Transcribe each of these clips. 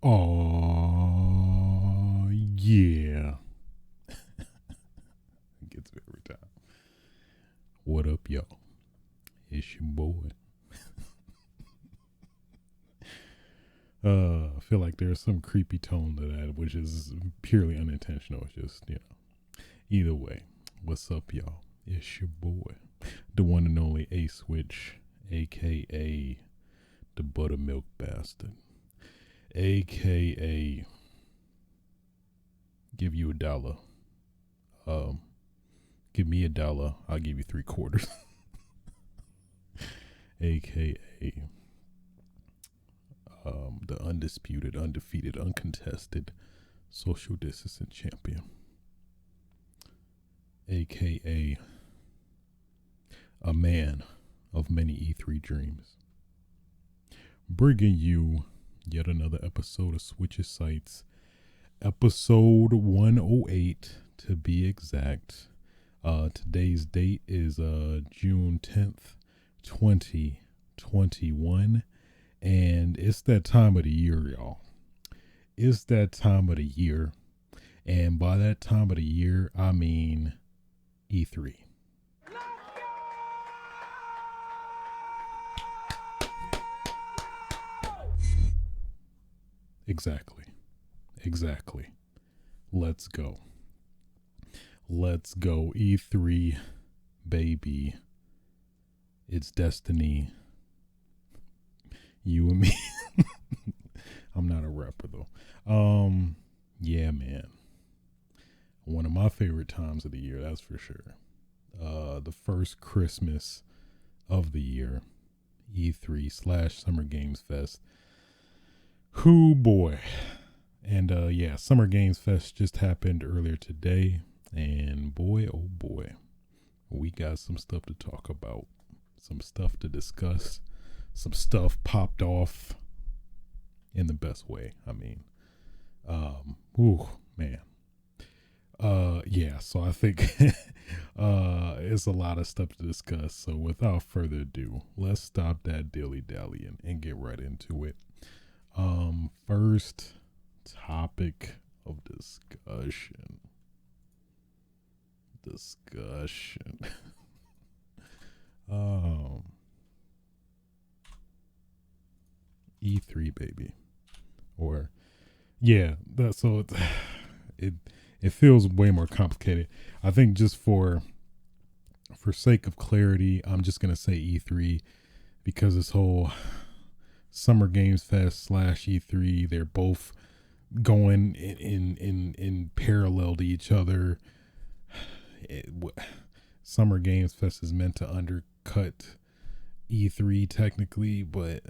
Oh, yeah. It gets me every time. What up, y'all? It's your boy. I feel like there's some creepy tone to that, which is purely unintentional. It's just, either way. What's up, y'all? It's your boy, the one and only A Switch, aka the Buttermilk Bastard, aka give you $1. Um, Give me $1, I'll give you 3/4. aka the undisputed, undefeated, uncontested social distancing champion, aka a man of many E3 dreams, bringing you yet another episode of Switches Sights, episode 108 to be exact. Today's date is June 10th, 2021, and it's that time of the year, y'all. It's that time of the year, and by that time of the year, I mean E3. Exactly. Exactly. Let's go. Let's go. E3, baby. It's destiny. You and me. I'm not a rapper though. Yeah, man. One of my favorite times of the year, that's for sure. The first Christmas of the year, E3 slash Summer Games Fest. Whoo boy. And yeah, Summer Games Fest just happened earlier today. And boy, oh boy, we got some stuff to talk about, some stuff to discuss, some stuff popped off in the best way. I mean, ooh, man. Yeah, so I think it's a lot of stuff to discuss. So without further ado, let's stop that dilly dallying and get right into it. First topic of discussion. um E3 baby. Or yeah, that so it it feels way more complicated. I think just for sake of clarity, I'm just gonna say E3 because this whole Summer Games Fest slash E3, they're both going in parallel to each other. It, Summer Games Fest is meant to undercut E3 technically, but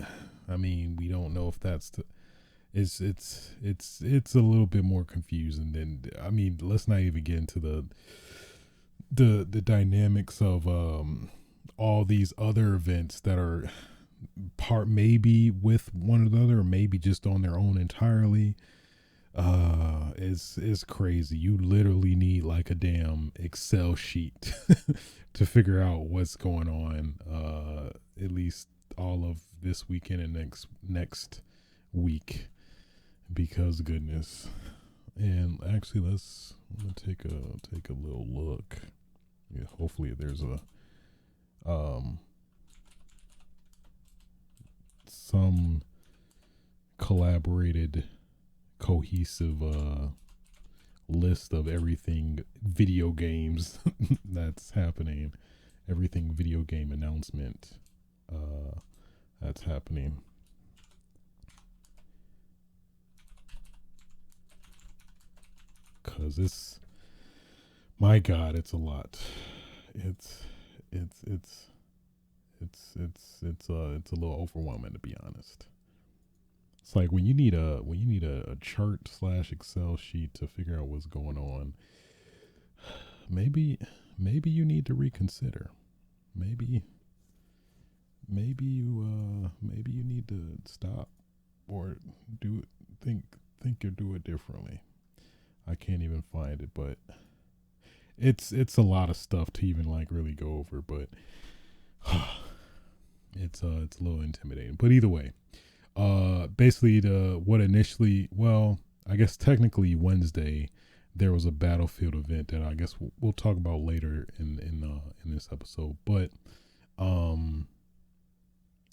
I mean we don't know if that's the. It's a little bit more confusing than, I mean, let's not even get into the dynamics of all these other events that are part maybe with one another or maybe just on their own entirely. It's crazy. You literally need like a damn Excel sheet to figure out what's going on. At least all of this weekend and next week, because goodness. And actually, let's take a little look. Yeah, hopefully there's a some collaborated, cohesive list of everything video games that's happening. Everything video game announcement that's happening. Cause it's, my God, it's a lot. It's it's it's it's a little overwhelming, to be honest. It's like when you need a chart slash Excel sheet to figure out what's going on. Maybe you need to reconsider. Maybe maybe you need to stop or do think you do it differently. I can't even find it, but it's a lot of stuff to even like really go over, but it's a little intimidating. But either way, Basically the what initially, well, I guess technically Wednesday there was a Battlefield event that I guess we'll talk about later in this episode, but um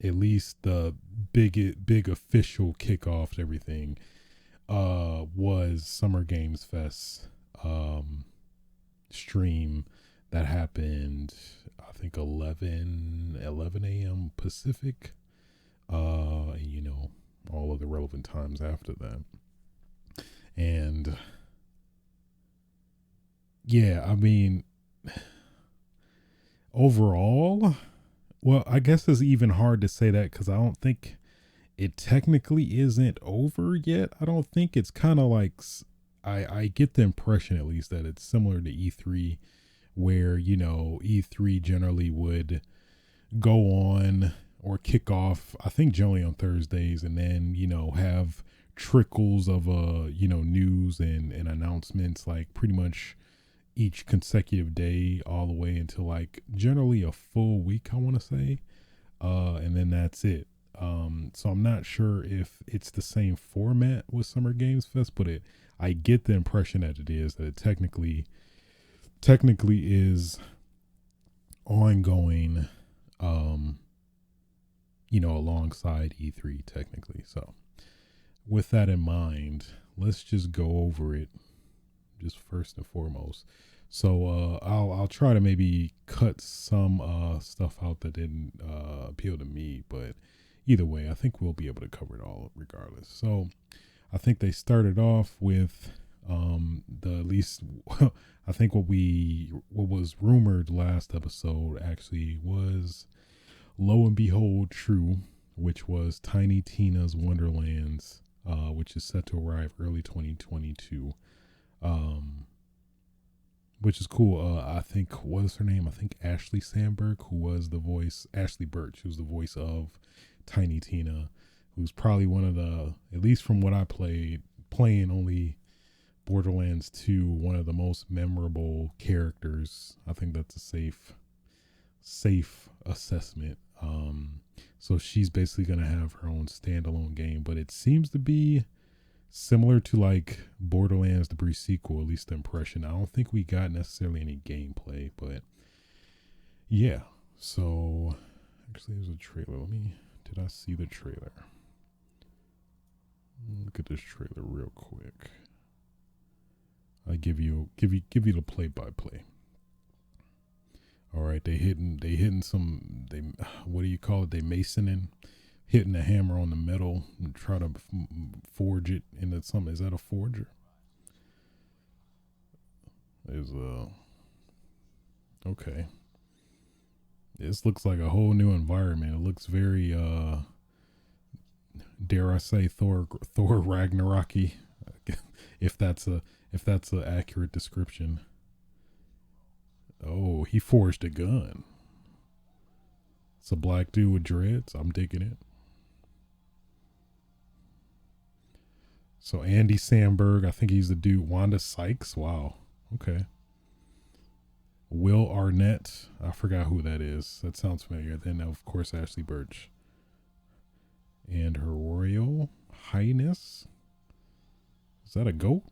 at least the big official kickoff to everything was Summer Games Fest um stream that happened, I think 11 a.m. Pacific, and all of the relevant times after that. And yeah, I mean, overall, well, I guess it's even hard to say that because I don't think it technically isn't over yet. I don't think it's kind of like I get the impression at least that it's similar to E3, where E3 generally would go on or kick off, I think generally on Thursdays, and then have trickles of news and announcements like pretty much each consecutive day all the way until like generally a full week, I want to say, and then that's it. So I'm not sure if it's the same format with Summer Games Fest, but I get the impression that it is, that it technically is ongoing, alongside E3 technically. So with that in mind, let's just go over it just first and foremost. So I'll try to maybe cut some stuff out that didn't appeal to me, but either way, I think we'll be able to cover it all regardless. So I think they started off with the at least I think what was rumored last episode actually was lo and behold true, which was Tiny Tina's Wonderlands, which is set to arrive early 2022. Which is cool. I think, what is her name? I think Ashley Sandberg, who was the voice, Ashley Birch, who's the voice of Tiny Tina, who's probably one of the, at least from what I playing only Borderlands 2, one of the most memorable characters. I think that's a safe assessment. So she's basically going to have her own standalone game, but it seems to be similar to like Borderlands the pre-sequel, at least the impression. I don't think we got necessarily any gameplay, but yeah. So actually there's a trailer. Did I see the trailer? Look at this trailer real quick. I give you the play by play. All right, they hitting some, what do you call it? They masoning, hitting the hammer on the metal and try to forge it into something. Is that a forger? There's okay. This looks like a whole new environment. It looks very dare I say Thor Ragnaroky, if that's a accurate description. Oh, he forged a gun. It's a black dude with dreads. I'm digging it. So Andy Samberg, I think he's the dude. Wanda Sykes. Wow. Okay. Will Arnett. I forgot who that is. That sounds familiar. Then, of course, Ashley Birch. And Her Royal Highness. Is that a goat?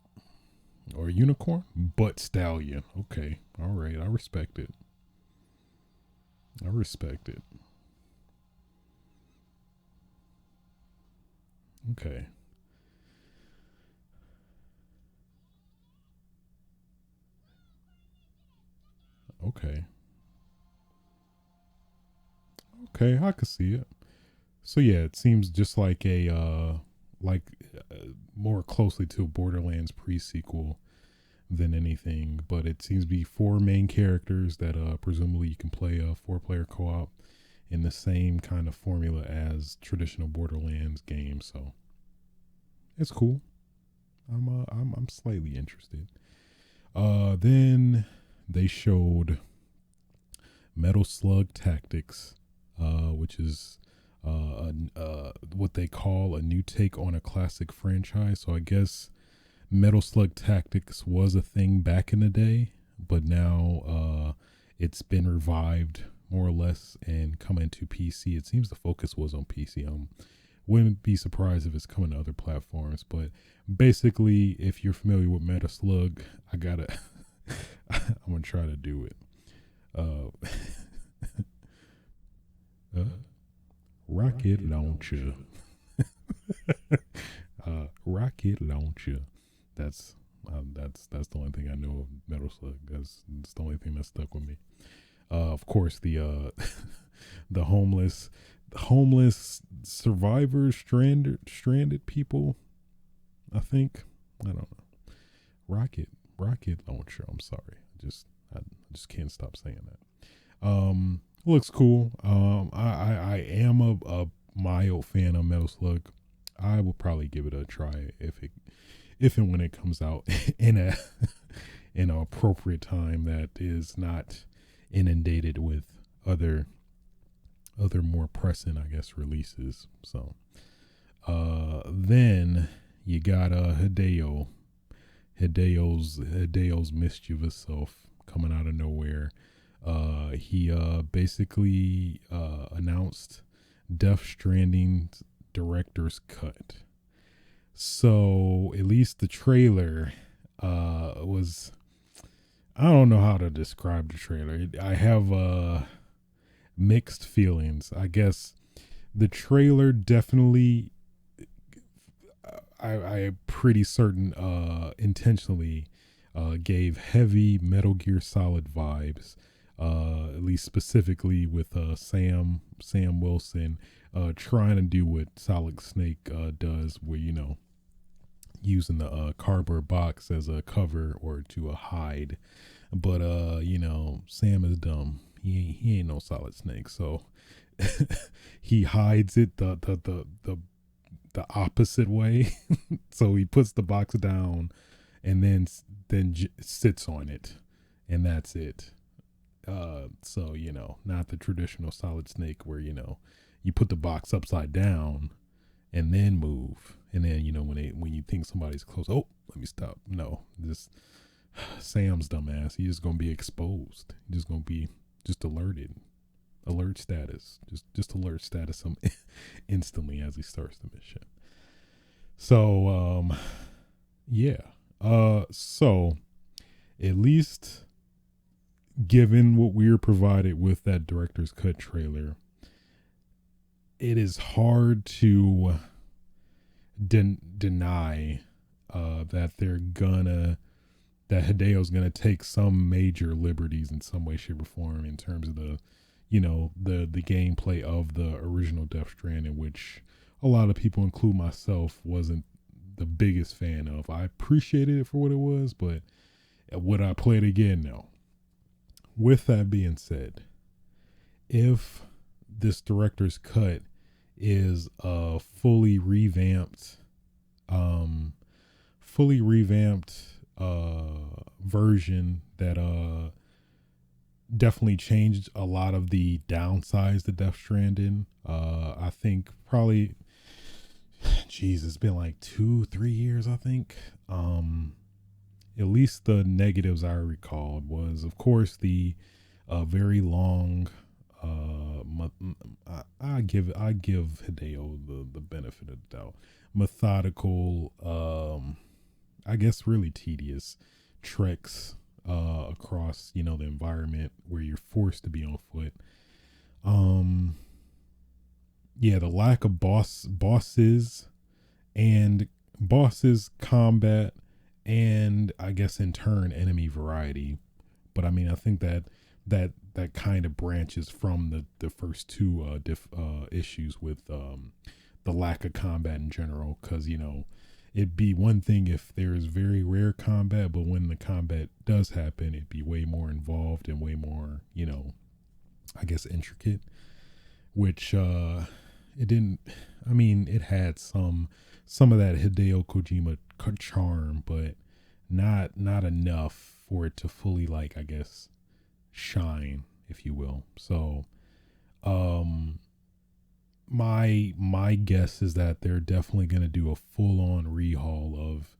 Or a unicorn? Butt stallion. Okay. All right. I respect it. Okay. Okay, I can see it. So yeah, it seems just like more closely to a Borderlands pre-sequel than anything, but it seems to be four main characters that presumably you can play a four-player co-op in the same kind of formula as traditional Borderlands games. So it's cool. I'm slightly interested. Then they showed Metal Slug Tactics, which is what they call a new take on a classic franchise. So I guess Metal Slug Tactics was a thing back in the day, but now it's been revived more or less and coming to PC. It seems the focus was on PC. Wouldn't be surprised if it's coming to other platforms. But basically, if you're familiar with Metaslug, I gotta I'm gonna try to do it. Uh, uh rocket launcher. Rocket launcher. That's that's the only thing I know of Metal Slug. That's the only thing that stuck with me. Of course, the the homeless survivors, stranded people. I think, I don't know. Rocket launcher. I'm sorry. I just can't stop saying that. Looks cool. I am a mild fan of Metal Slug. I will probably give it a try if and when it comes out in a in an appropriate time that is not inundated with other more pressing, I guess, releases. So then you got Hideo's mischievous self coming out of nowhere. He basically announced Death Stranding director's cut. So at least the trailer was, I don't know how to describe the trailer. I have mixed feelings. I guess the trailer definitely, I'm pretty certain intentionally gave heavy Metal Gear Solid vibes. At least specifically with Sam Wilson trying to do what Solid Snake does, where using the cardboard box as a cover or to hide. But Sam is dumb. He ain't no Solid Snake, so he hides it the opposite way. So he puts the box down and then sits on it, and that's it. So not the traditional Solid Snake where you put the box upside down and then move, and then when you think somebody's close, oh, let me stop. No, this Sam's dumbass. He's just gonna be exposed. He's just gonna be alerted. Alert status. Just alert status him instantly as he starts the mission. So yeah. So at least given what we were provided with that director's cut trailer, it is hard to deny that that Hideo's gonna take some major liberties in some way, shape, or form in terms of the gameplay of the original Death Stranding, which a lot of people, include myself, wasn't the biggest fan of. I appreciated it for what it was, but would I play it again? No. With that being said, if this director's cut is a fully revamped version that definitely changed a lot of the downsides to Death Stranding. I think probably, it's been like 2-3 years, I think. At least the negatives I recalled was, of course, the very long. I give Hideo the benefit of the doubt. Methodical, I guess, really tedious treks across the environment where you're forced to be on foot. The lack of bosses combat, and I guess in turn enemy variety. But I mean, I think that kind of branches from the first two issues with the lack of combat in general, because it'd be one thing if there's very rare combat, but when the combat does happen, it'd be way more involved and way more I guess intricate, which it didn't. I mean, it had some of that Hideo Kojima charm, but not enough for it to fully, like, I guess, shine, if you will. So my guess is that they're definitely going to do a full-on rehaul of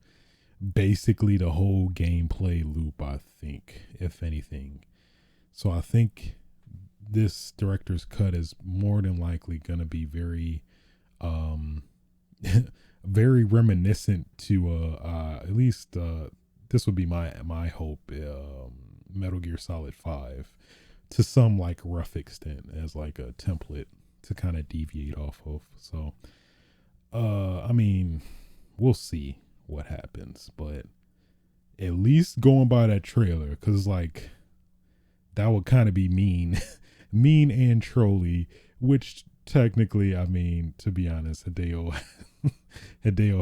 basically the whole gameplay loop, I think, if anything. So I think this director's cut is more than likely going to be very very reminiscent to at least this would be my hope, Metal Gear Solid 5 to some like rough extent as like a template to kind of deviate off of. So I mean, we'll see what happens, but at least going by that trailer, cuz like that would kind of be mean, mean and trolly, which technically, I mean, to be honest, Hideo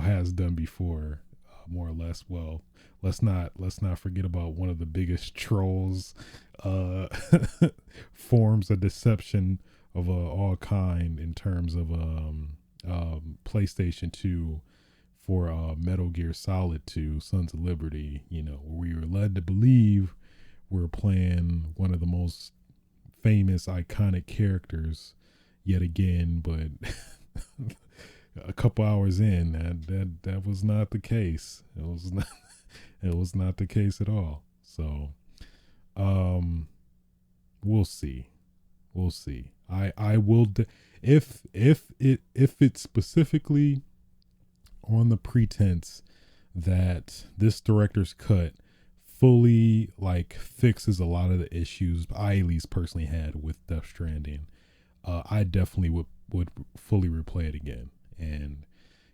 has done before, more or less. Well, let's not forget about one of the biggest trolls, uh, forms of deception of all kind in terms of PlayStation 2 for Metal Gear Solid 2, Sons of Liberty. You know, where we were led to believe we're playing one of the most famous, iconic characters yet again, but a couple hours in, that was not the case. It was not. It was not the case at all. So, we'll see. We'll see. I will if it's specifically on the pretense that this director's cut fully like fixes a lot of the issues I at least personally had with Death Stranding, I definitely would fully replay it again. And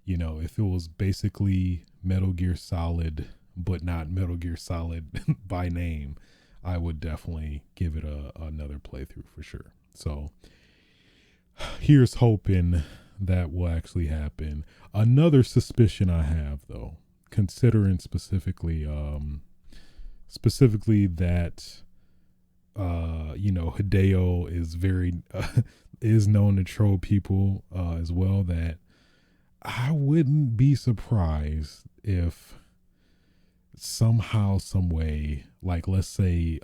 you know, if it was basically Metal Gear Solid but not Metal Gear Solid by name, I would definitely give it another playthrough for sure. So here's hoping that will actually happen. Another suspicion I have, though, considering specifically that you know, Hideo is very is known to troll people as well, that I wouldn't be surprised if somehow, some way, like let's say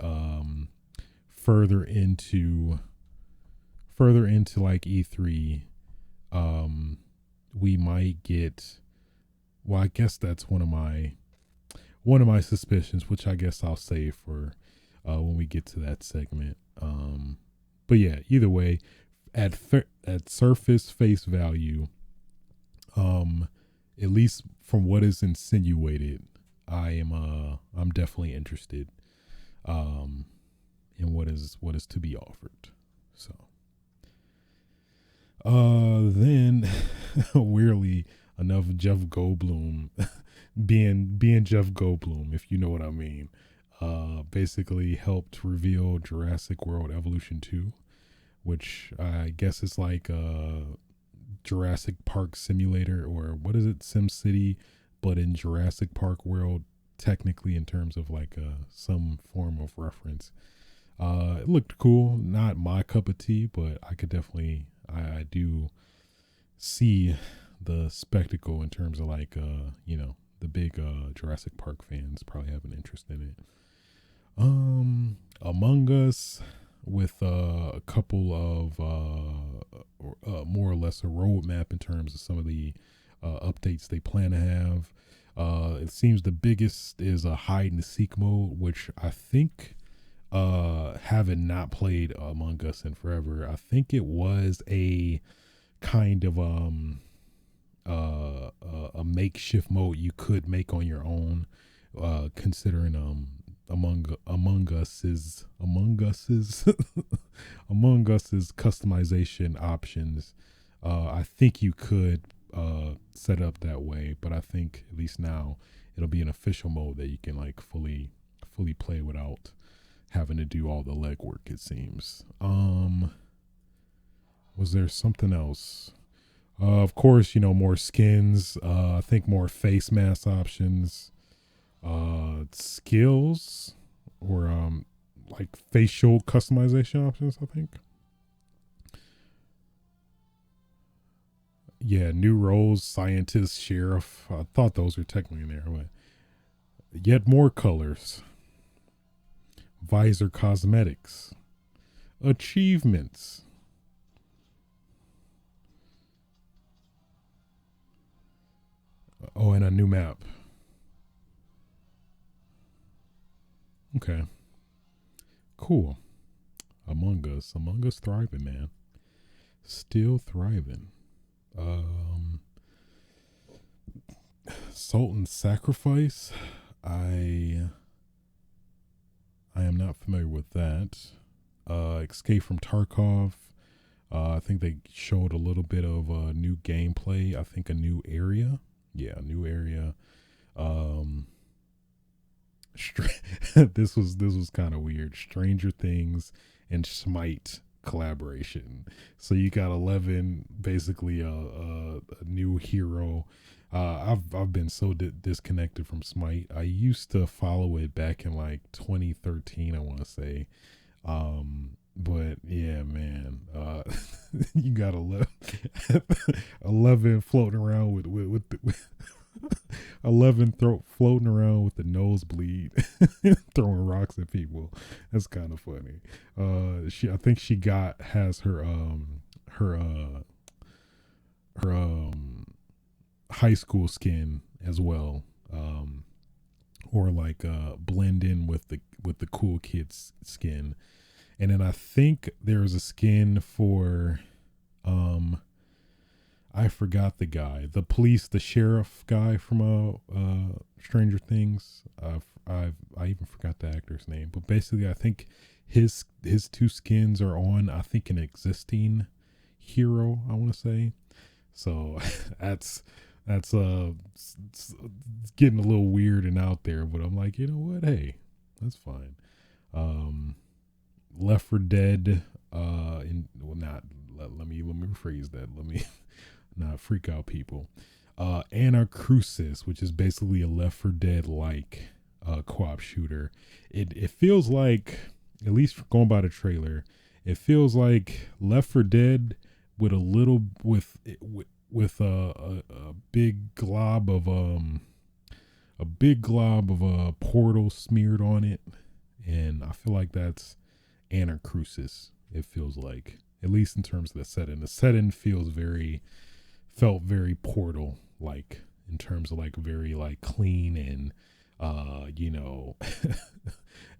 further into like E3, we might get, well, I guess that's one of my suspicions, which I guess I'll save for when we get to that segment. But yeah, either way, at surface face value, at least from what is insinuated, I'm definitely interested in what is to be offered. So then weirdly enough, Jeff Goldblum being Jeff Goldblum, if you know what I mean, basically helped reveal Jurassic World Evolution 2, which I guess is like Jurassic Park Simulator, or what is it, Sim City, but in Jurassic Park world, technically, in terms of like some form of reference. It looked cool, not my cup of tea, but I could definitely, I do see the spectacle in terms of like you know, the big Jurassic Park fans probably have an interest in it. Among Us, with a couple of more or less a roadmap in terms of some of the updates they plan to have. It seems the biggest is a hide and seek mode, which I think, having not played Among Us in forever, I think it was a kind of a makeshift mode you could make on your own, considering Among Us's Among Us's customization options. I think you could set up that way, but I think at least now it'll be an official mode that you can like fully play without having to do all the legwork, it seems. Was there something else? Of course, you know, more skins. I think more face mask options. Skills, or like facial customization options, I think. Yeah, new roles, scientist, sheriff. I thought those were technically in there, but yet more colors. Visor cosmetics. Achievements. Oh, and a new map. Okay. Cool. Among Us thriving, man. Still thriving. Um Sultan's Sacrifice. I I am not familiar with that. Escape from Tarkov. I think they showed a little bit of new gameplay. I think a new area. Yeah, a new area. Um, this was kind of weird. Stranger Things and Smite collaboration. So you got 11, basically a new hero. I've been so disconnected from Smite. I used to follow it back in like 2013, I want to say. But yeah, man, you got 11, 11 floating around with the, 11 floating around with the nosebleed, throwing rocks at people. That's kind of funny. I think she has her high school skin as well. Or like blend in with the cool kids skin. And then I think there's a skin for I forgot the guy, the sheriff guy from Stranger Things. I even forgot the actor's name, but basically I think his two skins are on, I think, an existing hero, I want to say. So that's it's getting a little weird and out there, but I'm like, you know what? Hey, that's fine. Left for Dead. Not let me rephrase that. Let me not freak out people. Anacrusis, which is basically a Left for Dead like co-op shooter. It feels like, at least going by the trailer, it feels like Left for Dead with a little with a big glob of portal smeared on it, and I feel like that's Anacrusis. It feels like, at least in terms of the setting. The setting felt very Portal like, in terms of like very like clean and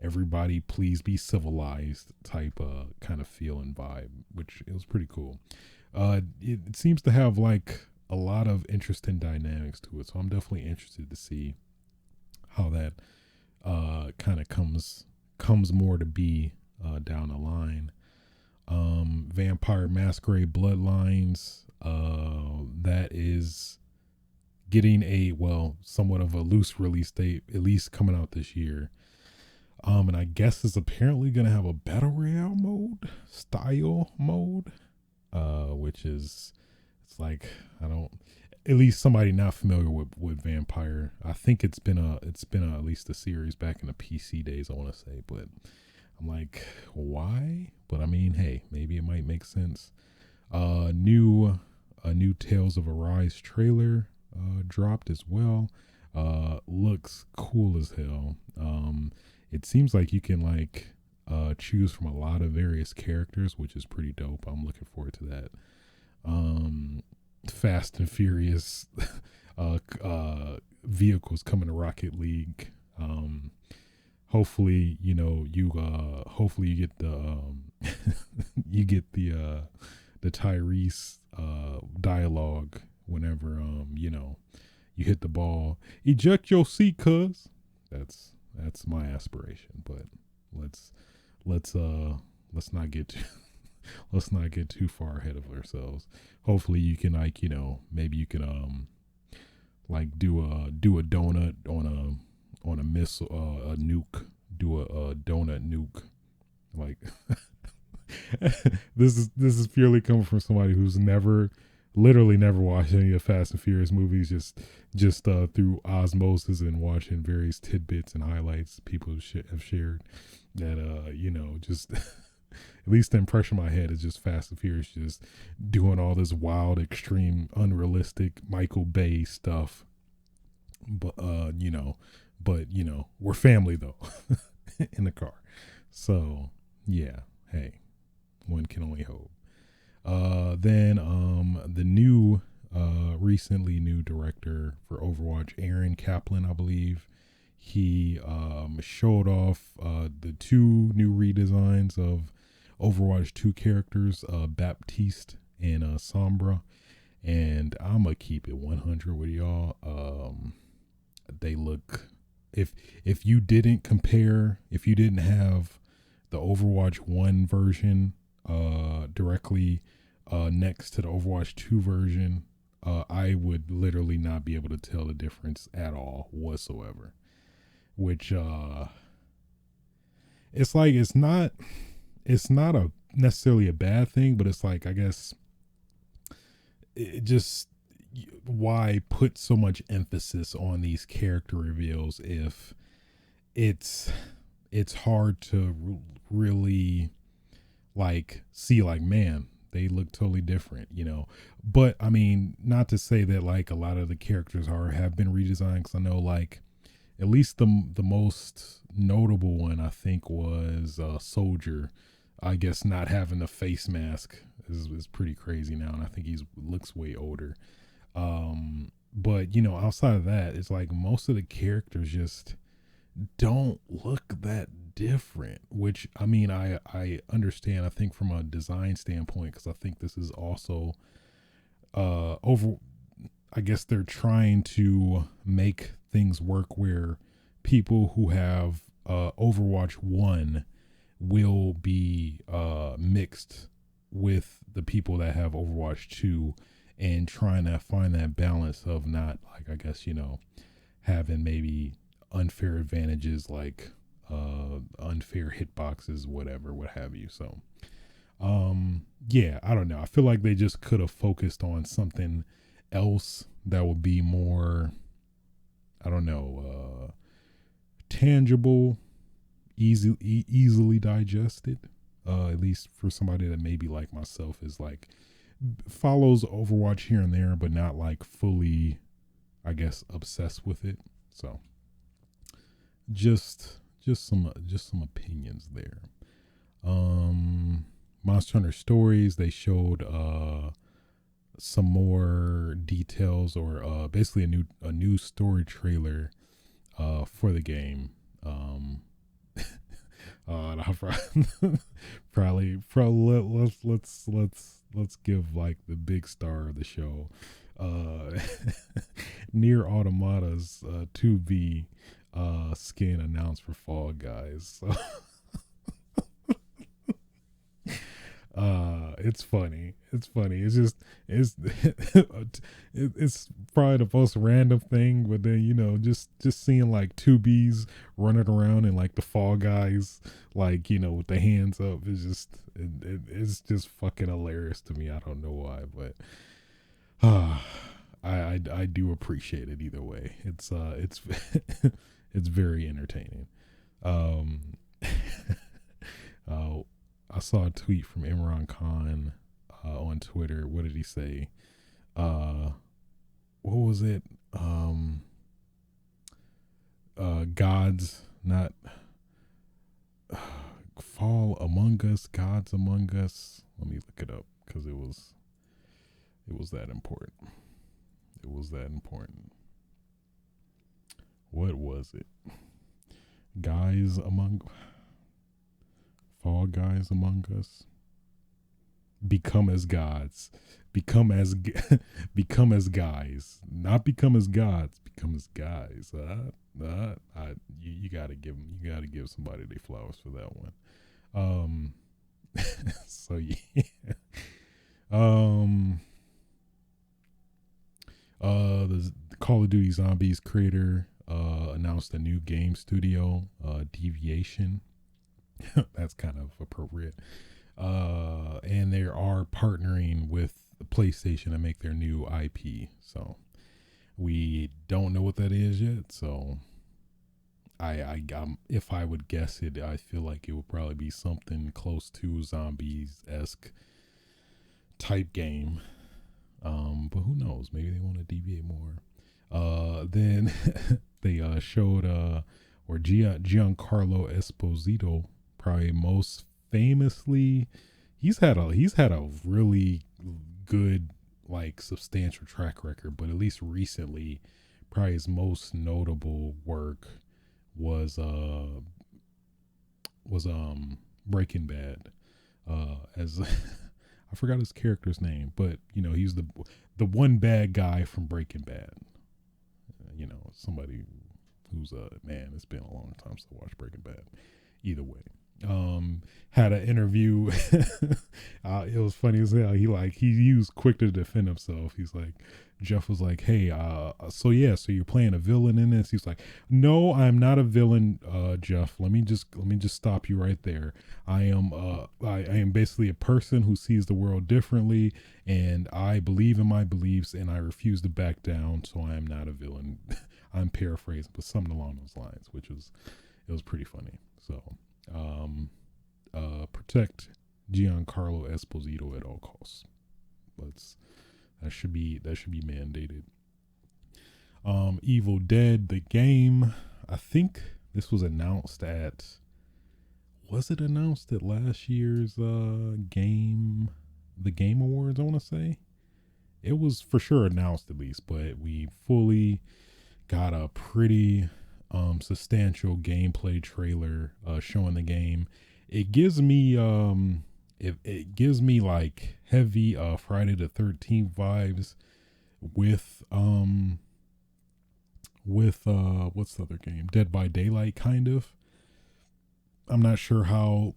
everybody please be civilized type kind of feel and vibe, which it was pretty cool. It seems to have like a lot of interesting dynamics to it, so I'm definitely interested to see how that kind of comes more to be down the line. Vampire Masquerade Bloodlines, that is getting somewhat of a loose release date, at least coming out this year. And I guess it's apparently gonna have a battle royale style mode, which is, it's like, I don't, at least somebody not familiar with Vampire. I think it's been at least a series back in the PC days, I want to say, but I'm like, why? But I mean, hey, maybe it might make sense. A new Tales of Arise trailer dropped as well. Looks cool as hell. It seems like you can like choose from a lot of various characters, which is pretty dope. I'm looking forward to that. Fast and Furious vehicles coming to Rocket League. Hopefully, hopefully you get the you get the Tyrese dialogue whenever you hit the ball. Eject your seat, cuz. That's my aspiration, but let's not get too let's not get too far ahead of ourselves. Hopefully you can maybe you can like do a donut on a missile, a nuke, do a donut nuke. Like this is purely coming from somebody who's literally never watched any of the Fast and Furious movies, just through osmosis and watching various tidbits and highlights people have shared. That just at least the impression in my head is just Fast and Furious just doing all this wild, extreme, unrealistic Michael Bay stuff. But we're family though in the car. So yeah, hey, one can only hope. Then the new recently new director for Overwatch, Aaron Kaplan, I believe, he showed off the two new redesigns of Overwatch 2 characters, Baptiste and Sombra. And I'm gonna keep it 100 with y'all. They look, if you didn't compare, if you didn't have the Overwatch 1 version directly next to the Overwatch 2 version, I would literally not be able to tell the difference at all whatsoever. Which it's like it's not a necessarily a bad thing, but it's like, I guess it just, why put so much emphasis on these character reveals if it's it's hard to really like see like, man, they look totally different, you know. But I mean, not to say that like a lot of the characters are have been redesigned, because I know like at least the most notable one I think was Soldier. I guess not having the face mask is pretty crazy now, and I think he's looks way older. But you know, outside of that, it's like most of the characters just don't look that different. Which I mean, I understand. I think from a design standpoint, because I think this is also over. I guess they're trying to make things work where people who have Overwatch 1 will be mixed with the people that have Overwatch 2, and trying to find that balance of not, like, I guess, you know, having maybe unfair advantages like unfair hitboxes, whatever, what have you. So, yeah, I don't know. I feel like they just could have focused on something else that would be more, I don't know, tangible, easily digested. At least for somebody that maybe like myself is like follows Overwatch here and there, but not like fully, I guess, obsessed with it. So just some opinions there. Monster Hunter Stories, they showed some more details, or basically a new story trailer for the game. And I'll probably let's give like the big star of the show, Near Automata's 2B skin announced for Fall Guys. So it's funny. It's funny. It's just it's probably the most random thing, but then you know, just seeing like two bees running around and like the Fall Guys, like, you know, with the hands up, is just it's just fucking hilarious to me. I don't know why, but I do appreciate it either way. It's it's very entertaining. Um, I saw a tweet from Imran Khan on Twitter. What did he say? What was it? Gods not fall among us. Gods among us. Let me look it up, because it was that important. It was that important. What was it? Guys among Fall Guys among us. Become as gods. Become as become as guys. Not become as gods. Become as guys. You gotta give somebody their flowers for that one. So yeah. The Call of Duty Zombies creator announced a new game studio, Deviation. That's kind of appropriate. And they are partnering with the PlayStation to make their new IP. So we don't know what that is yet. So if I would guess it, I feel like it would probably be something close to zombies-esque type game. But who knows? Maybe they want to deviate more. Then they showed or Giancarlo Esposito, probably most famously, he's had a really good, like, substantial track record, but at least recently, probably his most notable work was Breaking Bad, as I forgot his character's name, but you know, he's the one bad guy from Breaking Bad. somebody who's man, it's been a long time since I watched Breaking Bad. Either way, had an interview. It was funny as hell. He used quick to defend himself. He's like, Jeff was like, "Hey, so you're playing a villain in this?" He's like, "No, I'm not a villain, Jeff. Let me just stop you right there. I am basically a person who sees the world differently, and I believe in my beliefs, and I refuse to back down. So I am not a villain." I'm paraphrasing, but something along those lines, it was pretty funny. So, protect Giancarlo Esposito at all costs. That should be mandated. Evil Dead, the game. I think this was announced at. Was it announced at last year's the Game Awards? I want to say it was for sure announced at least, but we fully got a pretty substantial gameplay trailer showing the game. It gives me it gives me like heavy Friday the 13th vibes with what's the other game? Dead by Daylight, kind of. I'm not sure how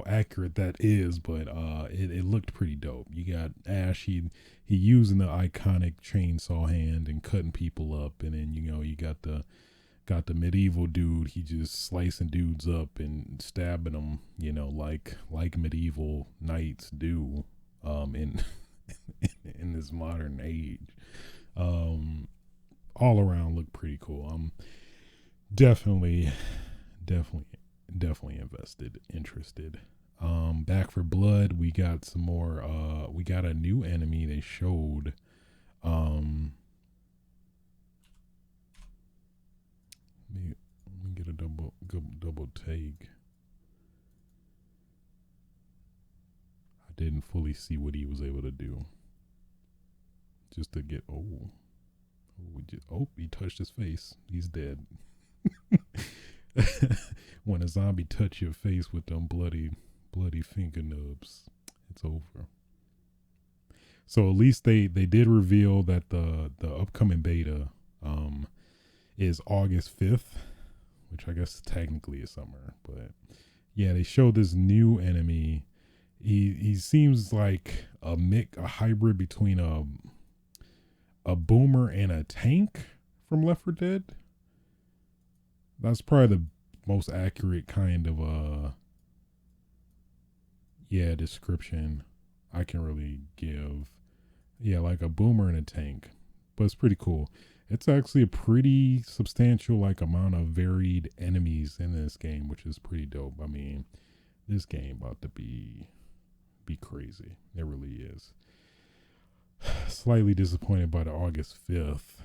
accurate that is, but it looked pretty dope. You got Ash, he using the iconic chainsaw hand and cutting people up, and then you got the medieval dude. He just slicing dudes up and stabbing them, like medieval knights do, in in this modern age. All around look pretty cool. I'm definitely interested. Back for Blood, we got some more. We got a new enemy they showed. Let me get a double take. I didn't fully see what he was able to do. Just to get he touched his face. He's dead. When a zombie touch your face with them bloody finger nubs, it's over. So at least they did reveal that the upcoming beta is August 5th, which I guess technically is summer, but yeah, they showed this new enemy. He seems like a hybrid between a boomer and a tank from Left 4 Dead. That's probably the most accurate kind of description I can really give. Yeah, like a boomer and a tank. But it's pretty cool. It's actually a pretty substantial amount of varied enemies in this game, which is pretty dope. I mean, this game about to be crazy. It really is. Slightly disappointed by the August 5th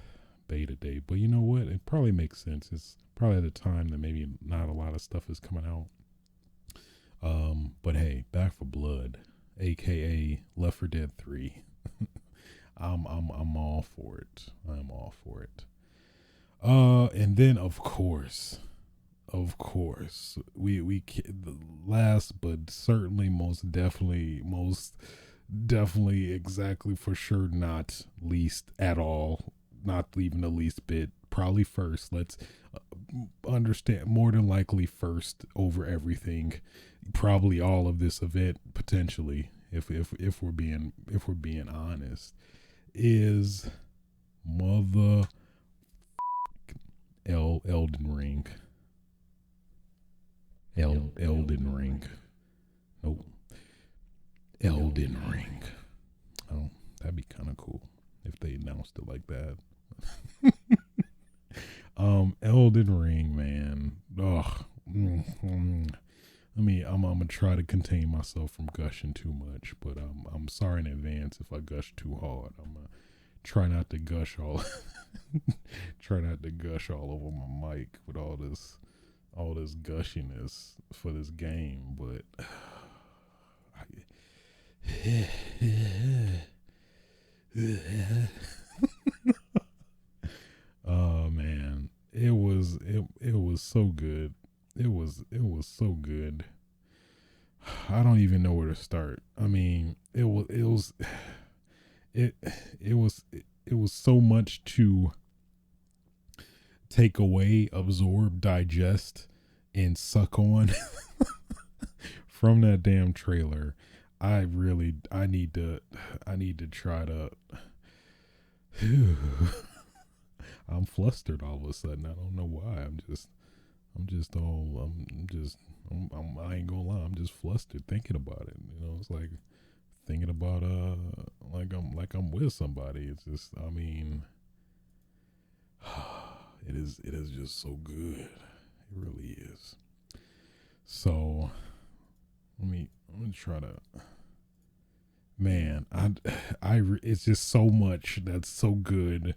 beta date, but you know what? It probably makes sense. It's probably at a time that maybe not a lot of stuff is coming out. But hey, Back for Blood, aka Left 4 Dead 3. I'm all for it. I'm all for it. And then of course, we the last but certainly most definitely exactly for sure not least at all, not even the least bit, probably first. Let's understand, more than likely first over everything, probably all of this event potentially, if we're being honest, is mother Elden Ring. Elden Ring. Nope. Elden Ring. Oh, that'd be kind of cool if they announced it like that. Elden Ring, man. Ugh. I'm gonna try to contain myself from gushing too much, but I'm sorry in advance if I gush too hard. I'm gonna try not to gush all over my mic with all this gushiness for this game, but oh man, it was so good. It was so good. I don't even know where to start. I mean, it was so much to take away, absorb, digest, and suck on from that damn trailer. I need to try to. I'm flustered all of a sudden. I don't know why. I ain't gonna lie. I'm just flustered thinking about it. You know, it's like thinking about like I'm with somebody. It's just, I mean, it is just so good. It really is. So let me try to. Man, it's just so much that's so good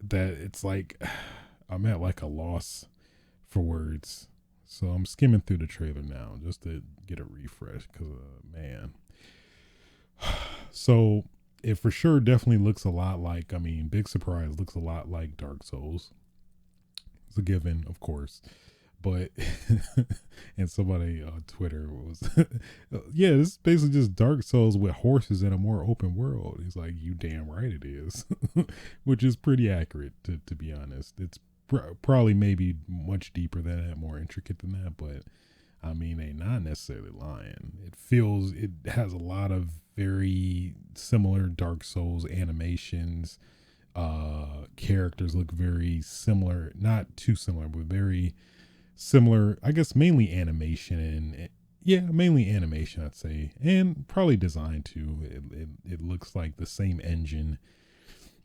that it's like I'm at like a loss for words. So I'm skimming through the trailer now just to get a refresh because, man. So it for sure definitely looks a lot like, I mean, big surprise, looks a lot like Dark Souls. It's a given, of course. But, and somebody on Twitter was, yeah, this is basically just Dark Souls with horses in a more open world. He's like, you damn right it is, which is pretty accurate, to be honest. It's probably maybe much deeper than that, more intricate than that, but I mean, they not necessarily lying. It has a lot of very similar Dark Souls animations. Characters look very similar, not too similar, but very similar. I guess mainly animation and yeah, mainly animation, I'd say, and probably design too. It looks like the same engine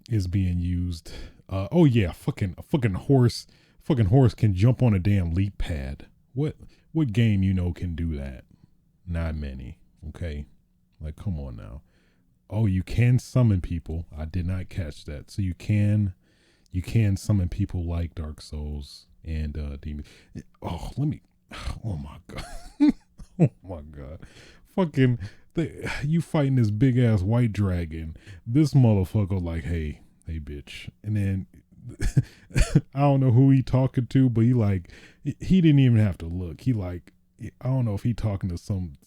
is being used. Oh yeah, fucking horse can jump on a damn leap pad. What game can do that? Not many. Okay, like come on now. Oh, you can summon people. I did not catch that. So you can summon people like Dark Souls and Demon. Oh, oh my god. Oh my god. Fucking you fighting this big ass white dragon. This motherfucker like, hey bitch. And then I don't know who he talking to, but he didn't even have to look. He like, I don't know if he talking to some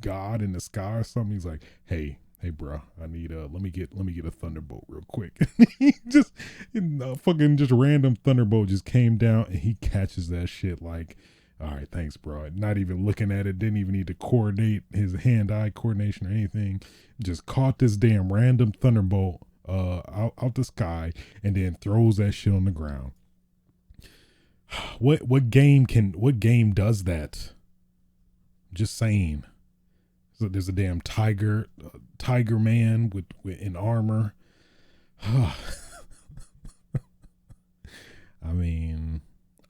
god in the sky or something. He's like, hey bro, I need let me get a thunderbolt real quick. He just fucking just random thunderbolt just came down and he catches that shit like, all right, thanks bro. Not even looking at it, didn't even need to coordinate his hand-eye coordination or anything. Just caught this damn random thunderbolt out the sky and then throws that shit on the ground. What game does that? Just saying. So there's a damn tiger man with in armor. I mean,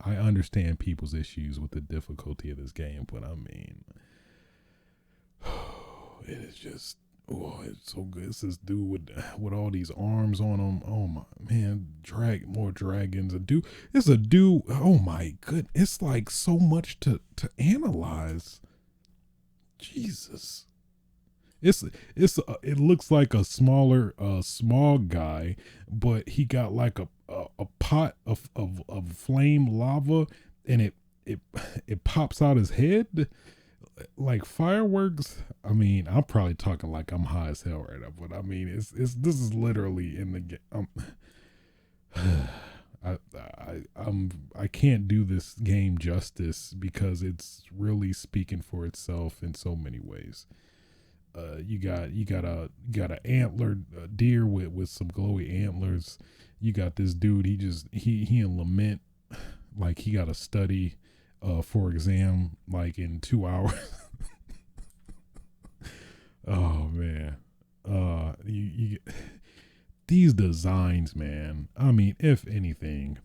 I understand people's issues with the difficulty of this game, but I mean, it is just, oh, it's so good. It's this dude with all these arms on him. Oh my man, more dragons. It's a dude. Oh my goodness, it's like so much to analyze. Jesus. It looks like a small guy, but he got like a pot of flame lava, and it pops out his head like fireworks. I mean, I'm probably talking like I'm high as hell right now, but I mean, this is literally in the game. I can't do this game justice because it's really speaking for itself in so many ways. You got a antlered deer with some glowy antlers. You got this dude. He in lament, like he got to study for exam like in 2 hours. Oh man, you these designs, man. I mean, if anything,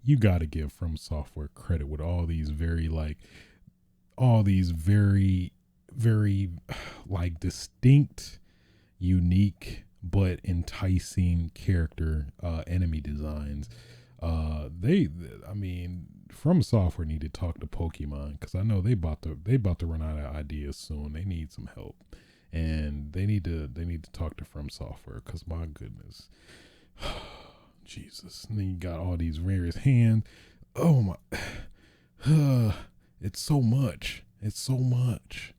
you got to give From Software credit with all these very very like distinct, unique but enticing character enemy designs. I mean, From Software need to talk to Pokemon because I know they about to run out of ideas soon. They need some help, and they need to talk to From Software because my goodness, Jesus. And then you got all these various hands. Oh my, it's so much. It's so much.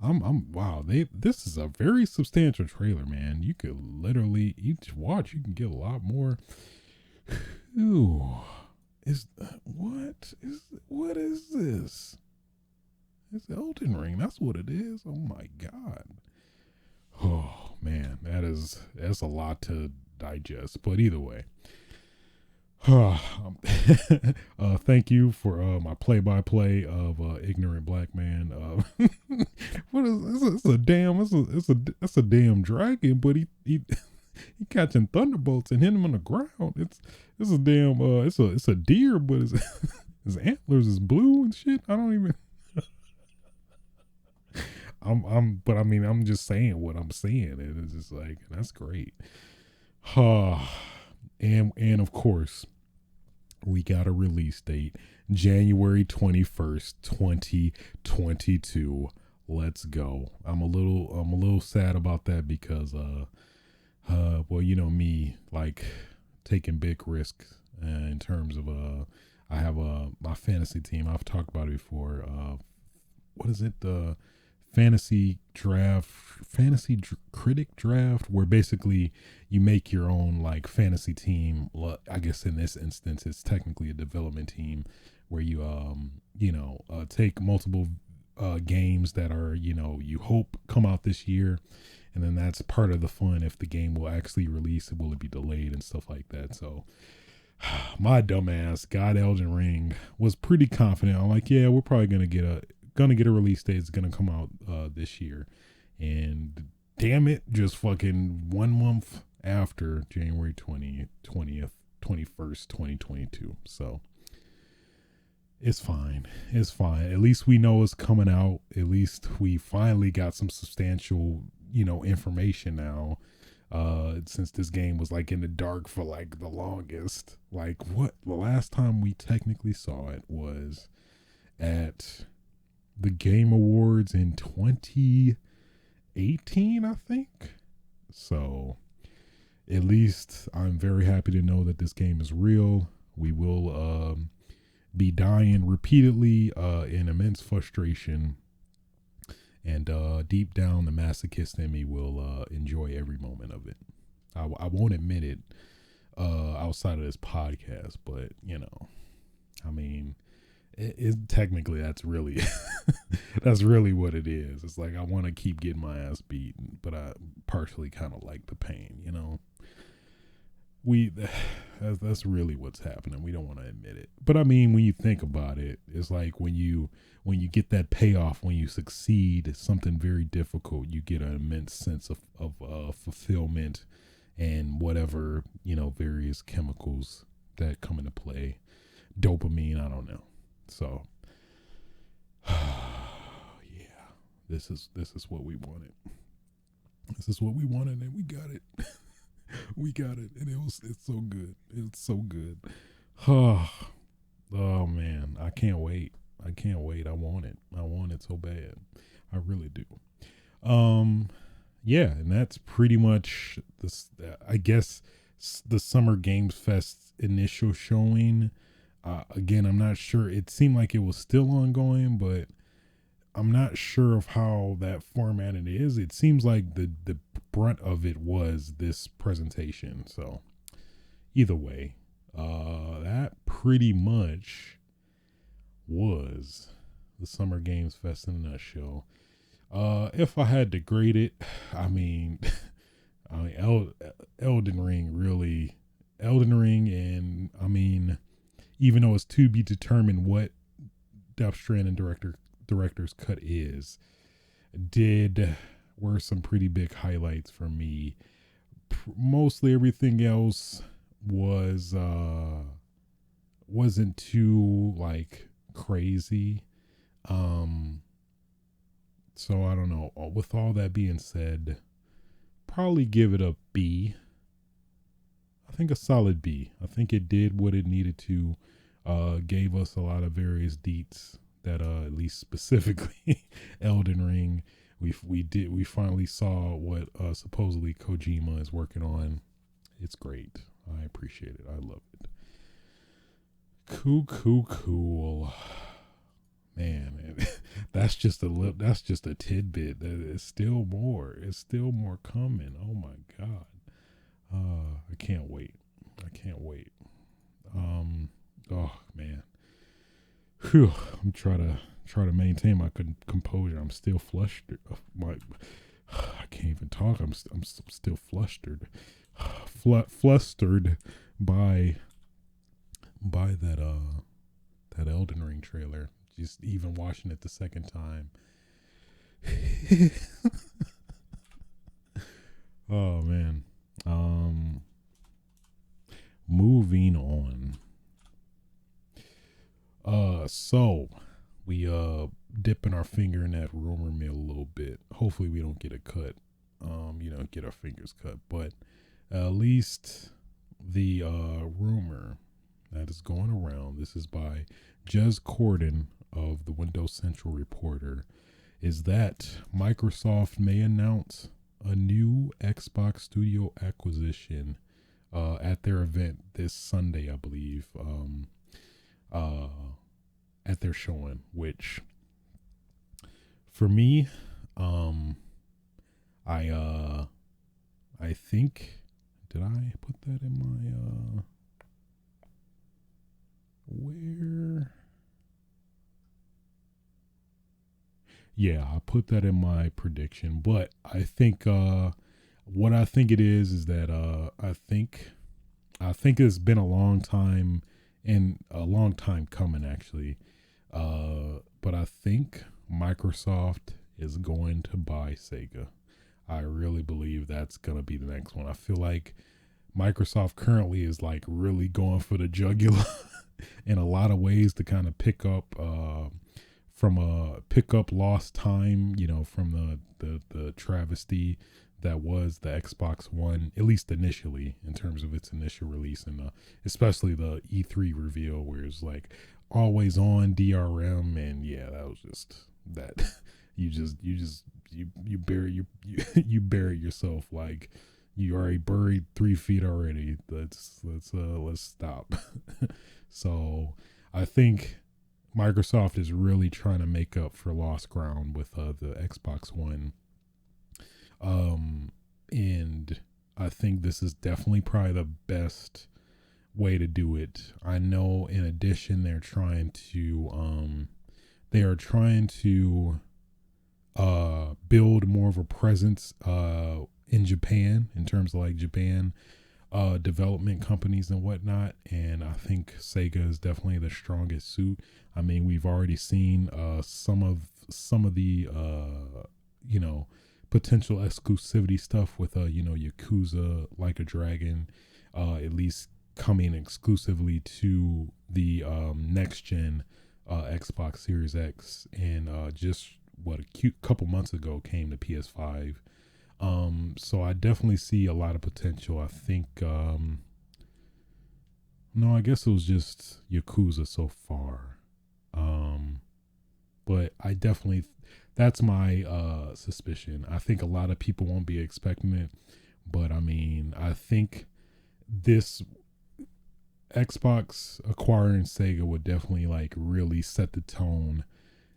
Wow. This is a very substantial trailer, man. You could literally each watch. You can get a lot more. Ooh, is what is this? It's Elden Ring. That's what it is. Oh my god. Oh man, that's a lot to digest. But either way, thank you for my play-by-play of ignorant black man. What is this? It's a damn. It's a damn dragon, but he catching thunderbolts and hitting him on the ground. It's a damn. It's a deer, but his antlers is blue and shit. I don't even. But I mean, I'm just saying what I'm seeing, and it's just like that's great. And of course, we got a release date, January 21st, 2022. Let's go. I'm a little sad about that because well, you know me, like taking big risks in terms of I have my fantasy team. I've talked about it before. What is it? The fantasy critic draft, where basically you make your own like fantasy team. I guess in this instance it's technically a development team where you take multiple games that are, you hope come out this year, and then that's part of the fun. If the game will actually release, will it be delayed and stuff like that. So my dumbass got Elden Ring, was pretty confident. I'm like, yeah, we're probably gonna get a release date. It's gonna come out this year, and damn it, just fucking 1 month after January 21st, 2022. So it's fine. It's fine. At least we know it's coming out. At least we finally got some substantial, information now. Since this game was like in the dark for like the longest. Like the last time we technically saw it was at the Game Awards in 2018, I think. So at least I'm very happy to know that this game is real. We will be dying repeatedly in immense frustration, and deep down the masochist in me will enjoy every moment of it. I won't admit it outside of this podcast, but I mean, it technically that's really that's really what it is. It's like I want to keep getting my ass beaten, but I partially kind of like the pain. That's really what's happening. We don't want to admit it, but I mean, when you think about it, it's like when you get that payoff, when you succeed something very difficult, you get an immense sense of fulfillment and whatever, various chemicals that come into play, dopamine, I don't know. So yeah, this is what we wanted. This is what we wanted, and we got it. We got it, and it's so good. It's so good. Oh man, I can't wait. I want it. I want it so bad. I really do. Yeah, and that's pretty much this. I guess the Summer Games Fest initial showing. Again, I'm not sure. It seemed like it was still ongoing, but I'm not sure of how that formatted is. It seems like the brunt of it was this presentation. So either way, that pretty much was the Summer Games Fest in a nutshell. If I had to grade it, I mean, Elden Ring, and I mean, even though it's to be determined what Death Stranding director's cut is, were some pretty big highlights for me. Mostly everything else wasn't too like crazy. So I don't know. With all that being said, probably give it a B. I think a solid B. I think it did what it needed to. Gave us a lot of various deets that at least specifically Elden Ring. We finally saw what supposedly Kojima is working on. It's great. I appreciate it. I love it. Cool. Man, that's just a tidbit. It's still more. It's still more coming. Oh my god. I can't wait. Whew, I'm try to maintain my composure. I'm still flustered. My I can't even talk. I'm still flustered, flustered by that Elden Ring trailer. Just even watching it the second time. Oh man. Um, moving on. So we dipping our finger in that rumor mill a little bit. Hopefully we don't get a cut. Get our fingers cut, but at least the rumor that is going around. This is by Jez Corden of the Windows Central Reporter. Is that Microsoft may announce a new Xbox Studio acquisition at their event this Sunday, I believe. Uh, at their showing, which for me, um, I think did I put that in my where? Yeah, I put that in my prediction, but I think what I think it is that I think it's been a long time and a long time coming actually. But I think Microsoft is going to buy Sega. I really believe that's gonna be the next one. I feel like Microsoft currently is like really going for the jugular in a lot of ways to kind of pick up lost time, from the travesty that was the Xbox One, at least initially, in terms of its initial release, and especially the E3 reveal, where it's like always on DRM, and yeah, that was just that. You bury you bury yourself like you already buried 3 feet already. Let's stop. So I think Microsoft is really trying to make up for lost ground with the Xbox One. And I think this is definitely probably the best way to do it. I know in addition they are trying to build more of a presence in Japan, in terms of like Japan development companies and whatnot, and I think Sega is definitely the strongest suit. I mean, we've already seen some of the potential exclusivity stuff with Yakuza Like a Dragon, at least coming exclusively to the next gen Xbox Series X, and just what a cute couple months ago came to PS5. So I definitely see a lot of potential. I think no, I guess it was just Yakuza so far. But I definitely, that's my suspicion. I think a lot of people won't be expecting it, but I mean, I think this Xbox acquiring Sega would definitely like really set the tone,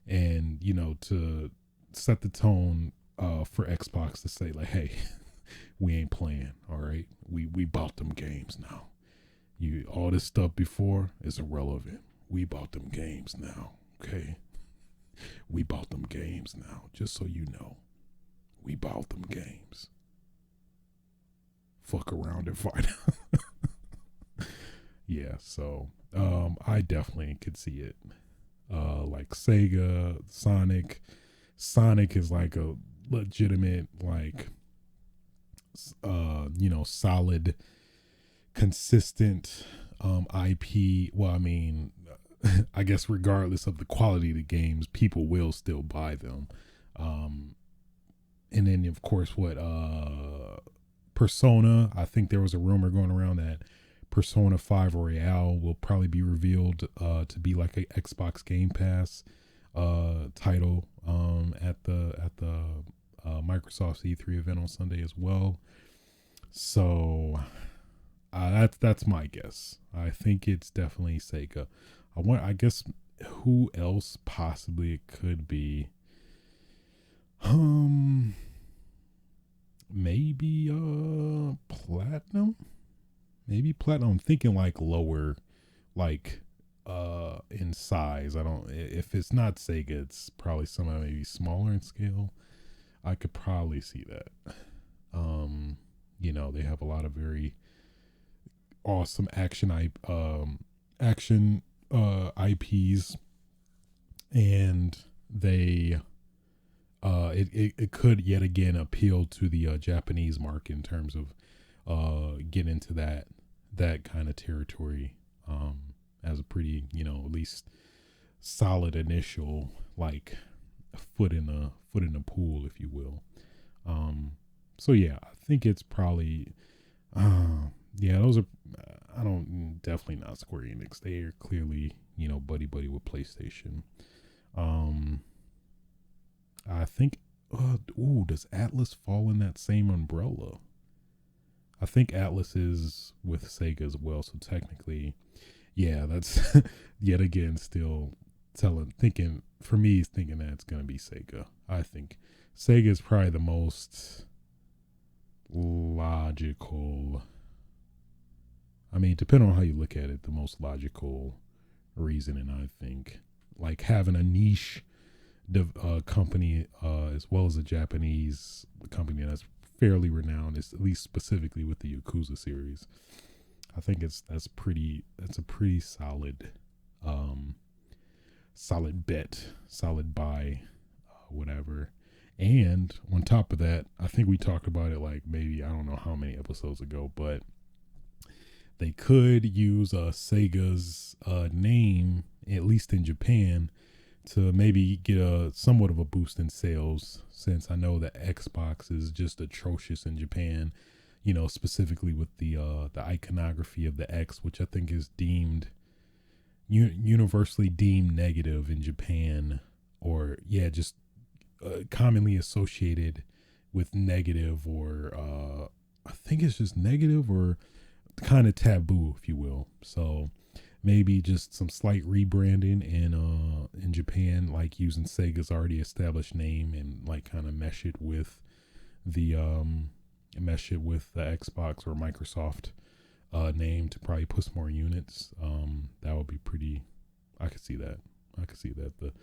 and to set the tone for Xbox to say like, hey, we ain't playing, all right? We bought them games now. You all this stuff before is irrelevant. We bought them games now, okay? We bought them games now. Just so you know, we bought them games. Fuck around and find out. Yeah, so I definitely could see it. Like Sega, Sonic. Sonic is like a legitimate, like solid, consistent IP. Well, I mean, I guess regardless of the quality of the games, people will still buy them. And then of course what Persona, I think there was a rumor going around that Persona 5 Royale will probably be revealed to be like a Xbox Game Pass title at the Microsoft E3 event on Sunday as well. So that's my guess. I think it's definitely Sega. I guess who else possibly it could be? Maybe Platinum. Maybe Platinum. I'm thinking like lower, like in size. I don't, if it's not Sega, it's probably somehow maybe smaller in scale. I could probably see that. They have a lot of very awesome action IPs, and they it could yet again appeal to the Japanese market in terms of get into that kind of territory, as a pretty, at least solid initial, like, foot in the pool, if you will. So yeah, I think it's probably yeah, those are, I don't, definitely not Square Enix. They are clearly, buddy buddy with PlayStation. Um I think does Atlas fall in that same umbrella? I think Atlas is with Sega as well, so technically, yeah, that's yet again still thinking for me, thinking that it's gonna be Sega. I think Sega is probably the most logical. I mean, depending on how you look at it, the most logical reasoning, I think, like having a niche company, as well as a Japanese company that's fairly renowned, is at least specifically with the Yakuza series. I think that's a pretty solid, um, solid bet, solid buy, whatever. And on top of that, I think we talked about it like maybe I don't know how many episodes ago, but they could use Sega's name, at least in Japan, to maybe get a somewhat of a boost in sales, since I know that Xbox is just atrocious in Japan, specifically with the iconography of the X, which I think is deemed universally deemed negative in Japan, or yeah, just commonly associated with negative, or I think it's just negative or kind of taboo, if you will. So maybe just some slight rebranding in Japan, like using Sega's already established name, and like kind of the Xbox or Microsoft name to probably push more units. That would be pretty. I could see that. The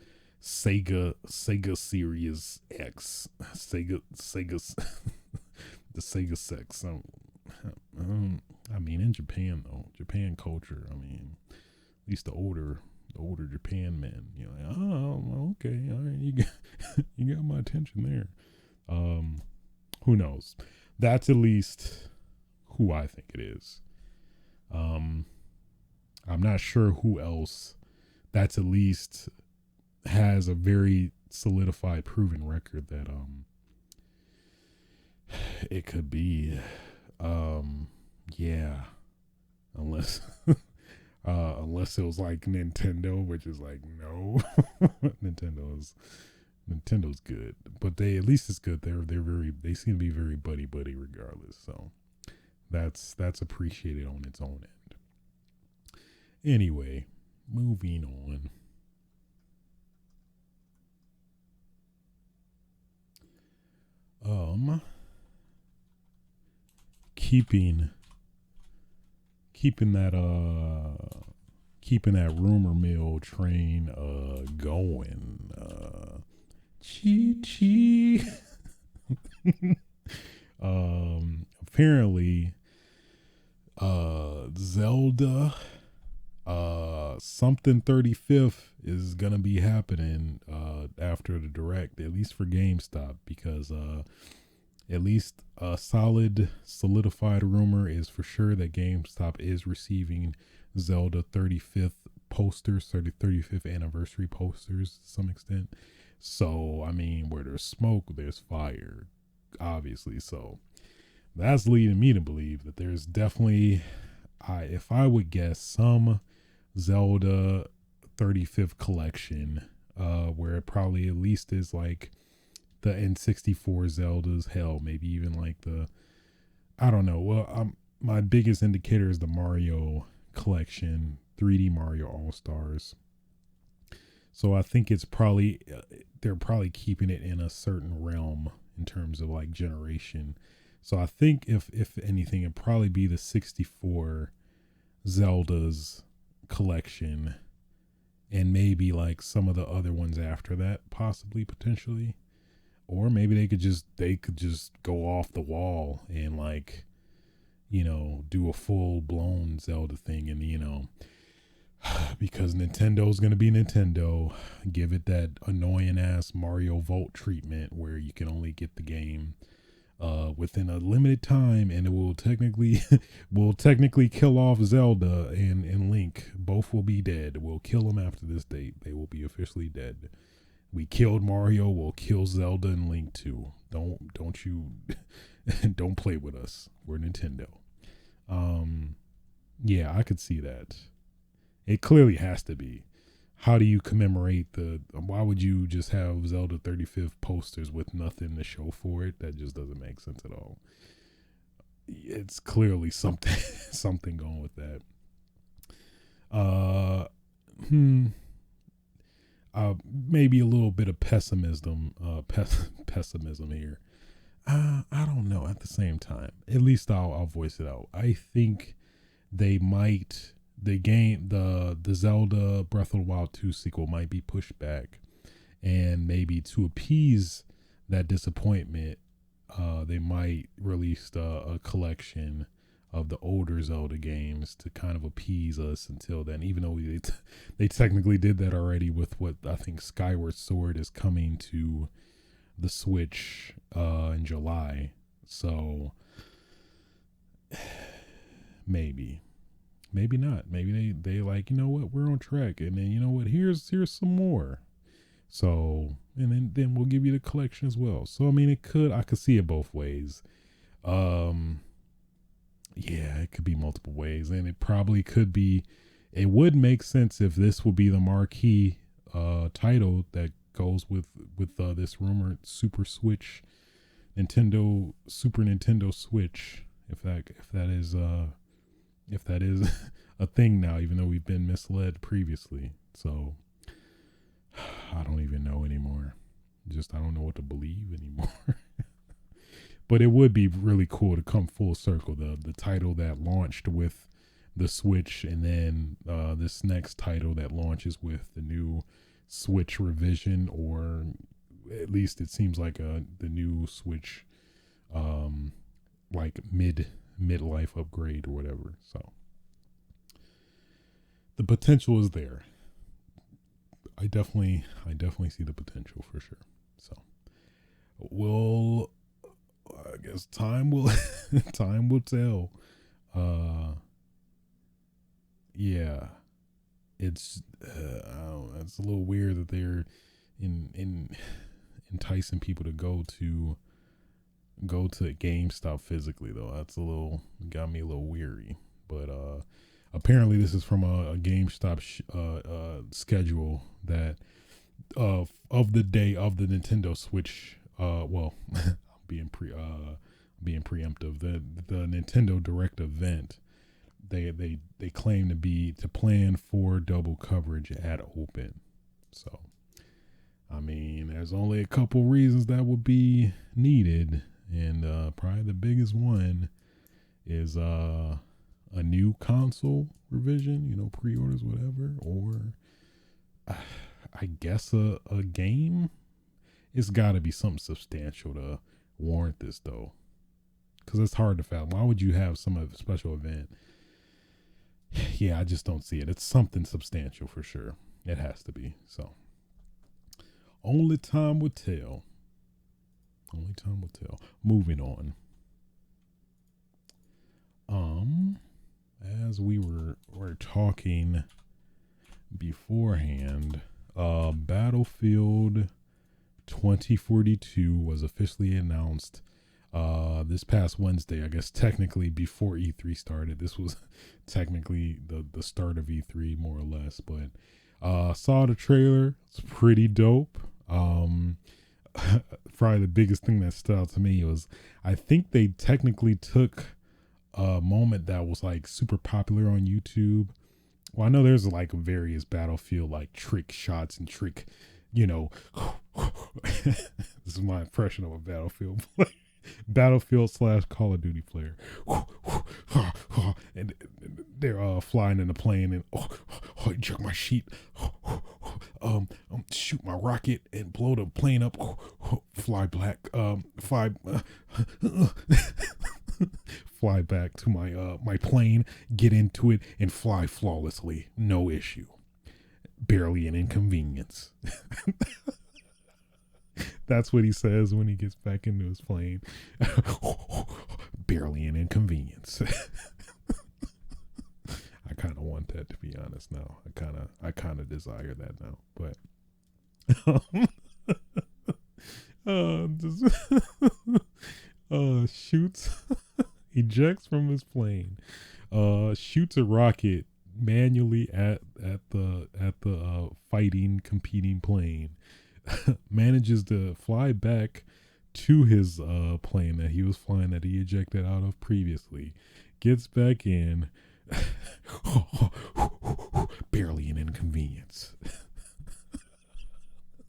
Sega Series X, Sega's the Sega sex. I mean, in Japan though, Japan culture. I mean, at least the older Japan men. You're like, oh, okay, all right, you got my attention there. Who knows? That's at least who I think it is. I'm not sure who else. That's at least has a very solidified, proven record that it could be. Yeah, unless unless it was like Nintendo, which is like no. Nintendo's good, but they at least it's good. They seem to be very buddy buddy regardless. So that's appreciated on its own end. Anyway, moving on. Um, keeping keeping that keeping that rumor mill train going. Chee chee. Apparently Zelda something 35th is gonna be happening after the direct, at least for GameStop, because at least a solidified rumor is for sure that GameStop is receiving Zelda 35th posters, 35th anniversary posters to some extent. So, I mean, where there's smoke, there's fire, obviously. So, that's leading me to believe that there's definitely, if I would guess, some Zelda 35th collection, where it probably at least is like the N64 Zeldas, hell, maybe even like I don't know. Well, my biggest indicator is the Mario collection, 3D Mario All Stars. So I think it's probably they're probably keeping it in a certain realm in terms of like generation. So I think if anything, it'd probably be the 64 Zeldas collection, and maybe like some of the other ones after that, possibly, potentially. Or maybe they could just go off the wall and like, do a full blown Zelda thing, and because Nintendo's gonna be Nintendo, give it that annoying ass Mario Volt treatment where you can only get the game within a limited time, and it will technically kill off Zelda and Link. Both will be dead. We'll kill them after this date. They will be officially dead. We killed Mario. We'll kill Zelda and Link too. Don't you don't play with us. We're Nintendo. Yeah, I could see that. It clearly has to be. How do you commemorate the? Why would you just have Zelda 35th posters with nothing to show for it? That just doesn't make sense at all. It's clearly something something going with that. Uh, hmm. Maybe a little bit of pessimism. Pessimism here. I don't know. At the same time, at least I'll voice it out. I think they might the Zelda Breath of the Wild 2 sequel might be pushed back, and maybe to appease that disappointment, they might release a collection of the older Zelda games to kind of appease us until then. Even though they technically did that already with what I think Skyward Sword is coming to the Switch in July, so maybe not. Maybe they like, what, we're on track, and then what, here's some more. So, and then we'll give you the collection as well. So I mean, I could see it both ways. Yeah, it could be multiple ways, and it probably could be. It would make sense if this would be the marquee title that goes with this rumored Super Nintendo Switch. If that is a thing now, even though we've been misled previously. So I don't even know anymore. I don't know what to believe anymore. But it would be really cool to come full circle. The title that launched with the Switch, and then this next title that launches with the new Switch revision, or at least it seems like the new Switch, like midlife upgrade or whatever. So the potential is there. I definitely see the potential for sure. So I guess time will tell. Yeah, it's it's a little weird that they're enticing people to go to GameStop physically, though. That's got me a little weary. But apparently this is from a GameStop schedule that of the day of the Nintendo Switch. Well, being preemptive. The Nintendo Direct event. They claim to plan for double coverage at open. So, I mean, there's only a couple reasons that would be needed, and probably the biggest one is a new console revision, pre-orders, whatever, or I guess a game. It's got to be something substantial to warrant this, though, because it's hard to fathom. Why would you have some special event? Yeah, I just don't see it. It's something substantial for sure. It has to be. So only time will tell. Only time will tell. Moving on. As we were talking beforehand, Battlefield 2042 was officially announced this past Wednesday. I guess technically before E3 started. This was technically the start of E3, more or less. But saw the trailer. It's pretty dope. Probably the biggest thing that stood out to me was I think they technically took a moment that was like super popular on YouTube. Well, I know there's like various Battlefield like trick shots and trick, this is my impression of a Battlefield player. Battlefield / Call of Duty player. And they're flying in the plane and check my sheet. shoot my rocket and blow the plane up, fly back, fly back to my plane, get into it, and fly flawlessly, no issue. Barely an inconvenience. That's what he says when he gets back into his plane. Barely an inconvenience. I kind of want that, to be honest. Now I kind of desire that now, but shoots, ejects from his plane, shoots a rocket manually at the fighting competing plane, manages to fly back to his plane that he was flying, that he ejected out of previously, gets back in. Barely an inconvenience.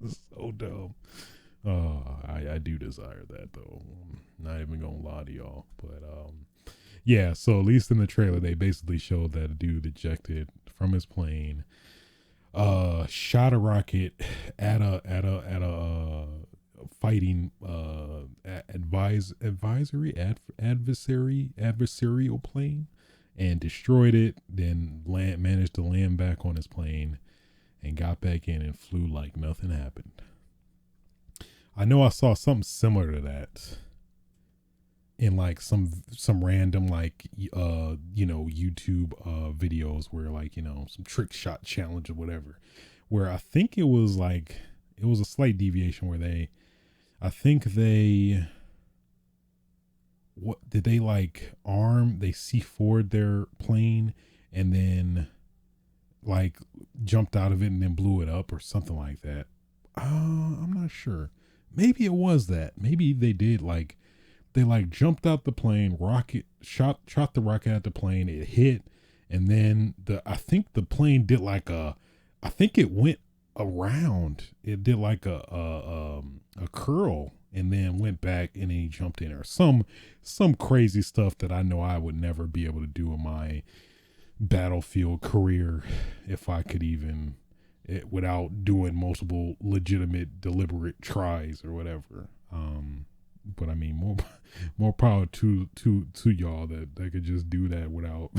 So dumb. I do desire that, though. I'm not even gonna lie to y'all, but yeah. So at least in the trailer, they basically showed that a dude ejected from his plane, shot a rocket at a fighting adversarial plane, and destroyed it. Then managed to land back on his plane and got back in and flew like nothing happened. I know I saw something similar to that in like some random like YouTube videos where like some trick shot challenge or whatever, where I think it was a slight deviation where they C4'd their plane and then like jumped out of it and then blew it up or something like that. I'm not sure. Maybe it was that. Maybe they did they jumped out the plane, rocket shot the rocket at the plane, it hit, and then I think the plane did I think it went around. It did like a curl and then went back and then he jumped in, or some crazy stuff that I know I would never be able to do in my battlefield career if I could even, without doing multiple legitimate deliberate tries or whatever. But I mean, more power to y'all that could just do that without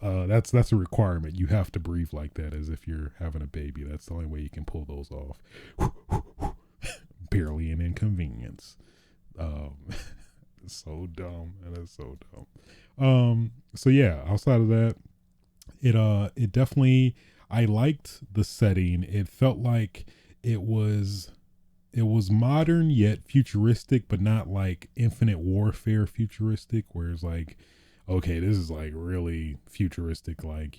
that's a requirement. You have to breathe like that as if you're having a baby. That's the only way you can pull those off. Barely an inconvenience. So dumb. That is so dumb. So yeah, outside of that, it definitely, I liked the setting. It felt like it was modern yet futuristic, but not like Infinite Warfare futuristic, where it's like, okay, this is like really futuristic, like,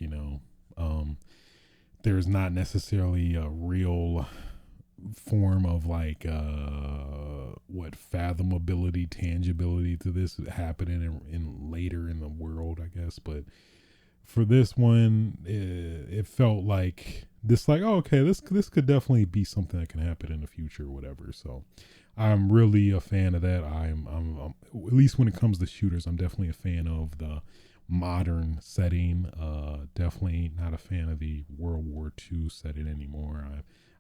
there's not necessarily a real form of like fathomability, tangibility to this happening in later in the world, I guess. But for this one, it felt like this, like, oh, okay, this could definitely be something that can happen in the future or whatever. So I'm really a fan of that. I'm at least when it comes to shooters, I'm definitely a fan of the modern setting. Definitely not a fan of the World War II setting anymore.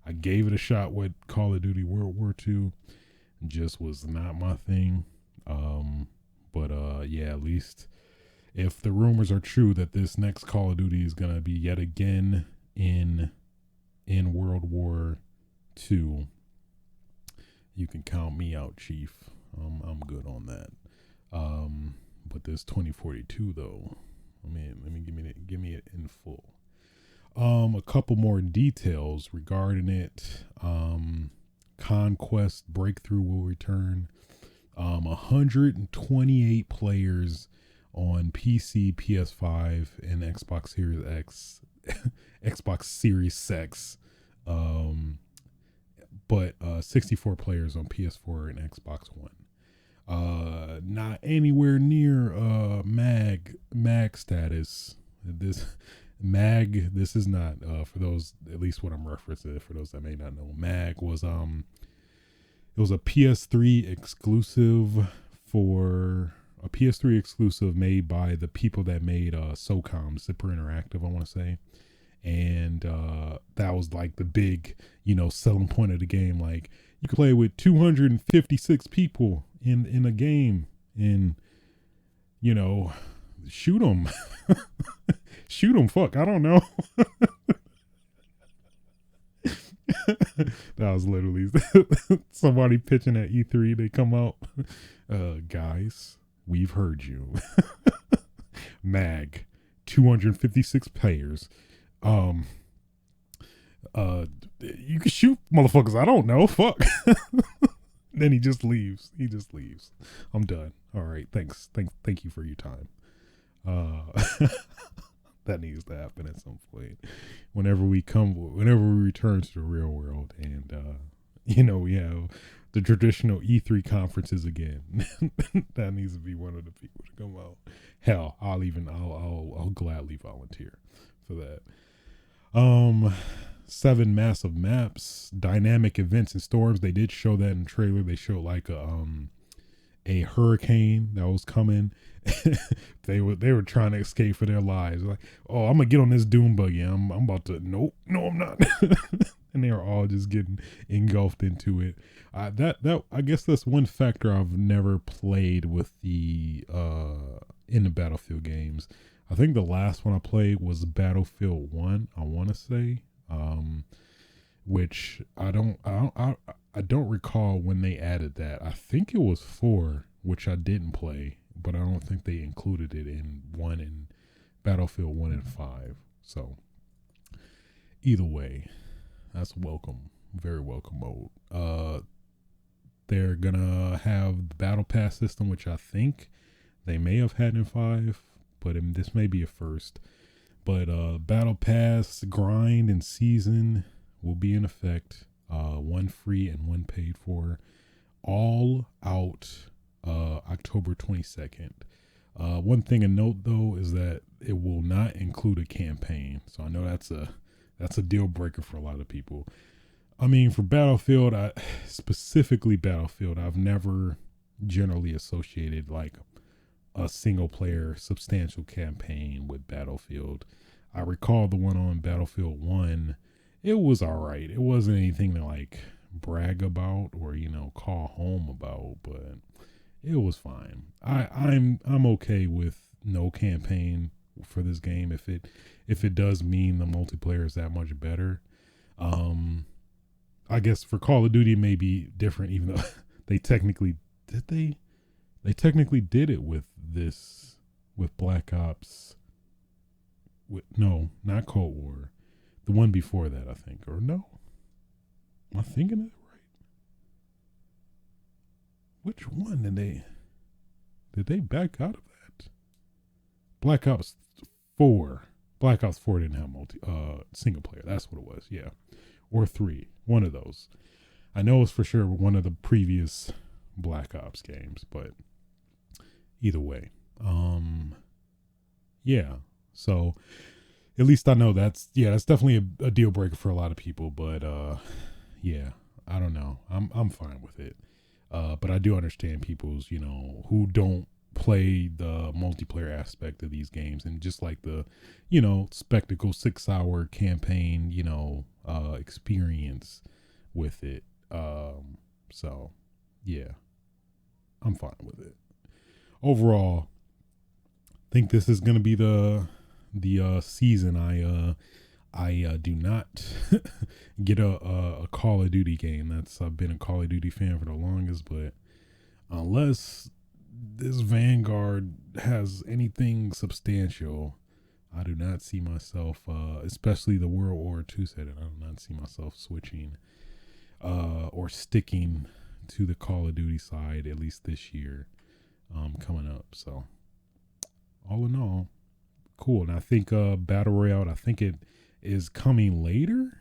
I gave it a shot with Call of Duty World War II. Just was not my thing. But yeah, at least if the rumors are true that this next Call of Duty is gonna be yet again in World War II, you can count me out, Chief. I'm good on that. But this 2042 though, I mean, give me it in full. A couple more details regarding it. Conquest Breakthrough will return. 128 players on PC, PS5, and Xbox Series X, Xbox Series X. But 64 players on PS4 and Xbox One. Not anywhere near mag status. This is not for those, at least what I'm referencing, for those that may not know. Mag was it was a PS3 exclusive for a PS3 exclusive made by the people that made SOCOM, Zipper Interactive, I want to say. And that was like the big, selling point of the game. Like, you could play with 256 people in a game, and shoot them. Shoot them. Fuck, I don't know. That was literally somebody pitching at E3. They come out, guys, we've heard you. Mag, 256 players. You can shoot motherfuckers. I don't know. Fuck. Then he just leaves. I'm done. All right. Thanks. Thank you for your time. That needs to happen at some point. Whenever we return to the real world, and we have the traditional E3 conferences again. That needs to be one of the people to come out. Hell, I'll gladly volunteer for that. 7 massive maps, dynamic events and storms. They did show that in the trailer. They showed like a hurricane that was coming. They were trying to escape for their lives. Like, oh, I'm gonna get on this doom buggy. I'm about to. Nope, no, I'm not. And they were all just getting engulfed into it. That I guess that's one factor I've never played with the in the Battlefield games. I think the last one I played was Battlefield 1. I want to say, which I don't recall when they added that. I think it was 4, which I didn't play, but I don't think they included it in Battlefield 1 and 5. So either way, that's welcome, very welcome mode. They're gonna have the battle pass system, which I think they may have had in 5, but this may be a first. But battle pass, grind, and season will be in effect. 1 free and 1 paid for, all out October 22nd. One thing to note though is that it will not include a campaign, so I know that's a deal breaker for a lot of people. I mean, for Battlefield, specifically Battlefield, I've never generally associated like a single player substantial campaign with Battlefield. I recall the one on Battlefield 1. It was all right. It wasn't anything to like brag about or call home about, but it was fine. I'm okay with no campaign for this game if it does mean the multiplayer is that much better. I guess for Call of Duty it may be different, even though they technically did it with Black Ops. No, not Cold War. The one before that, I think. Or no? Am I thinking it right? Which one did they back out of that? Black Ops 4. Black Ops 4 didn't have single player. That's what it was, yeah. Or 3. One of those. I know it's for sure one of the previous Black Ops games, but either way. Yeah. So at least I know that's definitely a deal breaker for a lot of people, but yeah, I don't know. I'm fine with it. But I do understand people's, who don't play the multiplayer aspect of these games and just like the, spectacle 6-hour campaign, experience with it. So yeah, I'm fine with it. Overall, I think this is going to be the season I do not get a Call of Duty game. I've been a Call of Duty fan for the longest, but unless this Vanguard has anything substantial, I do not see myself, especially the World War II setting, I do not see myself switching or sticking to the Call of Duty side, at least this year, coming up. So all in all, cool. And I think Battle Royale, I think it is coming later,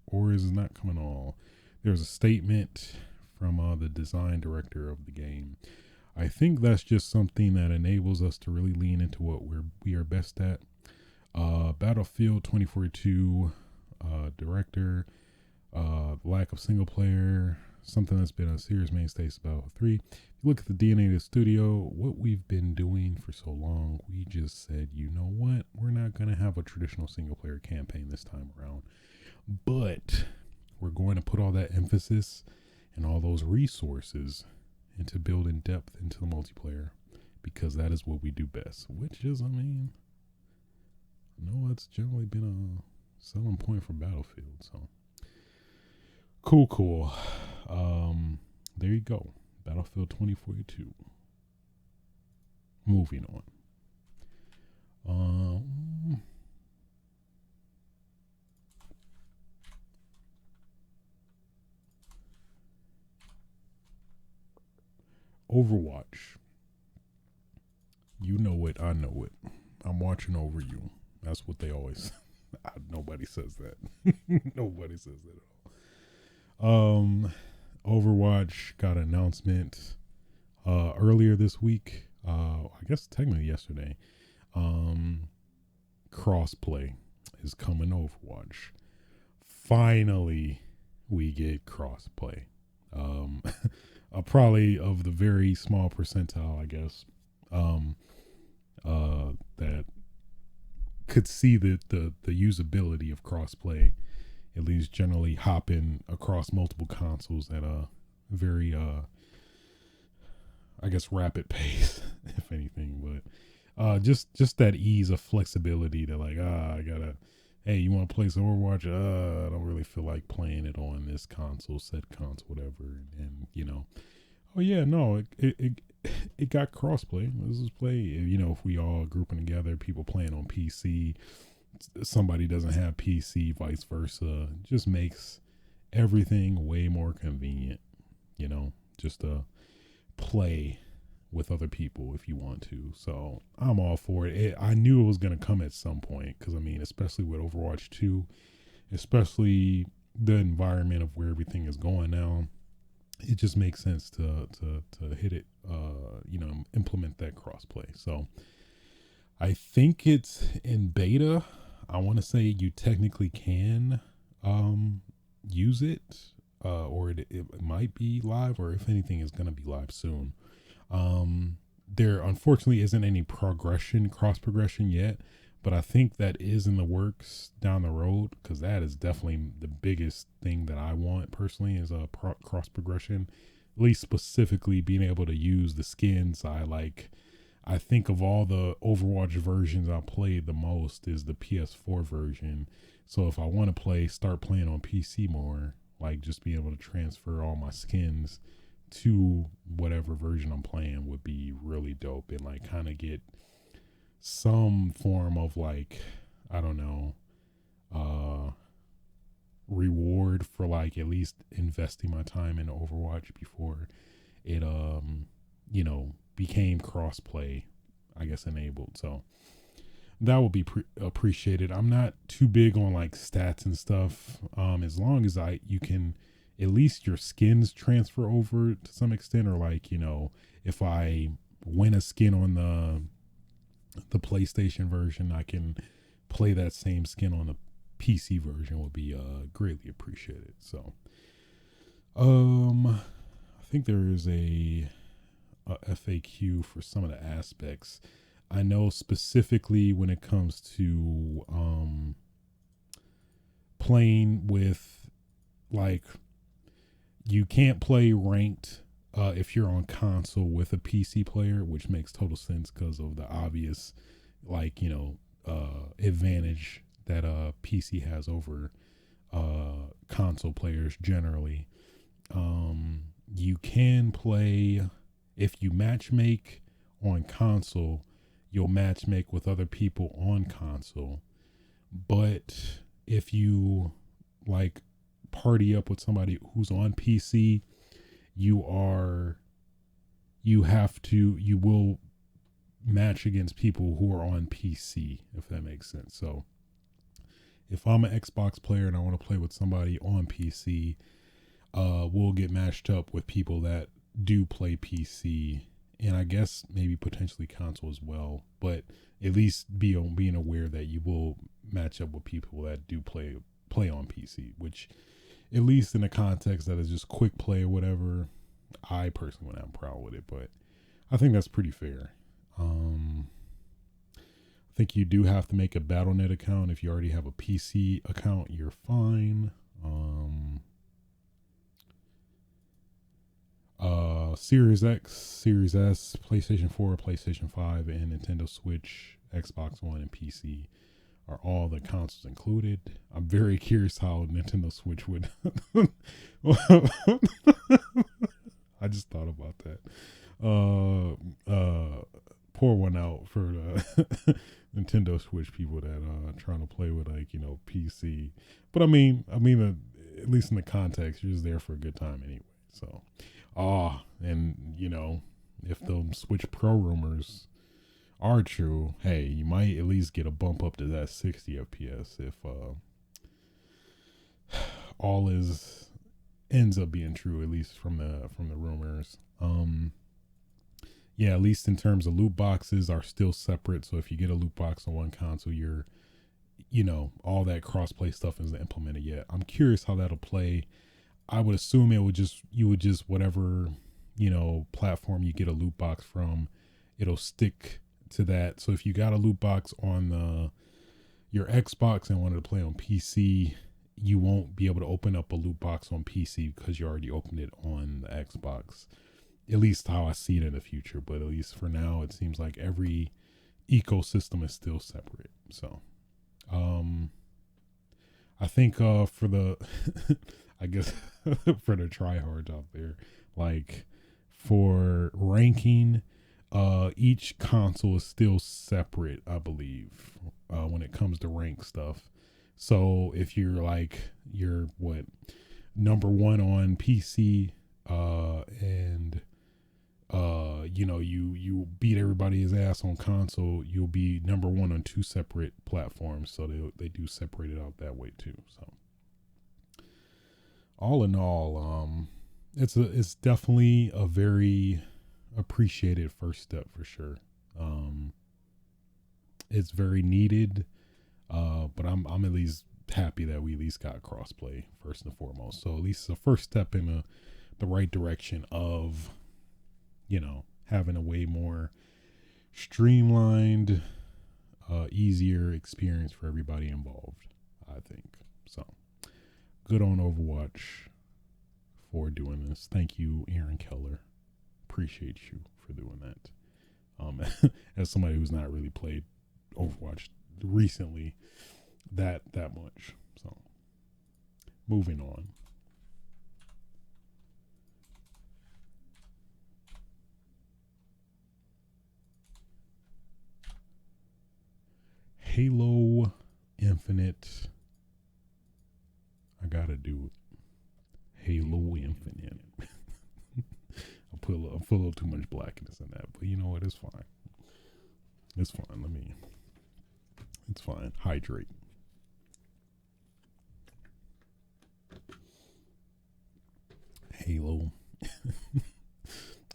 or is it not coming at all? There's a statement from the design director of the game. I think that's just something that enables us to really lean into what we are best at. Battlefield 2042 director, lack of single player, something that's been a serious mainstay since Battlefield 3. look at the DNA of the studio, what we've been doing for so long, we just said, you know what, we're not going to have a traditional single player campaign this time around, but we're going to put all that emphasis and all those resources into building depth into the multiplayer, because that is what we do best, which is, I mean, no, that's generally been a selling point for Battlefield. So cool. There you go. Battlefield 2042. Moving on. Overwatch. You know it, I know it. I'm watching over you. That's what they always. Nobody says that. Nobody says that at all. Overwatch got an announcement earlier this week. I guess technically yesterday. Crossplay is coming to Overwatch. Finally, we get crossplay. Probably of the very small percentile, I guess, that could see the usability of crossplay, at least generally hopping across multiple consoles at a very I guess rapid pace, if anything. But just that ease of flexibility to like, I gotta, hey, you want to play some Overwatch? I don't really feel like playing it on this console, said console, whatever. And you know, oh yeah, no, it got crossplay. Let's just play. You know, if we all grouping together, people playing on PC, somebody doesn't have PC, vice versa, just makes everything way more convenient. You know, just play with other people if you want to. So I'm all for it. I knew it was going to come at some point, because I mean, especially with Overwatch 2, especially the environment of where everything is going now, it just makes sense to hit it, you know, implement that crossplay. So I think it's in beta. I want to say you technically can use it, or it might be live, or if anything is going to be live soon. There unfortunately isn't any cross progression yet, but I think that is in the works down the road, because that is definitely the biggest thing that I want personally, is a cross progression, at least specifically being able to use the skins I like. I think of all the Overwatch versions I played, the most is the PS4 version. So if I want to start playing on PC more, like just be able to transfer all my skins to whatever version I'm playing would be really dope, and like kind of get some form of like, I don't know, reward for like at least investing my time in Overwatch before it you know, became crossplay, I guess, enabled. So that will be appreciated. I'm not too big on like stats and stuff, as long as you can at least your skins transfer over to some extent, or like, you know, if I win a skin on the PlayStation version, I can play that same skin on the PC version, would be greatly appreciated. So I think there is a FAQ for some of the aspects. I know specifically when it comes to playing with, like, you can't play ranked if you're on console with a PC player, which makes total sense because of the obvious, like, you know, advantage that PC has over console players generally. You can play, if you matchmake on console, you'll matchmake with other people on console. But if you like party up with somebody who's on PC, you will match against people who are on PC, if that makes sense. So if I'm an Xbox player and I want to play with somebody on PC, we'll get matched up with people that do play PC, and I guess maybe potentially console as well, but at least being aware that you will match up with people that do play on PC, which, at least in a context that is just quick play or whatever, I personally wouldn't have a problem with it, but I think that's pretty fair. Um, I think you do have to make a BattleNet account. If you already have a PC account, you're fine. Series X, Series S, PlayStation 4, PlayStation 5, and Nintendo Switch, Xbox One, and PC are all the consoles included. I'm very curious how Nintendo Switch would. I just thought about that. Pour one out for the Nintendo Switch people that trying to play with like PC. But at least in the context, you're just there for a good time anyway. So, and if the Switch Pro rumors are true, hey, you might at least get a bump up to that 60 FPS if all is ends up being true, at least from the rumors. Yeah, at least in terms of loot boxes are still separate. So if you get a loot box on one console, you're all that crossplay stuff isn't implemented yet. I'm curious how that'll play. I would assume you would just whatever platform you get a loot box from, it'll stick to that. So if you got a loot box on your Xbox and wanted to play on PC, you won't be able to open up a loot box on PC because you already opened it on the Xbox. At least how I see it in the future, but at least for now, it seems like every ecosystem is still separate. So, I think for the, I guess for the tryhards out there, like for ranking, each console is still separate, I believe, when it comes to rank stuff. So if you're number one on PC, and you beat everybody's ass on console, you'll be number one on two separate platforms. So they do separate it out that way too. So all in all, it's definitely a very appreciated first step for sure. It's very needed, but I'm at least happy that we at least got crossplay first and foremost. So at least it's a first step in the right direction of having a way more streamlined, easier experience for everybody involved, I think. So good on Overwatch for doing this. Thank you, Aaron Keller. Appreciate you for doing that. As somebody who's not really played Overwatch recently that much. So moving on. Halo Infinite. I gotta do it. Halo Infinite. I put a little too much blackness in that, but you know what? It's fine. It's fine. It's fine. Hydrate. Halo. I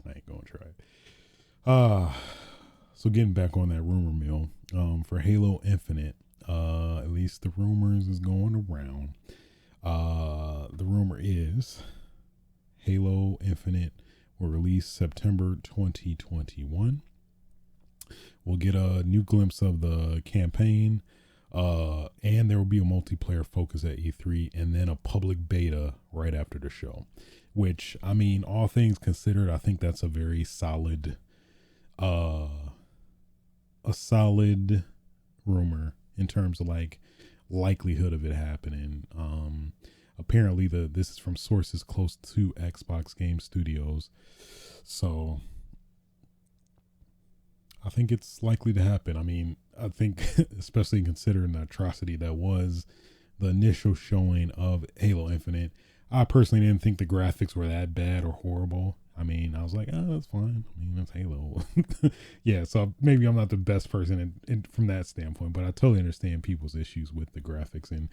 ain't gonna try it. So getting back on that rumor mill, for Halo Infinite, at least the rumors is going around. The rumor is Halo Infinite will release September 2021. We'll get a new glimpse of the campaign, and there will be a multiplayer focus at E3, and then a public beta right after the show. Which, all things considered, I think that's a very solid, rumor in terms of likelihood of it happening. Apparently this is from sources close to Xbox Game Studios, so I think it's likely to happen. I think especially considering the atrocity that was the initial showing of Halo Infinite, I personally didn't think the graphics were that bad or horrible. I was like, that's fine. That's Halo. Yeah, so maybe I'm not the best person from that standpoint, but I totally understand people's issues with the graphics and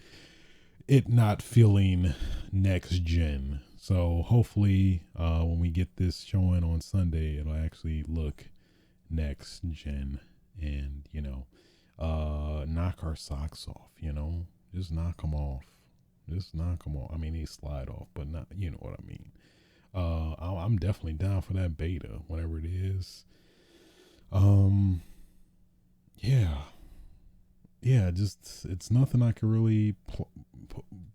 it not feeling next gen. So hopefully, when we get this showing on Sunday, it'll actually look next gen and, knock our socks off, just knock them off. Just knock them off. They slide off, but not, you know what I mean. I'm definitely down for that beta, whatever it is. Um, yeah, yeah. Just it's nothing I can really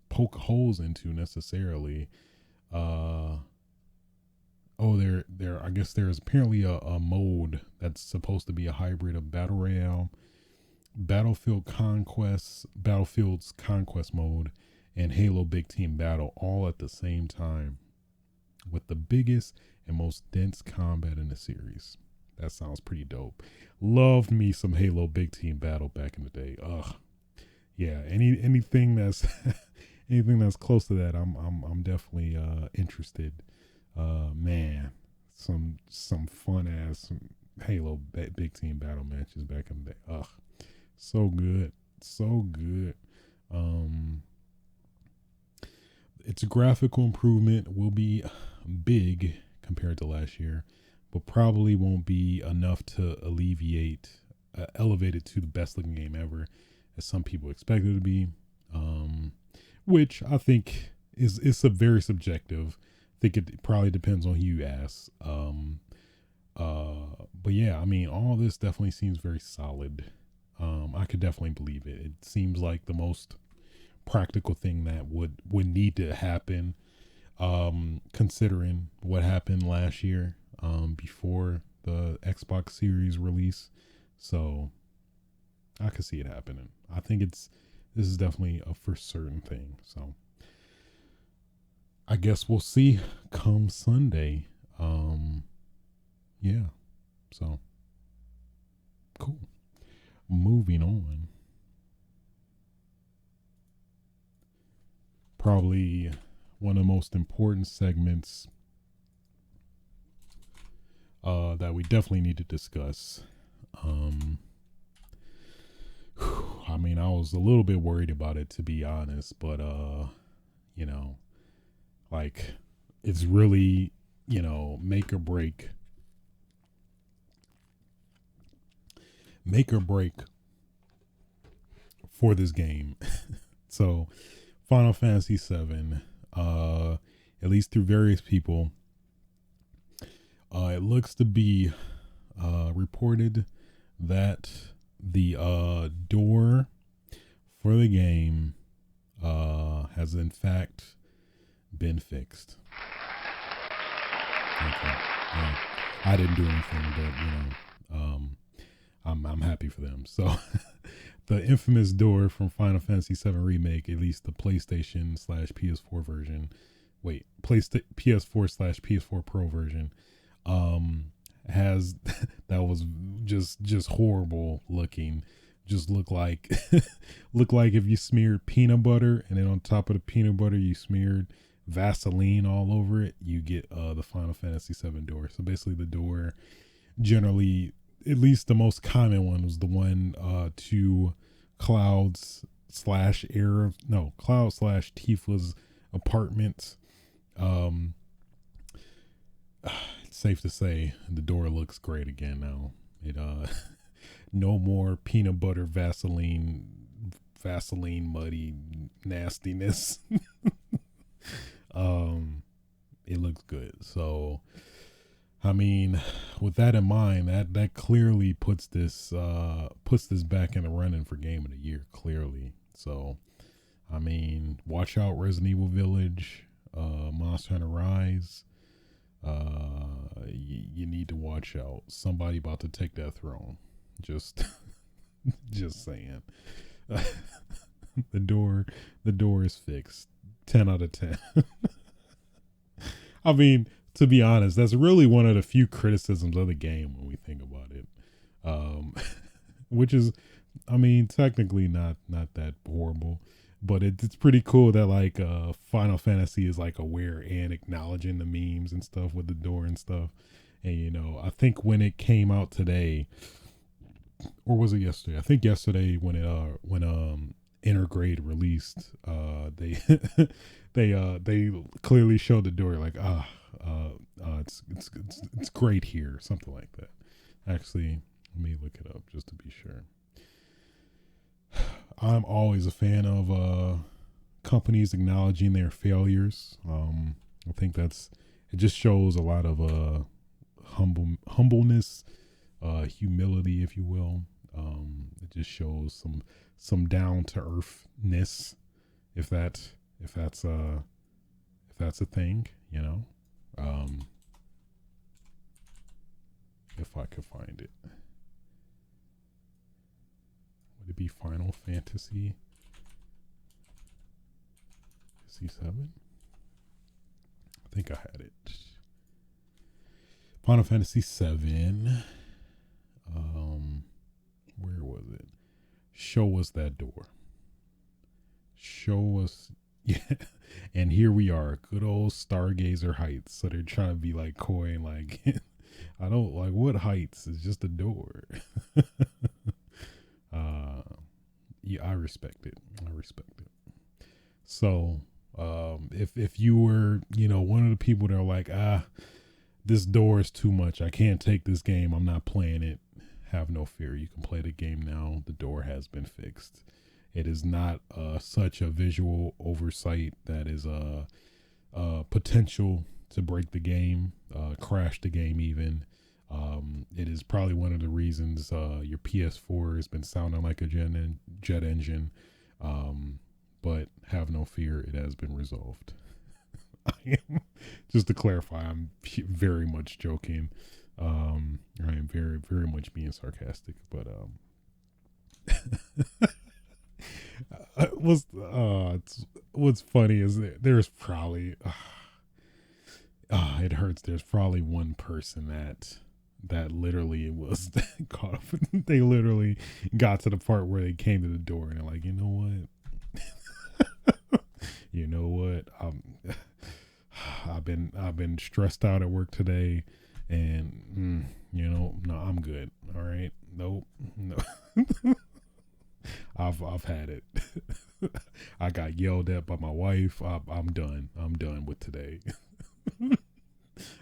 poke holes into necessarily. Uh, oh, there. I guess there's apparently a mode that's supposed to be a hybrid of battle royale, Battlefield's conquest mode, and Halo Big Team Battle all at the same time, with the biggest and most dense combat in the series. That sounds pretty dope. Loved me some Halo Big Team Battle back in the day. Ugh, yeah. Anything that's anything that's close to that, I'm definitely interested. Man, some fun ass Halo Big Team Battle matches back in the day. Ugh, so good, so good. Um, its graphical improvement will be big compared to last year, but probably won't be enough to elevate it to the best looking game ever, as some people expect it to be. Um, which I think is a very subjective. I think it probably depends on who you ask. But yeah, I mean, all this definitely seems very solid. I could definitely believe it. It seems like the most practical thing that would need to happen, considering what happened last year, before the Xbox Series release. So I could see it happening. I think this is definitely a for certain thing. So I guess we'll see come Sunday. Yeah. So cool. Moving on. Probably one of the most important segments that we definitely need to discuss. Um, I mean, I was a little bit worried about it, to be honest, but you know, like it's really, make or break for this game. So, Final Fantasy VII, at least through various people, it looks to be reported that the door for the game has in fact been fixed. Thank you. Yeah, I didn't do anything, but I'm happy for them. So the infamous door from Final Fantasy VII Remake, at least the PlayStation slash PS4 version, PS4 slash PS4 Pro version, has that was just horrible looking. Just look like look like if you smeared peanut butter and then on top of the peanut butter you smeared Vaseline all over it, you get the Final Fantasy VII door. So basically the door, generally, at least the most common one, was the one to Cloud slash Tifa's apartment. It's safe to say the door looks great again now. It no more peanut butter Vaseline muddy nastiness. It looks good. So I mean, with that in mind, that clearly puts this back in the running for Game of the Year, clearly. So I mean, watch out, Resident Evil Village, Monster Hunter Rise. You need to watch out. Somebody about to take that throne. Just just saying. the door is fixed. 10 out of 10. I mean, to be honest, that's really one of the few criticisms of the game when we think about it. Which is, I mean, technically not that horrible, but it's pretty cool that like Final Fantasy is like aware and acknowledging the memes and stuff with the door and stuff. And I think when it came out today, or was it yesterday? I think yesterday when Intergrade released, they they clearly showed the door like it's great here, something like that. Actually, let me look it up just to be sure. I'm always a fan of companies acknowledging their failures. I think that's it just shows a lot of humbleness, humility, if you will. It just shows some down to earthness, if that if that's a thing, you know. Um, if I could find it, would it be Final Fantasy C7? I think I had it. Final Fantasy 7. Where was it? Show us that door. Show us. Yeah. And here we are, good old Stargazer Heights. So they're trying to be like coy and like, I don't like what heights. It's just a door. uh, yeah, I respect it. I respect it. So, if you were, one of the people that are like, this door is too much. I can't take this game. I'm not playing it. Have no fear. You can play the game now. The door has been fixed. It is not such a visual oversight that is potential to break the game, crash the game even. It is probably one of the reasons your PS4 has been sounding like a jet engine. But have no fear, it has been resolved. Just to clarify, I'm very much joking. I am very, very much being sarcastic, but what's funny is that there's probably it hurts. There's probably one person that literally was caught up. They literally got to the part where they came to the door and they're like, you know what, you know what, I've been stressed out at work today, and no, I'm good. All right, nope, no. I've had it. I got yelled at by my wife. I'm done. I'm done with today.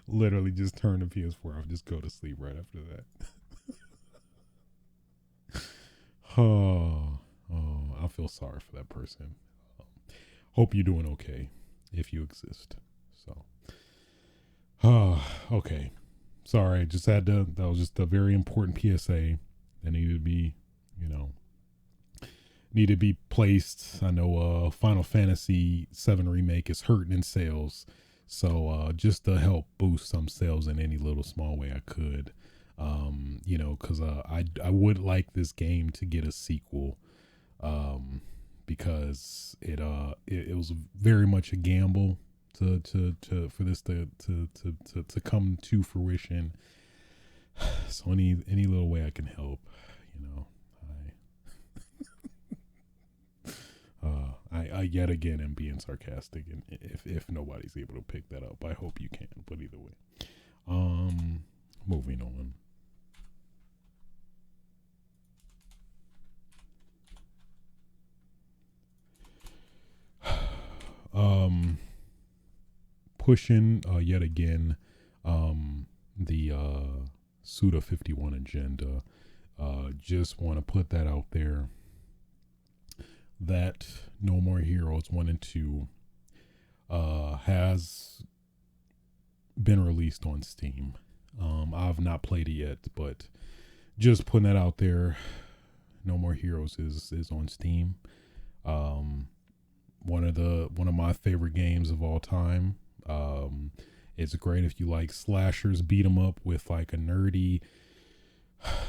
Literally, just turn the PS4 off. Just go to sleep right after that. I feel sorry for that person. Hope you're doing okay, if you exist. So, okay. Sorry, just had to. That was just a very important PSA that needed to be, need to be placed. I know Final Fantasy 7 remake is hurting in sales, so just to help boost some sales in any little small way I could, because I would like this game to get a sequel, because it was very much a gamble to for this to come to fruition. So any little way I can help, I yet again am being sarcastic, and if nobody's able to pick that up, I hope you can. But either way, moving on. Pushing yet again, the Suda 51 agenda. Just want to put that out there, that No More Heroes 1 and 2 has been released on Steam. I've not played it yet, but just putting that out there. No More Heroes is on Steam. One of my favorite games of all time. It's great if you like slashers, beat 'em up with like a nerdy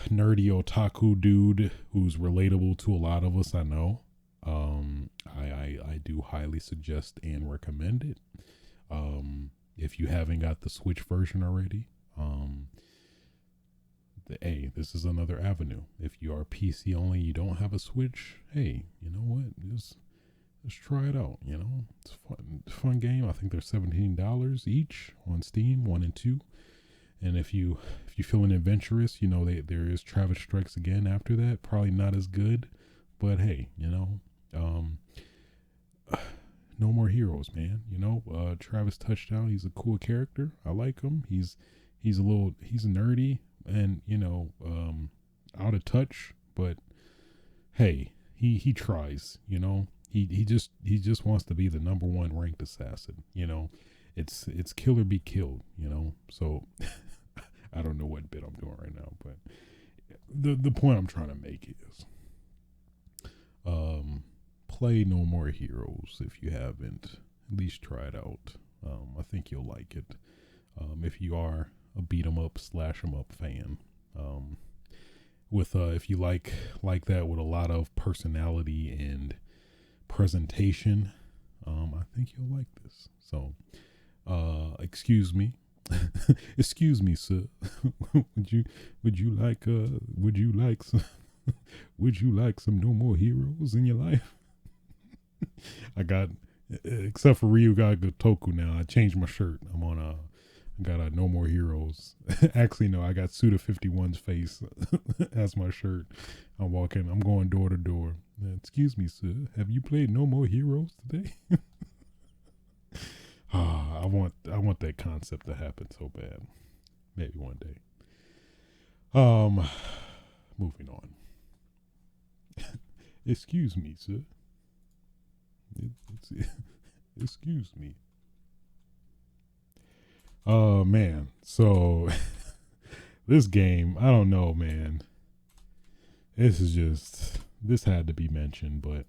otaku dude who's relatable to a lot of us. I know. I do highly suggest and recommend it. If you haven't got the Switch version already, this is another avenue. If you are PC only, you don't have a Switch, hey, you know what? Just try it out. It's fun. It's a fun game. I think they're $17 each on Steam, 1 and 2. And if you feeling adventurous, there is Travis Strikes Again after that. Probably not as good, but hey, No More Heroes, man. Travis Touchdown. He's a cool character. I like him. He's nerdy and out of touch, but hey, he tries. He just wants to be the number one ranked assassin. it's kill or be killed, you know. So I don't know what bit I'm doing right now, but the point I'm trying to make is play No More Heroes if you haven't. At least try it out. I think you'll like it. If you are a beat 'em up, slash 'em up fan, with if you like that with a lot of personality and presentation, I think you'll like this. So, excuse me, excuse me, sir. Would you like some would you like some No More Heroes in your life? I got, except for Ryuga Gotoku now, I changed my shirt. I'm on I got a No More Heroes. Actually, no, I got Suda51's face as my shirt. I'm going door to door. Excuse me, sir. Have you played No More Heroes today? I want that concept to happen so bad. Maybe one day. Moving on. Excuse me, sir. Excuse me. Oh man. So this game, I don't know, man. This had to be mentioned, but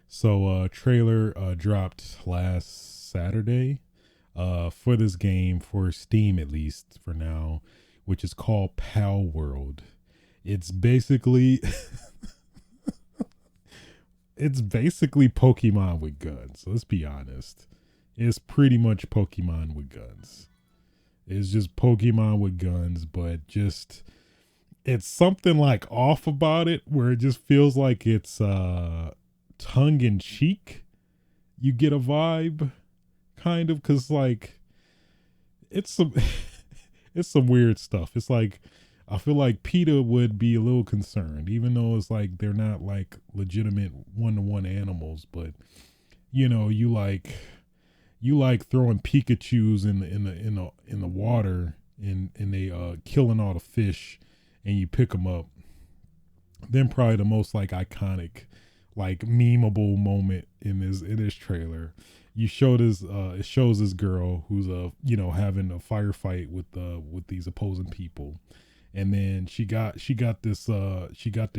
so trailer dropped last Saturday for this game, for Steam at least for now, which is called Palworld. It's basically it's basically Pokemon with guns. Let's be honest. It's pretty much Pokemon with guns. It's just Pokemon with guns, but just it's something like off about it where it just feels like it's tongue in cheek. You get a vibe kind of, cuz like it's some it's some weird stuff. It's like I feel like PETA would be a little concerned, even though it's like they're not like legitimate one-to-one animals, but you know, you like throwing Pikachus in the water and they killing all the fish and you pick them up. Then probably the most like iconic, like memeable moment in this trailer. You showed this it shows this girl who's having a firefight with these opposing people. And then she got this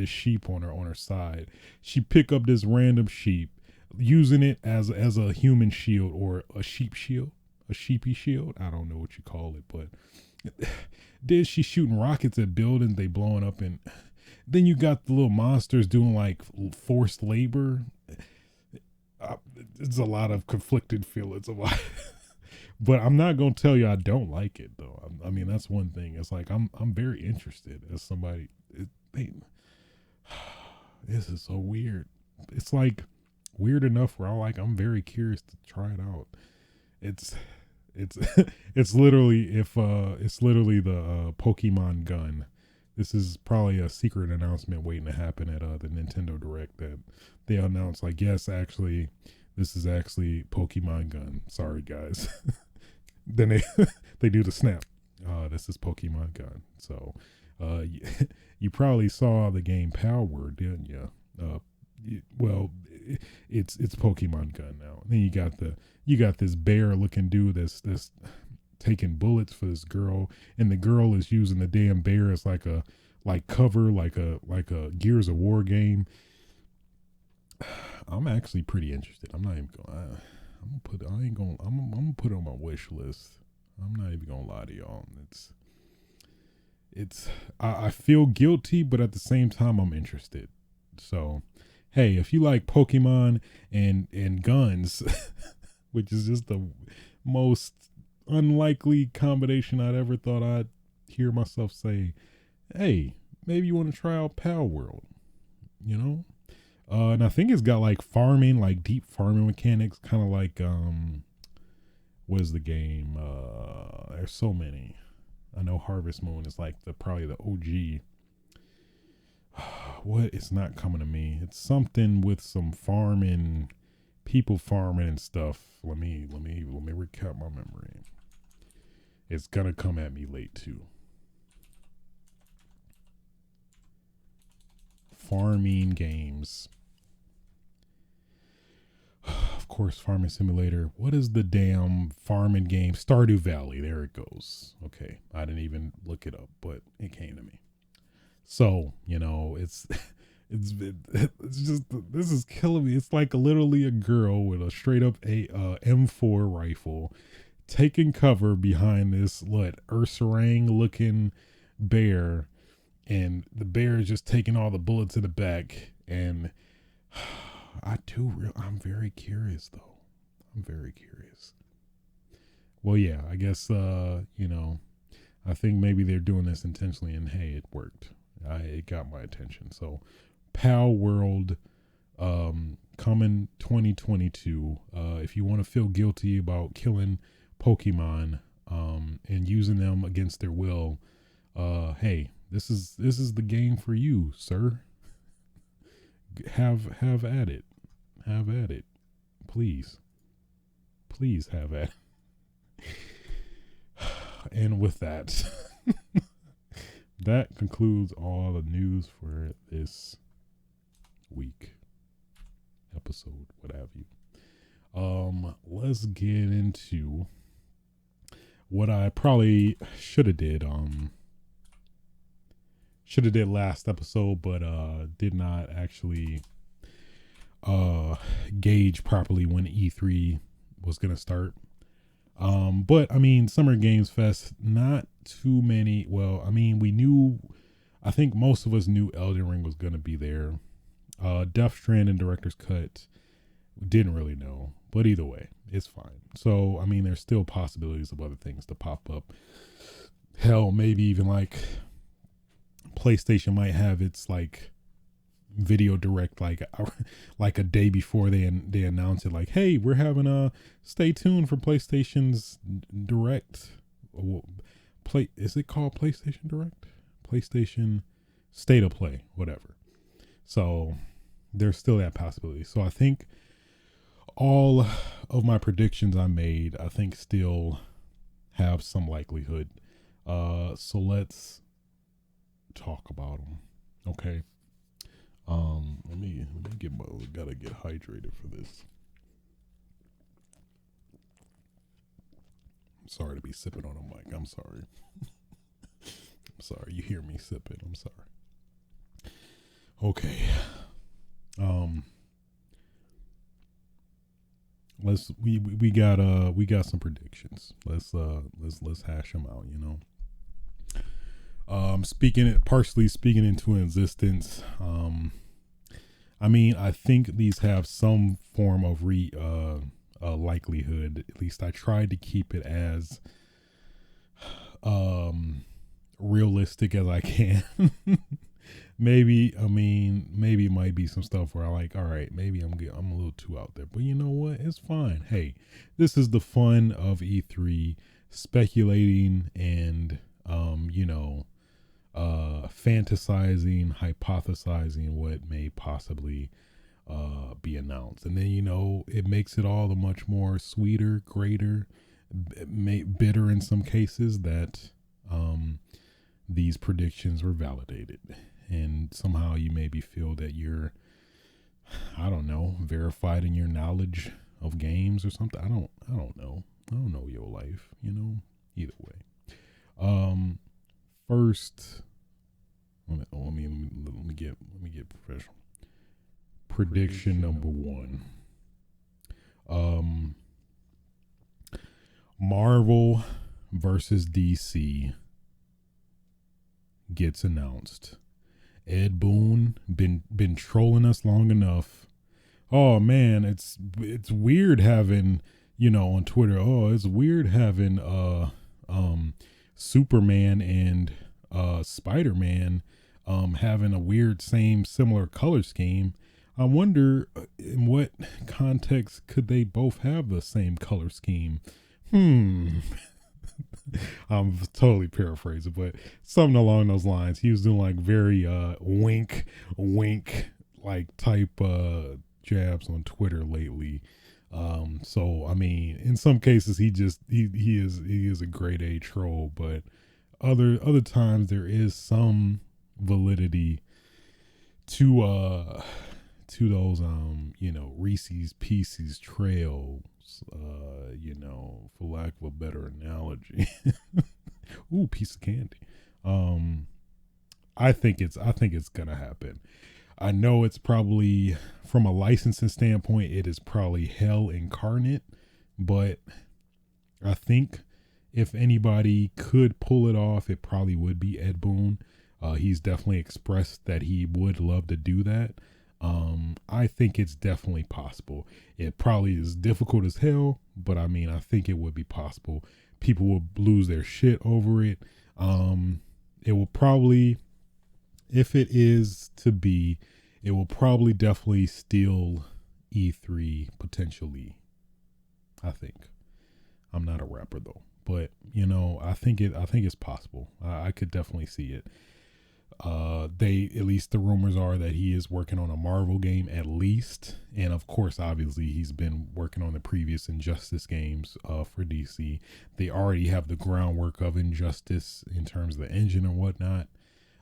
sheep on her side. She pick up this random sheep, using it as a human shield or a sheep shield, a sheepy shield. I don't know what you call it, but then she's shooting rockets at buildings, they blowing up, and then you got the little monsters doing like forced labor. It's a lot of conflicted feelings about it. But I'm not gonna tell you I don't like it though. I mean, that's one thing. It's like I'm very interested as somebody. This is so weird. It's like weird enough where I'm very curious to try it out. It's it's literally the Pokemon gun. This is probably a secret announcement waiting to happen at the Nintendo Direct, that they announced like, yes, actually this is actually Pokemon gun. Sorry guys. Then they do the snap. This is Pokemon gun. So you probably saw the game Palworld, didn't you? Well, it's Pokemon gun now. And then you got this bear looking dude that's taking bullets for this girl, and the girl is using the damn bear as like cover, like a Gears of War game. I'm actually pretty interested. I'm not even gonna. I'm gonna put it on my wish list. I'm not even gonna lie to y'all. I feel guilty, but at the same time I'm interested. So, hey, if you like Pokemon and guns, which is just the most unlikely combination I'd ever thought I'd hear myself say, hey, maybe you want to try out Palworld, you know? And I think it's got like farming, like deep farming mechanics, kind of like what is the game? There's so many. I know Harvest Moon is like probably the OG. What? It's not coming to me. It's something with some farming, people farming and stuff. Let me recap my memory. It's gonna come at me late too. Farming games. Of course, Farming Simulator. What is the damn farming game? Stardew Valley. There it goes. Okay, I didn't even look it up, but it came to me. So it's it's just, this is killing me. It's like literally a girl with a straight up M4 rifle taking cover behind this Ursarang looking bear, and the bear is just taking all the bullets in the back. And I'm very curious though. I'm very curious. Well, yeah, I guess I think maybe they're doing this intentionally, and hey, it worked. It got my attention. So, Palworld, coming 2022. If you want to feel guilty about killing Pokemon, and using them against their will, hey, this is the game for you, sir. Have at it. Have at it. Please have at it. And with that, that concludes all the news for this week, episode, what have you. Let's get into what I probably should have did last episode, but did not actually gauge properly when E3 was gonna start. But I mean, Summer Games Fest, not too many. Well, I mean, I think most of us knew Elden Ring was gonna be there. Death Stranding Director's Cut, didn't really know, but either way, it's fine. So I mean, there's still possibilities of other things to pop up. Hell, maybe even like PlayStation might have its like video direct like a day before they announce it, like, hey, we're having a stay tuned for PlayStation's direct is it called PlayStation Direct? PlayStation State of Play, whatever. So there's still that possibility. So I think all of my predictions I made, I think still have some likelihood. So let's talk about them. Okay. Let me gotta get hydrated for this. I'm sorry to be sipping on a mic. I'm sorry. I'm sorry. You hear me sipping. I'm sorry. Okay. We got some predictions. Let's hash them out, partially speaking into existence. I mean, I think these have some form of likelihood. At least I tried to keep it as realistic as I can. Maybe it might be some stuff where I like, all right, maybe I'm a little too out there, but you know what? It's fine. Hey, this is the fun of E3, speculating and fantasizing, hypothesizing what may possibly be announced. And then, it makes it all the much more sweeter, greater, bitter in some cases that these predictions were validated. And somehow you maybe feel that you're, I don't know, verified in your knowledge of games or something. I don't know. I don't know your life, either way. First, let me get professional. Prediction number one. Marvel versus DC gets announced. Ed Boon been trolling us long enough. Oh man, it's weird having, on Twitter, it's weird having Superman and Spider-Man having a weird similar color scheme. I wonder in what context could they both have the same color scheme? I'm totally paraphrasing, but something along those lines. He was doing like very wink like type jabs on Twitter lately. So I mean, in some cases he is a grade A troll, but other times there is some validity to to those Reese's Pieces trails, for lack of a better analogy. Ooh, piece of candy. Um, I think it's gonna happen. I know it's probably, from a licensing standpoint, it is probably hell incarnate, but I think if anybody could pull it off, it probably would be Ed Boon. He's definitely expressed that he would love to do that. I think it's definitely possible. It probably is difficult as hell, but I mean, I think it would be possible. People will lose their shit over it. It will probably, if it is to be, it will probably definitely steal E3 potentially. I think. I'm not a rapper though, but I think it's possible. I could definitely see it. They, at least the rumors are that he is working on a Marvel game at least, and of course, obviously, he's been working on the previous Injustice games for DC. They already have the groundwork of Injustice in terms of the engine and whatnot.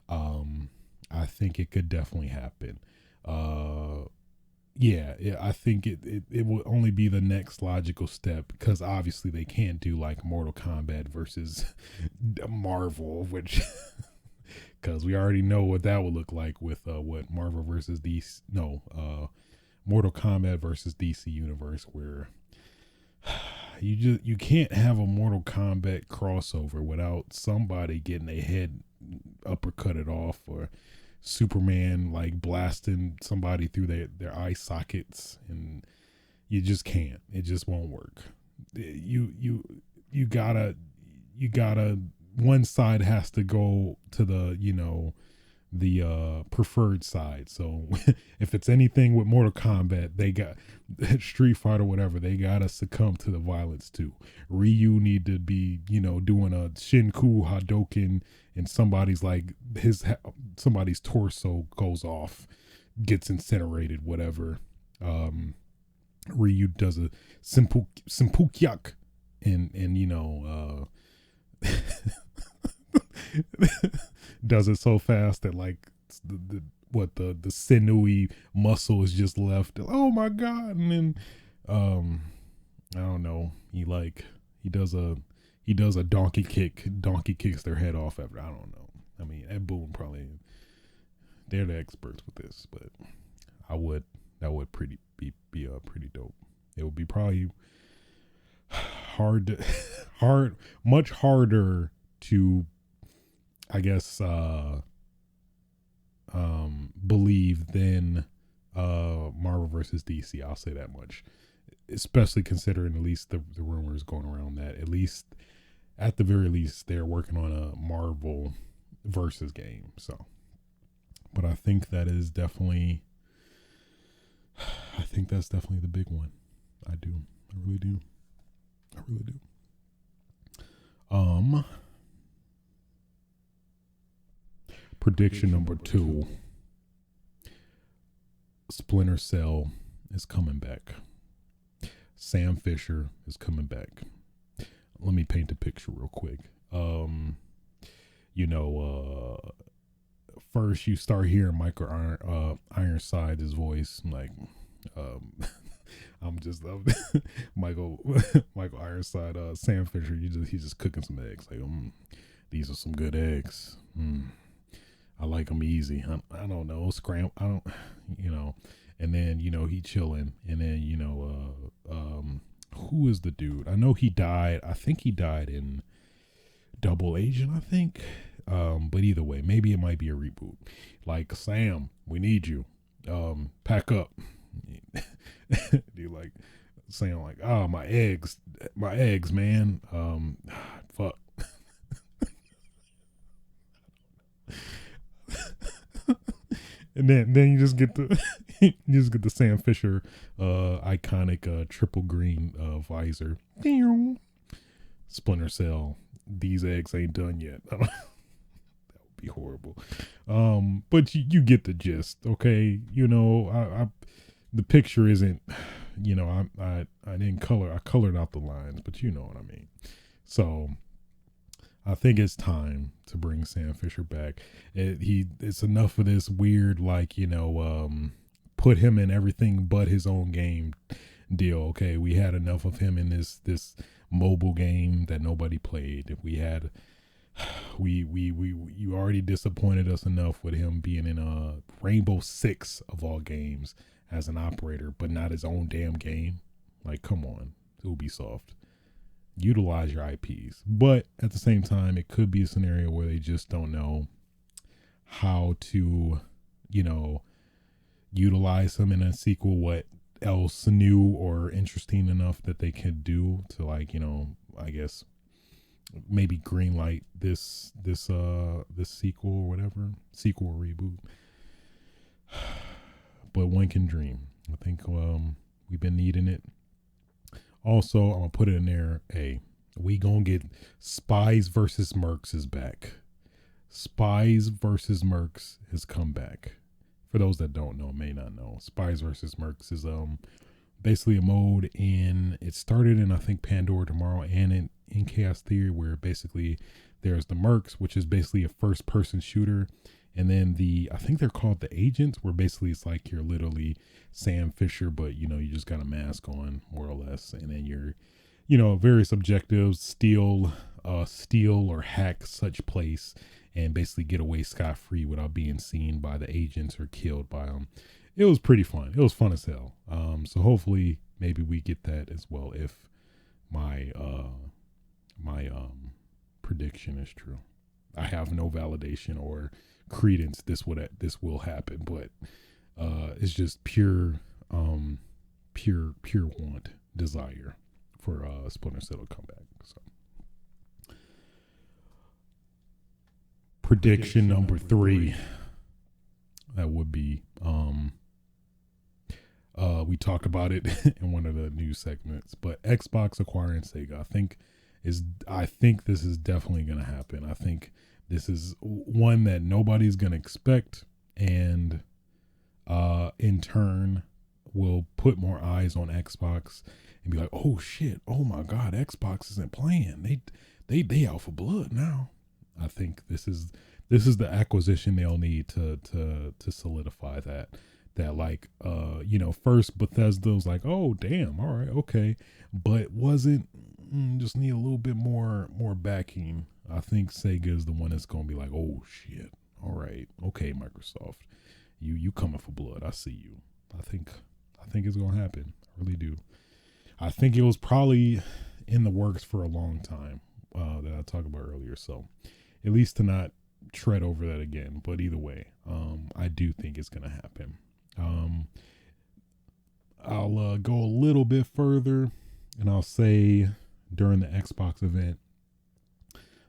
I think it could definitely happen. Yeah, I think it will only be the next logical step, because obviously they can't do like Mortal Kombat versus Marvel, which because we already know what that would look like with what Marvel versus DC, no, Mortal Kombat versus DC Universe, where you can't have a Mortal Kombat crossover without somebody getting a head uppercutted off, or Superman like blasting somebody through their eye sockets, and you just can't. It just won't work. You gotta one side has to go to the preferred side. So if it's anything with Mortal Kombat, they got Street Fighter, whatever, they gotta succumb to the violence too. Ryu need to be, doing a Shinku Hadoken, and somebody's torso goes off, gets incinerated, whatever. Ryu does a Simpukyak, and does it so fast that like the sinewy muscle is just left. Oh my god! And then I don't know. He does a donkey kick. Donkey kicks their head off after. I don't know. I mean, Ed Boon probably, they're the experts with this, but that would be pretty dope. It would be probably much harder to, I guess, believe than Marvel versus DC. I'll say that much, especially considering at least the rumors going around that at the very least they're working on a Marvel versus game. So, but I think that's definitely the big one. I really do. Prediction number 2. Splinter Cell is coming back. Sam Fisher is coming back. Let me paint a picture real quick. First you start hearing Michael Ironside's voice, like, I'm just Michael Ironside, Sam Fisher. He's just cooking some eggs. Like, these are some good eggs. I like them easy. I don't know, scram. I don't, And then he chilling, and then who is the dude? I know he died. I think he died in Double Agent. I think. But either way, maybe it might be a reboot. Like, Sam, we need you. Pack up. Do like saying like, oh, my eggs, man. Fuck. And then you just get the Sam Fisher iconic triple green visor. Splinter Cell. These eggs ain't done yet. That would be horrible. But you get the gist, okay? I the picture isn't, I didn't color. I colored out the lines, but you know what I mean. So I think it's time to bring Sam Fisher back. It's enough of this weird, like, put him in everything but his own game deal. Okay, we had enough of him in this mobile game that nobody played. If we had we you already disappointed us enough with him being in a Rainbow Six of all games as an operator, but not his own damn game. Like, come on, Ubisoft, utilize your IPs. But at the same time, it could be a scenario where they just don't know how to, utilize him in a sequel. What else new or interesting enough that they could do to, like, I guess maybe green light this sequel or whatever, sequel or reboot. But one can dream. I think we've been needing it. Also, I'm gonna put it in there. Hey, we gonna get Spies versus Mercs is back. Spies versus Mercs has come back. For those that don't know, may not know, Spies versus Mercs is basically a mode it started in, I think, Pandora Tomorrow and in Chaos Theory, where basically there's the Mercs, which is basically a first person shooter, and then I think they're called the Agents, where basically it's like you're literally Sam Fisher, but you just got a mask on, more or less, and then you're various objectives, steal or hack such place, and basically get away scot-free without being seen by the agents or killed by them. It was pretty fun. It was fun as hell. So hopefully maybe we get that as well if my prediction is true. I have no validation or credence this will happen, but it's just pure want, desire for Splinter Cell to come back. So prediction number 3, that would be we talked about it in one of the news segments, but Xbox acquiring Sega. I think this is definitely going to happen. I think this is one that nobody's going to expect, and in turn will put more eyes on Xbox and be like, oh shit, oh my god, Xbox isn't playing. They out for blood now. I think this is the acquisition they'll need to solidify that like first Bethesda was like, oh damn, all right, okay, but wasn't just need a little bit more backing. I think Sega is the one that's gonna be like, oh shit, all right, okay, Microsoft, you coming for blood. I see you. I think it's gonna happen. I really do. I think it was probably in the works for a long time, that I talked about earlier. So at least to not tread over that again. But either way, I do think it's gonna happen. I'll go a little bit further, and I'll say during the Xbox event,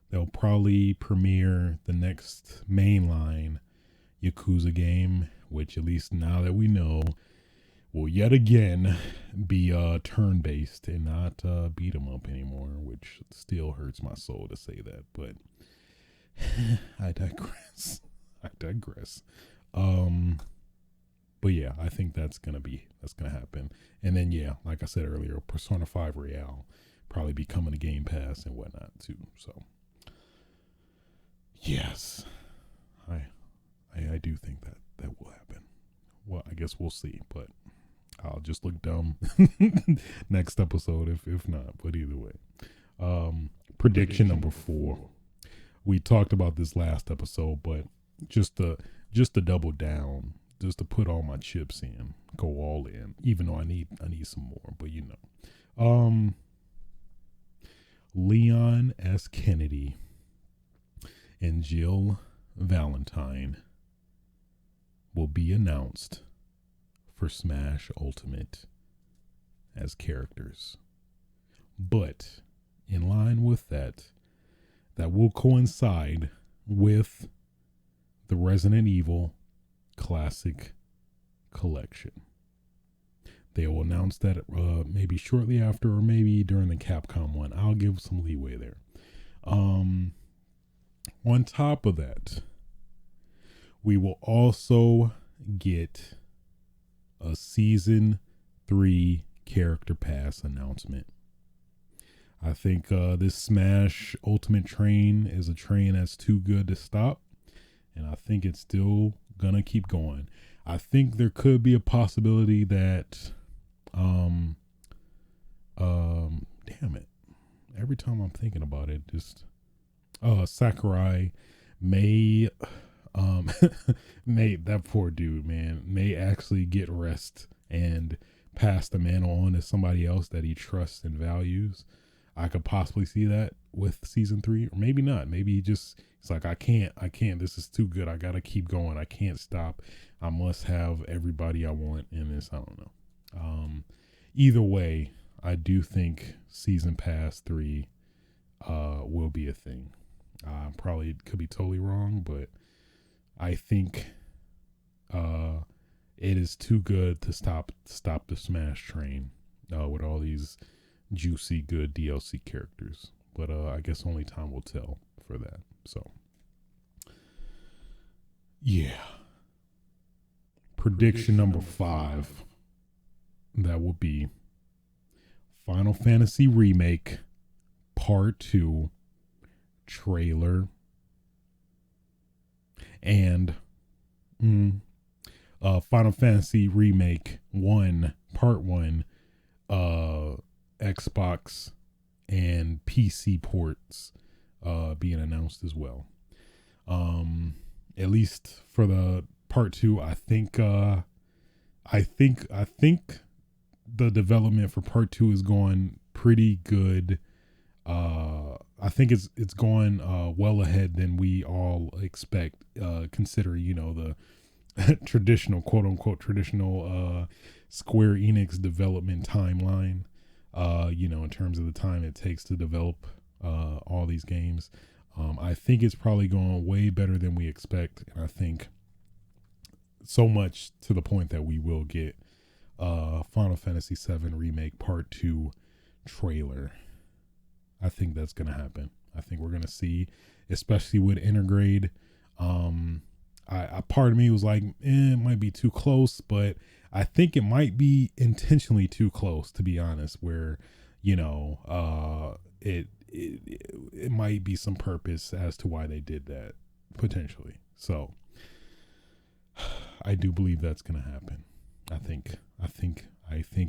they'll probably premiere the next mainline Yakuza game, which, at least now that we know, will yet again be turn-based and not beat 'em up anymore, which still hurts my soul to say that, but I digress. But yeah, I think that's gonna happen. And then yeah, like I said earlier, Persona 5 Royale probably be coming to Game Pass and whatnot too. So yes, I do think that will happen. Well, I guess we'll see, but I'll just look dumb next episode if not. But either way, prediction number 4. We talked about this last episode, but just to double down, just to put all my chips in, go all in, even though I need some more. But Leon S. Kennedy and Jill Valentine will be announced for Smash Ultimate as characters. But in line with that will coincide with the Resident Evil Classic Collection. They will announce that maybe shortly after, or maybe during the Capcom one. I'll give some leeway there. On top of that, we will also get a Season 3 Character Pass announcement. I think this Smash Ultimate train is a train that's too good to stop, and I think it's still gonna keep going. I think there could be a possibility that um damn it. Every time I'm thinking about it, just Sakurai may um may, that poor dude, man, may actually get rest and pass the mantle on to somebody else that he trusts and values. I could possibly see that with season 3, or maybe not. Maybe he just, it's like, I can't. This is too good. I gotta keep going. I can't stop. I must have everybody I want in this. I don't know. Either way, I do think season pass 3 will be a thing. Probably could be totally wrong, but I think it is too good to stop the Smash train with all these juicy good DLC characters. But I guess only time will tell for that. So yeah. Prediction number 5. That will be Final Fantasy Remake Part 2 trailer and Final Fantasy Remake 1 Part 1 Xbox and PC ports being announced as well. At least for the Part 2, I think the development for Part 2 is going pretty good. I think it's going well ahead than we all expect, considering, you know, the traditional, quote unquote, traditional Square Enix development timeline, you know, in terms of the time it takes to develop all these games. I think it's probably going way better than we expect. And I think so much to the point that we will get Final Fantasy VII Remake Part 2 trailer. I think that's going to happen. I think we're going to see, especially with Intergrade. I part of me was like, it might be too close, but I think it might be intentionally too close, to be honest, where, you know, it might be some purpose as to why they did that, potentially. So I do believe that's going to happen. I think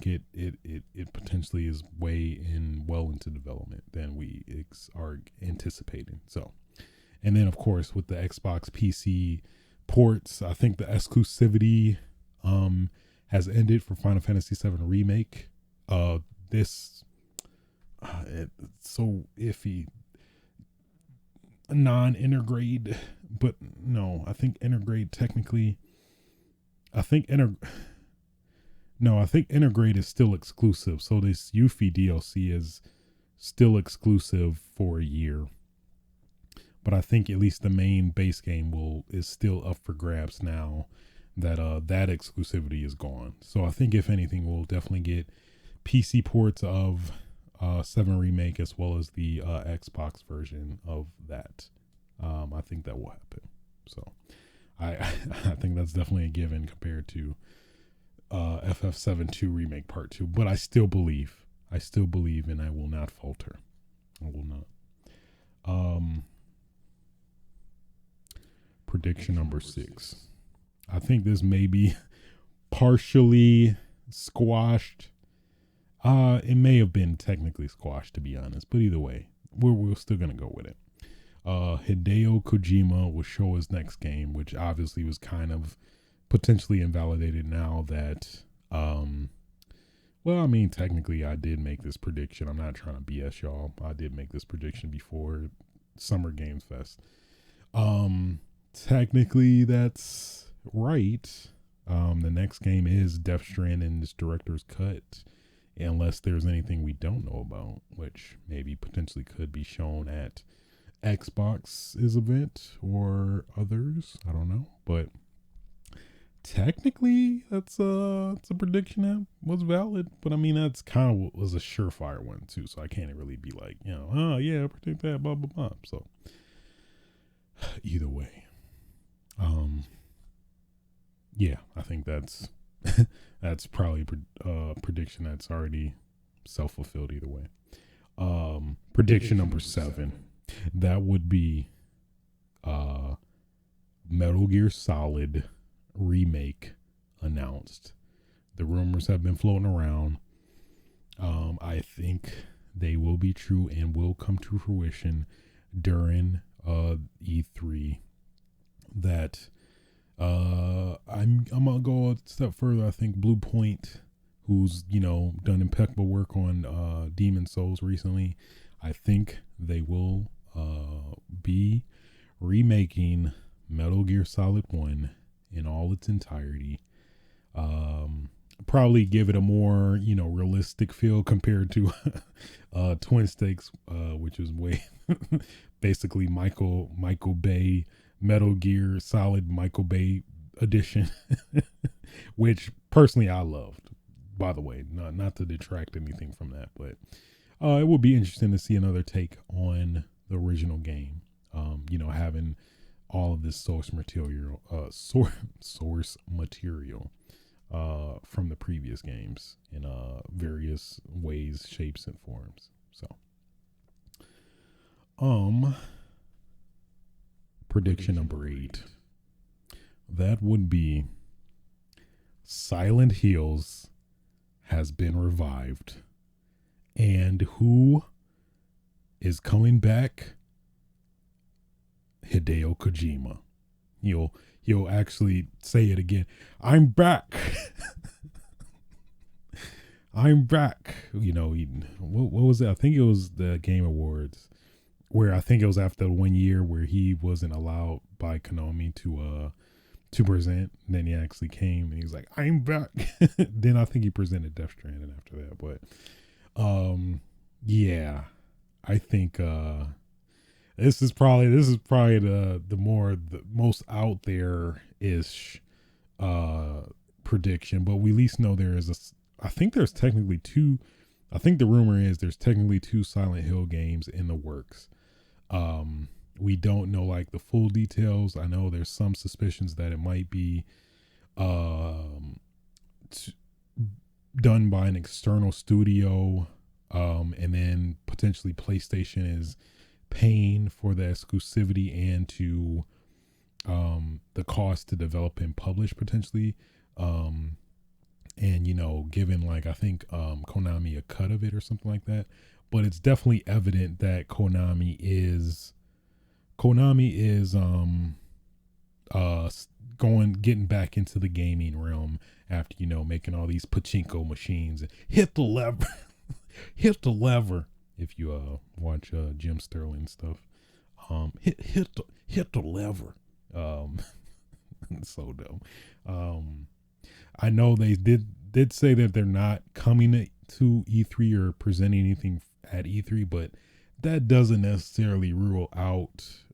it potentially is well into development than we are anticipating. So, and then of course with the Xbox PC ports, I think the exclusivity has ended for Final Fantasy VII Remake. It's so iffy. Non-Intergrade, but no, I think Intergrade technically. I think Intergrade is still exclusive. So this Yuffie DLC is still exclusive for a year. But I think at least the main base game is still up for grabs now that that exclusivity is gone. So I think if anything, we'll definitely get PC ports of 7 Remake as well as the Xbox version of that. I think that will happen. So I think that's definitely a given compared to FF7 2 Remake Part 2. But I still believe, and I will not falter. I will not. Prediction number 6. I think this may be partially squashed. It may have been technically squashed, to be honest, but either way, we're still gonna go with it. Hideo Kojima will show his next game, which obviously was kind of potentially invalidated now that, well, I mean, technically I did make this prediction. I'm not trying to BS y'all. I did make this prediction before Summer Games Fest. Technically that's right. The next game is Death Stranding's director's cut, unless there's anything we don't know about, which maybe potentially could be shown at Xbox's event or others. I don't know, but technically it's a prediction that was valid. But I mean, that's kind of was a surefire one too, so I can't really be like, you know, oh yeah, I predict that, blah blah blah. So either way, yeah, I think that's that's probably a prediction that's already self-fulfilled either way. Prediction number 7, that would be Metal Gear Solid Remake announced. The rumors have been floating around. I think they will be true and will come to fruition during E3. That I'm gonna go a step further. I think Blue Point, who's done impeccable work on Demon Souls recently, I think they will be remaking Metal Gear Solid 1 in all its entirety. Probably give it a more realistic feel compared to Twin Stakes, which is way basically Michael Bay Metal Gear Solid Michael Bay edition, which personally I loved. By the way, not to detract anything from that, but it will be interesting to see another take on the original game. Having all of this source material, from the previous games in various ways, shapes, and forms. So, prediction number 8. That would be Silent Hills has been revived. And who is coming back? Hideo Kojima. He'll actually say it again. I'm back. I'm back. What was it? I think it was the Game Awards, where I think it was after 1 year where he wasn't allowed by Konami to present. And then he actually came and he was like, I'm back. Then I think he presented Death Stranding after that. But yeah, I think this is probably the most out there ish prediction, but we at least know I think there's technically two. I think the rumor is there's technically 2 Silent Hill games in the works. We don't know like the full details. I know there's some suspicions that it might be done by an external studio, and then potentially PlayStation is paying for the exclusivity and to the cost to develop and publish potentially, and giving like I think Konami a cut of it or something like that. But it's definitely evident that Konami is getting back into the gaming realm after making all these pachinko machines and hit the lever. Hit the lever. If you watch Jim Sterling stuff, hit the lever. So dumb. I know they did say that they're not coming to E3 or presenting anything at E3, but that doesn't necessarily rule out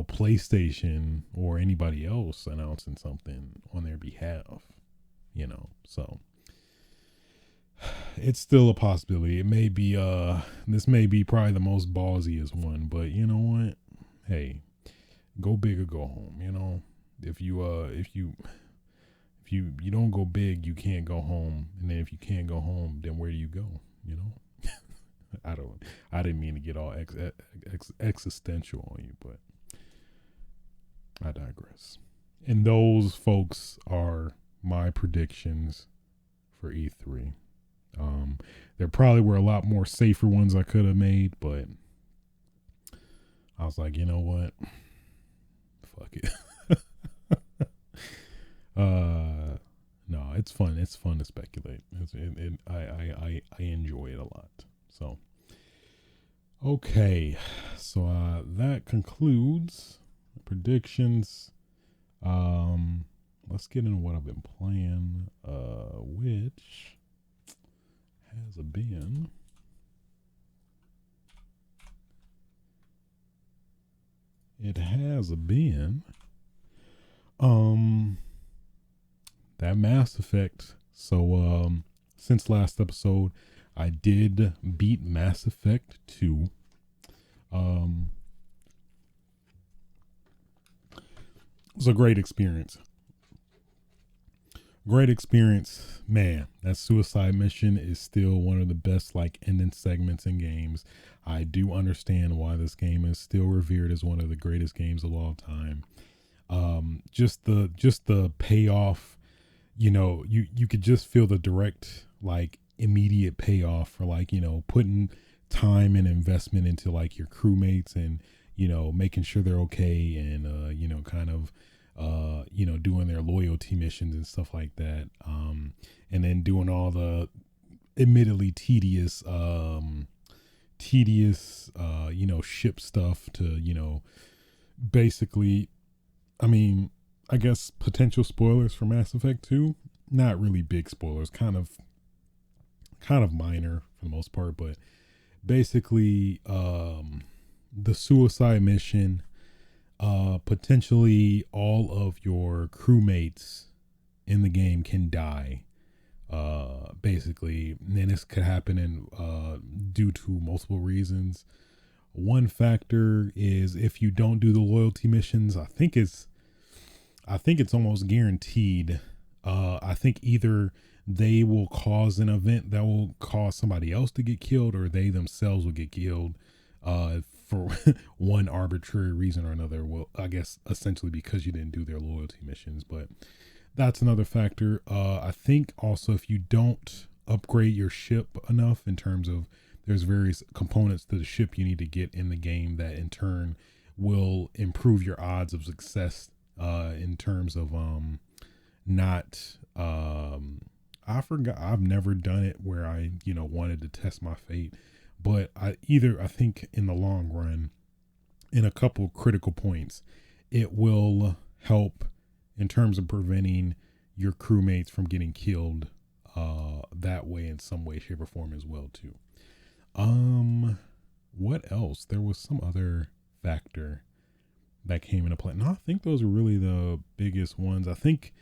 PlayStation or anybody else announcing something on their behalf. So it's still a possibility. It may be this may be probably the most ballsiest one, but you know what? Hey, go big or go home. If you don't go big, you can't go home, and then if you can't go home, then where do you go? I didn't mean to get all existential on you, but I digress. And those folks are my predictions for E3. There probably were a lot more safer ones I could have made, but I was like, you know what? Fuck it. No, it's fun. It's fun to speculate. I enjoy it a lot. So, okay. So, that concludes predictions. Let's get into what I've been playing, which has been that Mass Effect. So since last episode I did beat Mass Effect 2. It was a great experience. Man, that suicide mission is still one of the best ending segments in games. I do understand why this game is still revered as one of the greatest games of all time. Just the payoff, you could just feel the direct, like, immediate payoff for, like, putting time and investment into, like, your crewmates, and making sure they're okay, and kind of doing their loyalty missions and stuff like that, and then doing all the admittedly tedious ship stuff to basically, I mean, I guess potential spoilers for Mass Effect 2. Not really big spoilers, kind of minor for the most part, but basically, the suicide mission, potentially all of your crewmates in the game can die. Basically, and this could happen in due to multiple reasons. One factor is if you don't do the loyalty missions. I think it's almost guaranteed. I think either they will cause an event that will cause somebody else to get killed, or they themselves will get killed for one arbitrary reason or another. Well, I guess essentially because you didn't do their loyalty missions, but that's another factor. I think also if you don't upgrade your ship enough, in terms of there's various components to the ship you need to get in the game that in turn will improve your odds of success, in terms of not I forgot, I've never done it where I wanted to test my fate, but I think in the long run, in a couple critical points, it will help in terms of preventing your crewmates from getting killed that way, in some way, shape, or form as well too. What else? There was some other factor that came into play. No, I think those are really the biggest ones. I think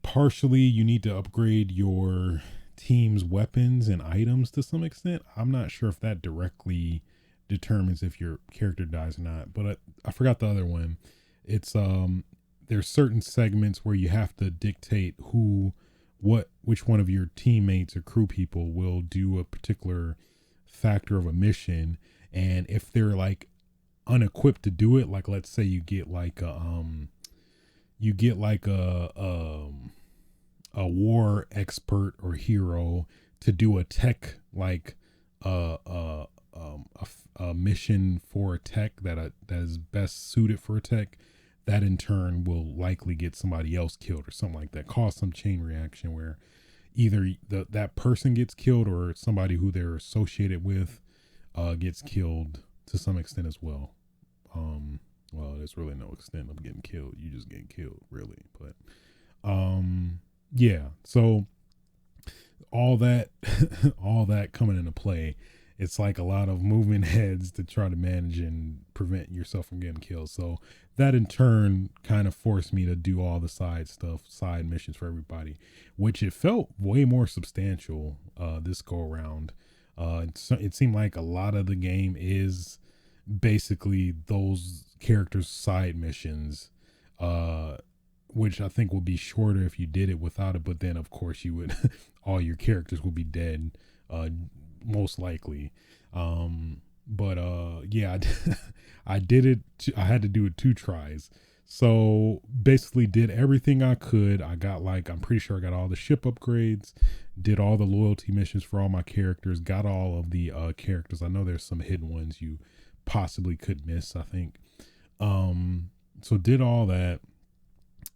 partially you need to upgrade your team's weapons and items to some extent. I'm not sure if that directly determines if your character dies or not, but I forgot the other one. It's there's certain segments where you have to dictate which one of your teammates or crew people will do a particular factor of a mission, and if they're like unequipped to do it, like let's say you get like a war expert or hero to do a tech, like a mission for a tech that is best suited for a tech, that in turn will likely get somebody else killed or something like that, cause some chain reaction where either that person gets killed or somebody who they're associated with gets killed to some extent as well. Well, there's really no extent of getting killed. You just get killed, really. But yeah. So all that, all that coming into play, it's like a lot of moving heads to try to manage and prevent yourself from getting killed. So that in turn kind of forced me to do all the side stuff, side missions for everybody, which it felt way more substantial this go around. It seemed like a lot of the game is basically those characters' side missions, which I think would be shorter if you did it without it. But then, of course, you would all your characters would be dead, most likely. But yeah, I did it. I had to do it 2 tries. So basically, did everything I could. I got I'm pretty sure I got all the ship upgrades, did all the loyalty missions for all my characters, got all of the characters. I know there's some hidden ones you possibly could miss, I think. So did all that,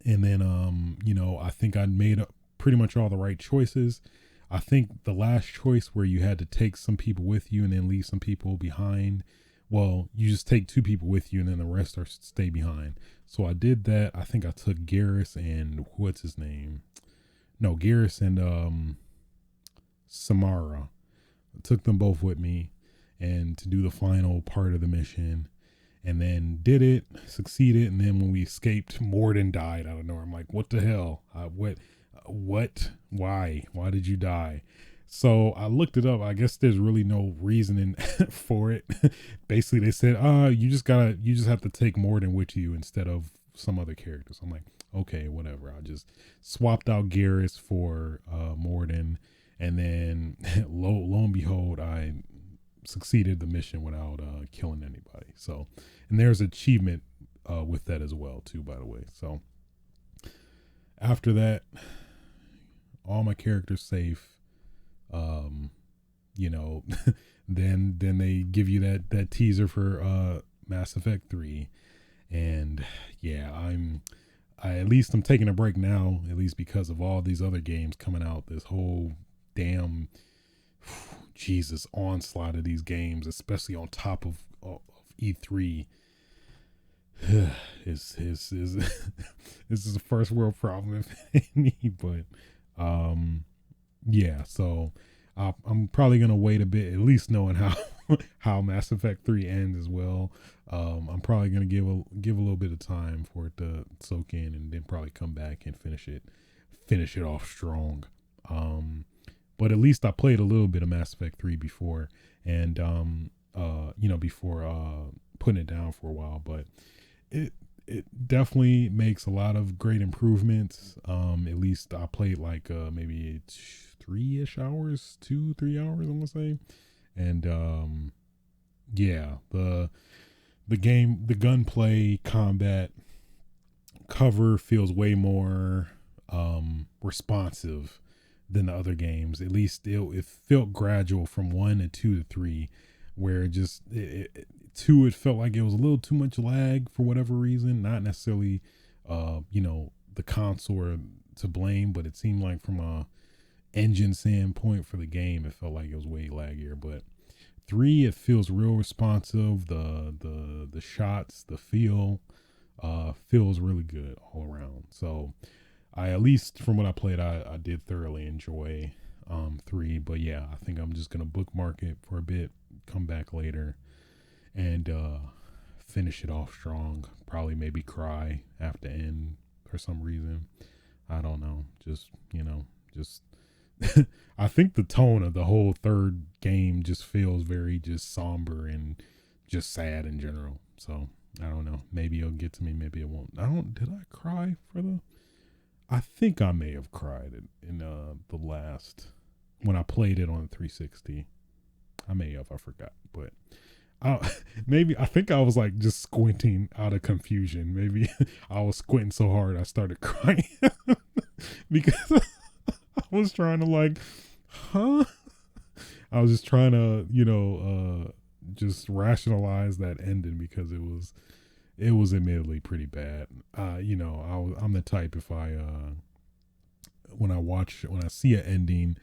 and then I think I made pretty much all the right choices. I think the last choice where you had to take some people with you and then leave some people behind, well, you just take 2 people with you and then the rest are stay behind. So I did that. I think I took Garrus and what's his name? No, Garrus and Samara. I took them both with me and to do the final part of the mission, and then did it, succeeded. And then when we escaped, Morden died out of nowhere. I'm like, what the hell? What? Why did you die? So I looked it up. I guess there's really no reasoning for it. Basically, they said, you just have to take Morden with you instead of some other characters. I'm like, okay, whatever. I just swapped out Garrus for Morden, and then lo and behold, I succeeded the mission without killing anybody. So, and there's achievement with that as well too, by the way. So after that, all my characters safe. Um, you know, then they give you that teaser for Mass Effect 3, and yeah, at least I'm taking a break now, at least because of all these other games coming out. This whole damn Jesus onslaught of these games, especially on top of E3. is this is a first world problem if any, but yeah, so I'm probably gonna wait a bit, at least knowing how how Mass Effect 3 ends as well. I'm probably gonna give a little bit of time for it to soak in, and then probably come back and finish it off strong. But at least I played a little bit of Mass Effect 3 before, and before putting it down for a while. But it definitely makes a lot of great improvements. At least I played like maybe 3-ish hours, 2-3 hours, I'm gonna say. And yeah, the game, the gunplay, combat, cover feels way more responsive than the other games. At least it felt gradual from 1 to 2 to 3, where two, it felt like it was a little too much lag for whatever reason. Not necessarily the console to blame, but it seemed like from a engine standpoint for the game, it felt like it was way laggier. But 3, it feels real responsive. The shots, the feel feels really good all around. So I, at least from what I played, I did thoroughly enjoy 3. But yeah, I think I'm just gonna bookmark it for a bit, come back later, and finish it off strong. Probably maybe cry after end for some reason. I don't know. Just I think the tone of the whole third game just feels very just somber and just sad in general. So I don't know. Maybe it'll get to me. Maybe it won't. Did I cry for the? I think I may have cried in the last, when I played it on the 360. I may have. I forgot, but. Maybe I think I was like just squinting out of confusion. Maybe I was squinting so hard I started crying because I was trying to I was just trying to just rationalize that ending, because it was admittedly pretty bad. I'm the type, if when I see an ending,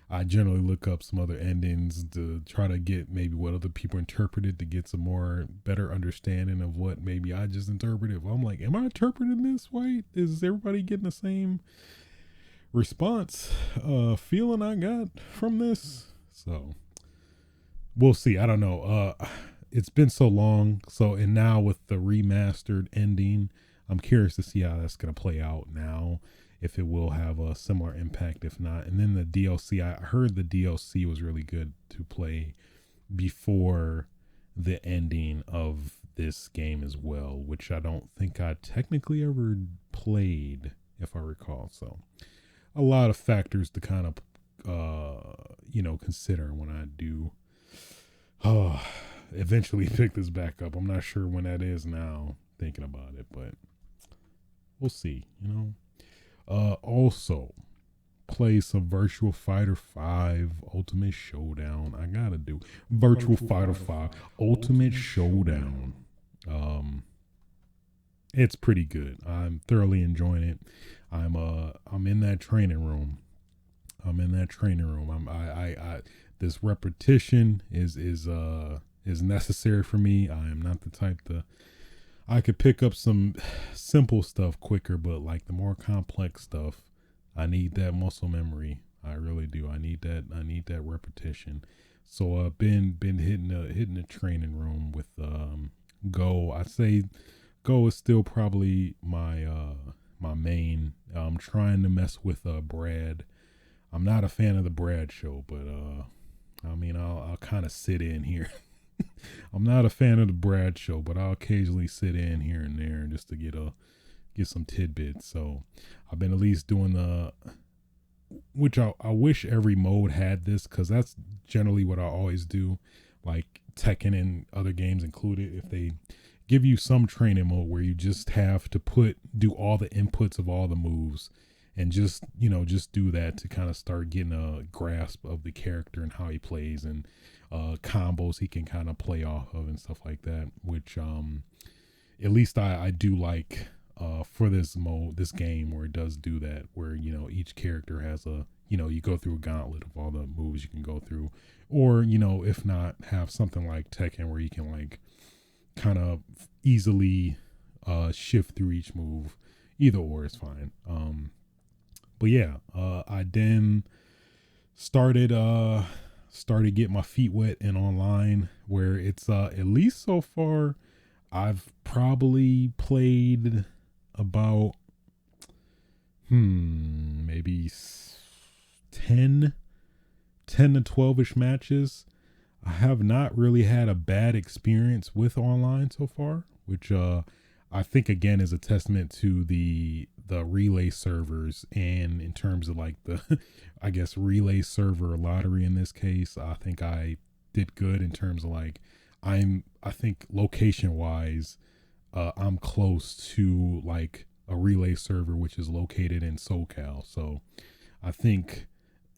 I generally look up some other endings to try to get maybe what other people interpreted, to get some more better understanding of what maybe I just interpreted. If I'm like, am I interpreting this right? Is everybody getting the same response, feeling I got from this? So we'll see. I don't know. It's been so long. And now with the remastered ending, I'm curious to see how that's going to play out now. If it will have a similar impact, if not. And then the DLC, I heard the DLC was really good to play before the ending of this game as well, which I don't think I technically ever played, if I recall. So a lot of factors to kind of, consider when I do eventually pick this back up. I'm not sure when that is now, thinking about it, but we'll see, Also, play some Virtual Fighter 5 Ultimate Showdown. I gotta do Virtual Fighter 5 Ultimate Showdown. It's pretty good. I'm thoroughly enjoying it. I'm in that training room. I this repetition is necessary for me. I am not the type to. I could pick up some simple stuff quicker, but like the more complex stuff, I need that muscle memory. I really do. I need that repetition. So I've been hitting the training room with Go. I say Go is still probably my my main. I'm trying to mess with Brad. I'm not a fan of the Brad show, but I'll kind of sit in here. I'm not a fan of the Brad show, but I'll occasionally sit in here and there just to get some tidbits. So I've been at least doing which I wish every mode had this, because that's generally what I always do, like Tekken and other games included. give you some training mode where you just have to do all the inputs of all the moves, and just just do that to kind of start getting a grasp of the character and how he plays, and combos he can kind of play off of and stuff like that, which at least I do like for this game, where it does do that, where each character has a you go through a gauntlet of all the moves you can go through, or if not, have something like Tekken where you can like kind of easily shift through each move. Either or is fine. But yeah, I then started getting my feet wet in online, where it's at least so far I've probably played about maybe 10 to 12ish matches. I have not really had a bad experience with online so far, which I think again is a testament to the relay servers, and in terms of like the I guess relay server lottery in this case, I think I did good in terms of like I think location wise, I'm close to like a relay server which is located in SoCal. So I think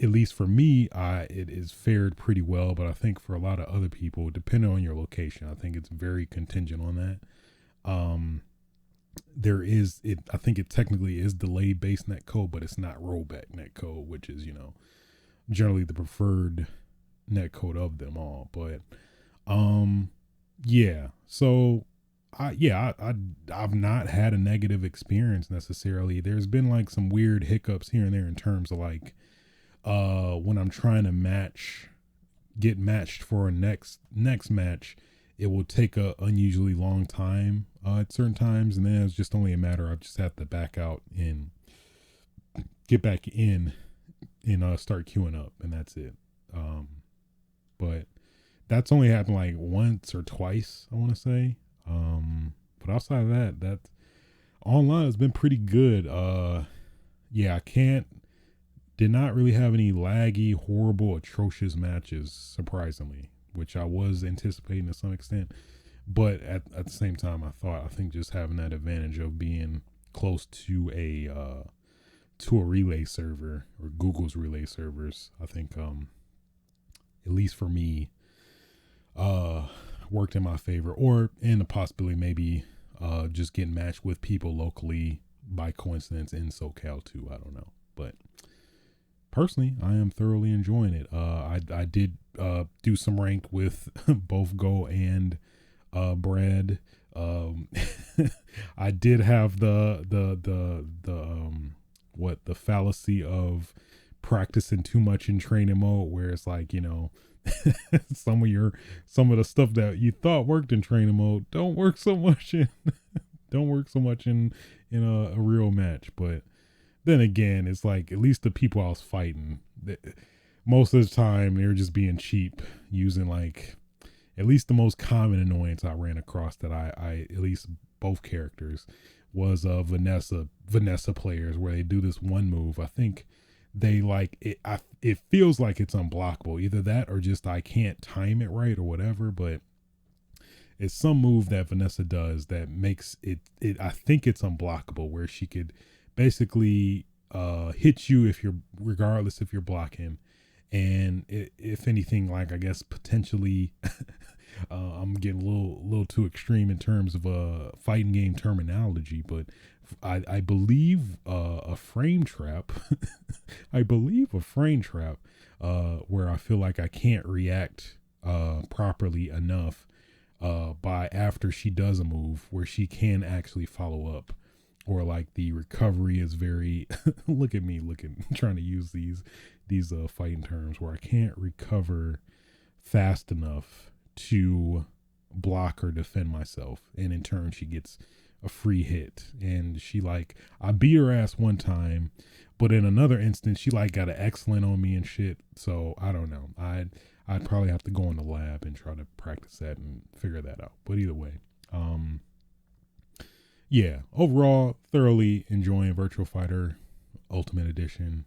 at least for me, it is fared pretty well. But I think for a lot of other people, depending on your location, I think it's very contingent on that. I think it technically is delayed based net code, but it's not rollback net code, which is generally the preferred net code of them all. But yeah, so I've not had a negative experience necessarily. There's been like some weird hiccups here and there in terms of like when I'm trying to get matched for a next match, it will take a unusually long time at certain times, and then it's just only a matter of just have to back out and get back in and start queuing up, and that's it. But that's only happened like once or twice, I want to say. But outside of that online has been pretty good. Yeah, did not really have any laggy, horrible, atrocious matches, surprisingly, which I was anticipating to some extent. But at the same time, I think just having that advantage of being close to a relay server, or Google's relay servers, I think at least for me, worked in my favor, or in the possibility maybe just getting matched with people locally by coincidence in SoCal too. I don't know, but personally, I am thoroughly enjoying it. I did do some ranked with both Go and Brad. I did have the fallacy of practicing too much in training mode, where it's like some of the stuff that you thought worked in training mode don't work so much in a real match. But then again, it's like at least the people I was fighting, most of the time they were just being cheap, using like at least the most common annoyance I ran across that I at least both characters was Vanessa players, where they do this one move. I think they like it. It feels like it's unblockable. Either that or just I can't time it right or whatever. But it's some move that Vanessa does that makes it. I think it's unblockable, where she could basically hit you regardless if you're blocking. And if anything, like I guess potentially, I'm getting a little too extreme in terms of fighting game terminology, but I believe a frame trap. I believe a frame trap, where I feel like I can't react properly enough by after she does a move, where she can actually follow up, or like the recovery is very look at me trying to use these fighting terms, where I can't recover fast enough to block or defend myself, and in turn she gets a free hit. And she I beat her ass one time, but in another instance she got an excellent on me and shit. So I don't know, I'd probably have to go in the lab and try to practice that and figure that out. But either way, yeah, overall thoroughly enjoying Virtual Fighter Ultimate Edition.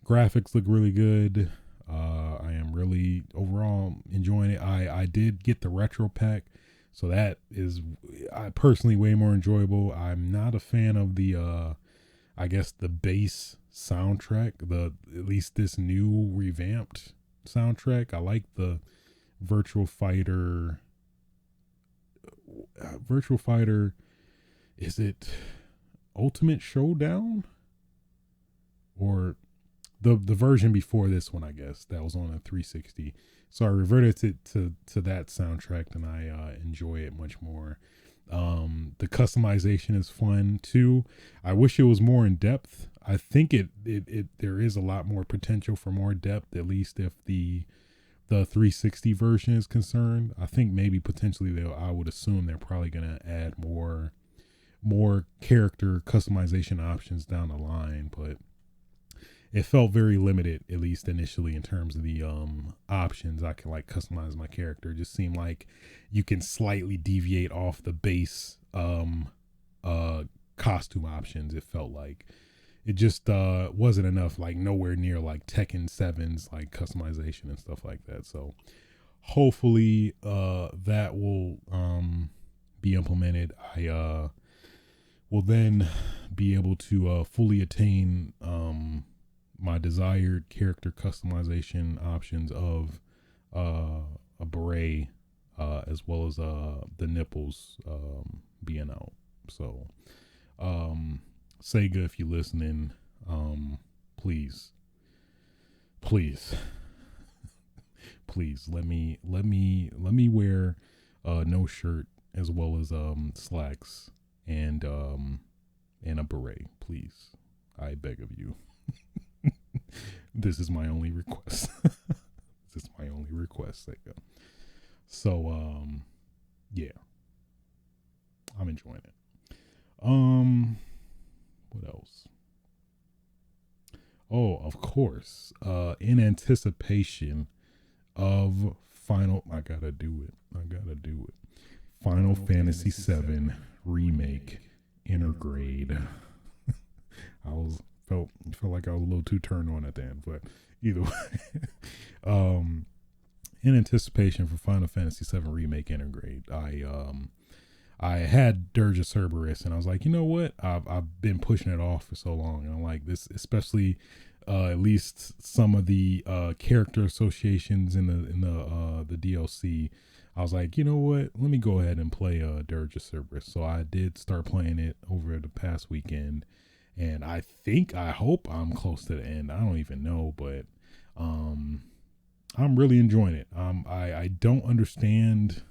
Graphics look really good. I am really overall enjoying it. I did get the retro pack, So that is, I personally, way more enjoyable. I'm not a fan of the I guess the bass soundtrack, the at least this new revamped soundtrack. I like the Virtual Fighter. Virtual Fighter, is it Ultimate Showdown or the version before this one? I guess that was on a 360. So I reverted to that soundtrack, and I enjoy it much more. The customization is fun too. I wish it was more in depth. I think it there is a lot more potential for more depth, at least if the 360 version is concerned. I think maybe potentially I would assume they're probably gonna add more character customization options down the line, but it felt very limited, at least initially, in terms of the options I can like customize my character. It just seemed like you can slightly deviate off the base costume options. It felt like it just wasn't enough, like nowhere near like Tekken 7's like customization and stuff like that. So hopefully that will be implemented. I will then be able to fully attain my desired character customization options of a beret, as well as the nipples being out. So Sega, if you're listening, please please let me wear no shirt, as well as slacks and a beret, please. I beg of you. This is my only request. This is my only request, Sega. So yeah, I'm enjoying it. What else? Oh, of course. In anticipation of I gotta do it. Final Fantasy VII Remake Intergrade. Felt like I was a little too turned on at the end, but either way, in anticipation for Final Fantasy VII Remake Intergrade, I had Dirge of Cerberus, and I was like, you know what? I've been pushing it off for so long, and I'm like, this, especially at least some of the character associations in the DLC. I was like, you know what? Let me go ahead and play Dirge of Cerberus. So I did start playing it over the past weekend, and I hope I'm close to the end. I don't even know, but I'm really enjoying it. I don't understand.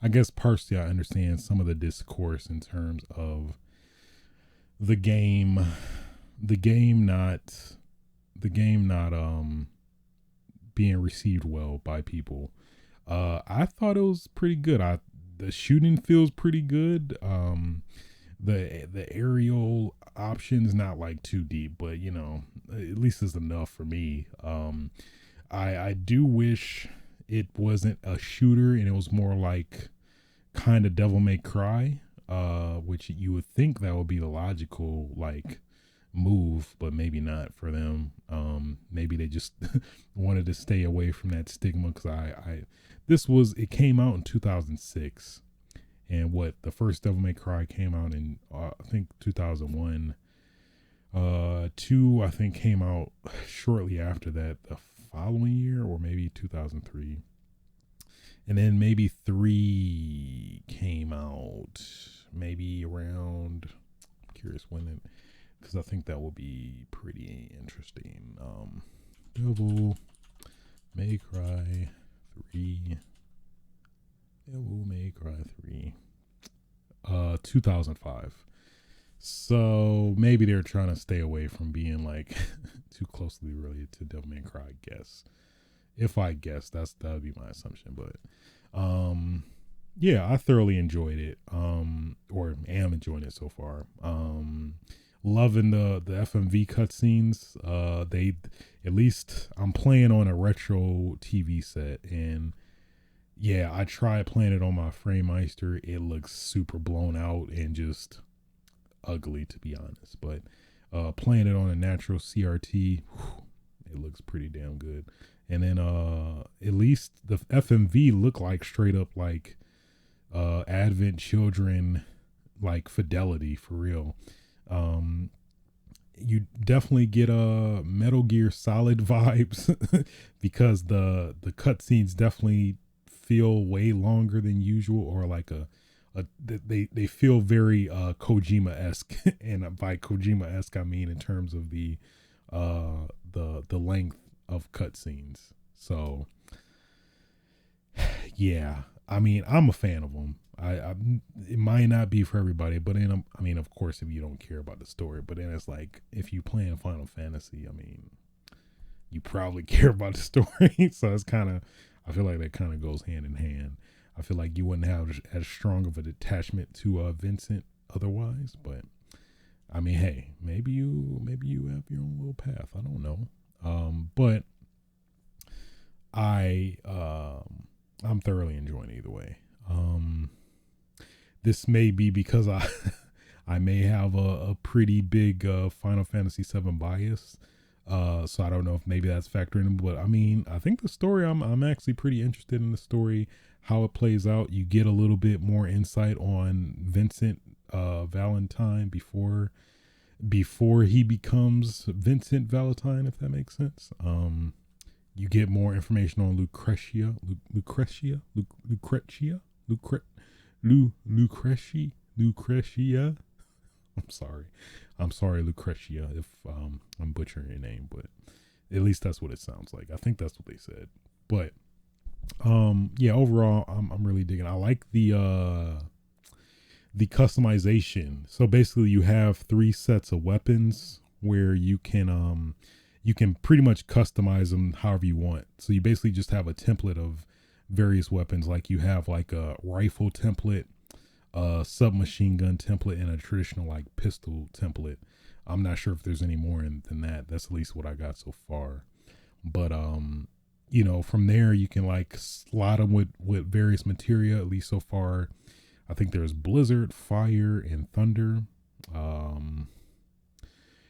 I guess partially I understand some of the discourse in terms of the game not being received well by people. I thought it was pretty good. The shooting feels pretty good. The aerial options not like too deep, but you know, at least it's enough for me. I do wish it wasn't a shooter and it was more like kind of Devil May Cry, which you would think that would be the logical like move, but maybe not for them. Maybe they just wanted to stay away from that stigma, because it came out in 2006, and the first Devil May Cry came out in I think 2001. 2 I think came out shortly after that, the following year, or maybe 2003. And then maybe 3 came out maybe around, I'm curious when because I think that will be pretty interesting. Devil May Cry 3. Devil May Cry 3. 2005. So maybe they're trying to stay away from being like too closely related to Devil May Cry, I guess. If I guess, that would be my assumption. But yeah, I thoroughly enjoyed it. Or am enjoying it so far. Loving the FMV cutscenes. They, at least I'm playing on a retro TV set, and yeah, I tried playing it on my Framemeister. It looks super blown out and just ugly, to be honest. But playing it on a natural CRT, it looks pretty damn good. And then at least the FMV look like straight up like Advent Children like fidelity for real. Um, you definitely get Metal Gear Solid vibes because the cutscenes definitely feel way longer than usual, or like they feel very Kojima esque, and by Kojima esque I mean in terms of the length of cutscenes. So yeah, I mean I'm a fan of them. I it might not be for everybody, but then I mean, of course, if you don't care about the story, but then it's like if you play in Final Fantasy, I mean, you probably care about the story. So it's kind of, I feel like that kind of goes hand in hand. I feel like you wouldn't have as strong of a attachment to Vincent otherwise, but I mean, hey, maybe you have your own little path. I don't know, but I I'm thoroughly enjoying it either way. This may be because I I may have a pretty big Final Fantasy VII bias. So I don't know if maybe that's factoring in, but I mean, I think the story, I'm actually pretty interested in the story, how it plays out. You get a little bit more insight on Vincent Valentine before he becomes Vincent Valentine, if that makes sense. You get more information on Lucretia. I'm sorry, Lucretia, if I'm butchering your name, but at least that's what it sounds like. I think that's what they said. But yeah, overall, I'm really digging. I like the customization. So basically, you have 3 sets of weapons where you can pretty much customize them however you want. So you basically just have a template of various weapons. Like you have like a rifle template, a submachine gun template, and a traditional like pistol template. I'm not sure if there's any more than that. That's at least what I got so far. But you know, from there you can like slot them with various materia. At least so far, I think there's blizzard, fire, and thunder.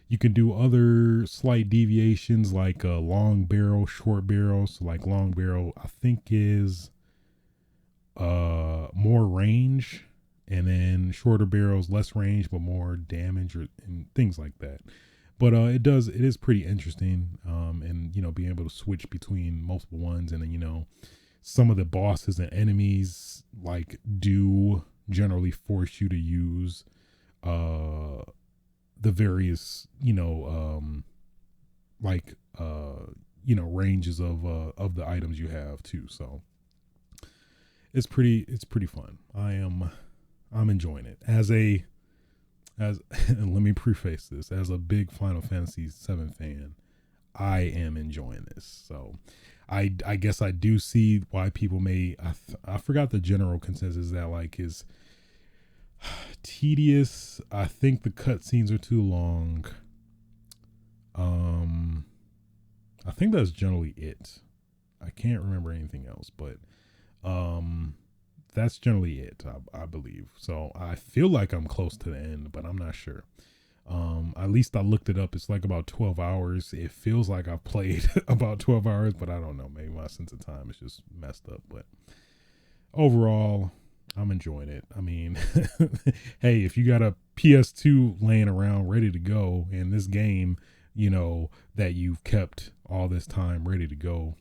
You can do other slight deviations like a long barrel, short barrel. So like long barrel, I think is more range, and then shorter barrels less range but more damage, and things like that. But it is pretty interesting, and you know, being able to switch between multiple ones, and then you know, some of the bosses and enemies like do generally force you to use the various, you know, like you know, ranges of the items you have too. So it's pretty fun. I'm enjoying it as and let me preface this, as a big Final Fantasy VII fan, I am enjoying this. So I guess I do see why people may, I forgot the general consensus that like is tedious. I think the cutscenes are too long. I think that's generally it. I can't remember anything else, but that's generally it, I believe. So I feel like I'm close to the end, but I'm not sure. At least I looked it up. It's like about 12 hours. It feels like I've played about 12 hours, but I don't know. Maybe my sense of time is just messed up. But overall, I'm enjoying it. I mean, hey, if you got a PS2 laying around ready to go, and this game, you know, that you've kept all this time ready to go,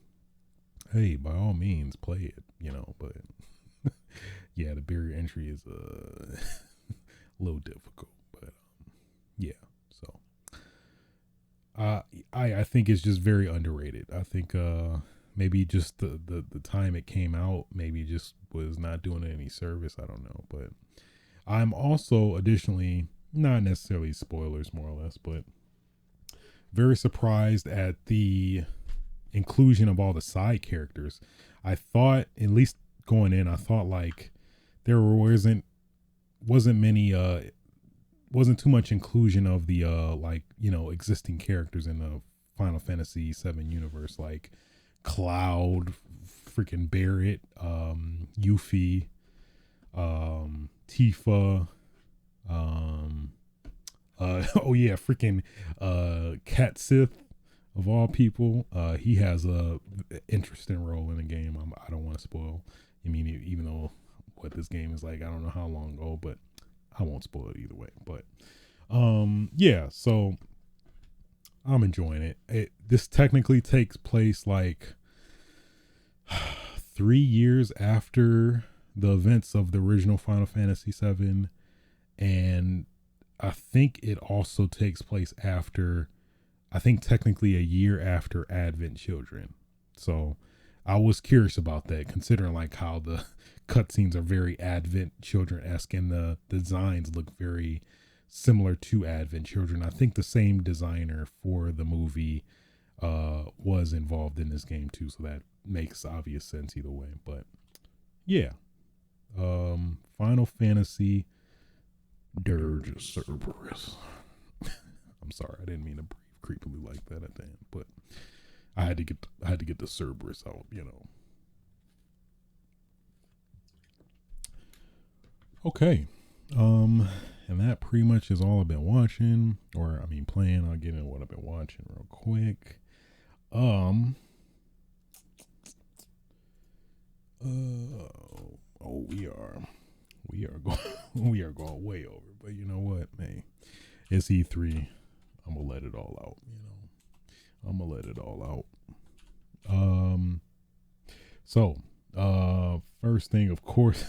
hey, by all means, play it, you know. But yeah, the barrier entry is a little difficult, but yeah. So I think it's just very underrated. I think maybe just the time it came out, maybe just was not doing it any service. I don't know, but I'm also additionally, not necessarily spoilers more or less, but very surprised at the inclusion of all the side characters. I thought, at least going in, I thought like there wasn't too much inclusion of the like, you know, existing characters in the Final Fantasy VII universe, like Cloud, freaking Barrett, Yuffie, Tifa, oh yeah, freaking Cat Sith of all people. He has a interesting role in the game. I don't want to spoil. I mean, even though what this game is like. I don't know how long ago, but I won't spoil it either way. But yeah, so I'm enjoying it. This technically takes place like 3 years after the events of the original Final Fantasy VII, and I think it also takes place after, I think technically a year after Advent Children. So I was curious about that, considering like how the cutscenes are very Advent Children-esque and the designs look very similar to Advent Children. I think the same designer for the movie was involved in this game too, so that makes obvious sense either way. But yeah, Final Fantasy Dirge Cerberus. I'm sorry, I didn't mean to breathe creepily like that at the end, but I had to get the Cerberus out, you know. Okay, and that pretty much is all I've been watching, or I mean playing. I'll get into what I've been watching real quick. We are going we are going way over, but you know what, man, it's E3. I'm gonna let it all out, you know. I'm gonna let it all out. So first thing, of course,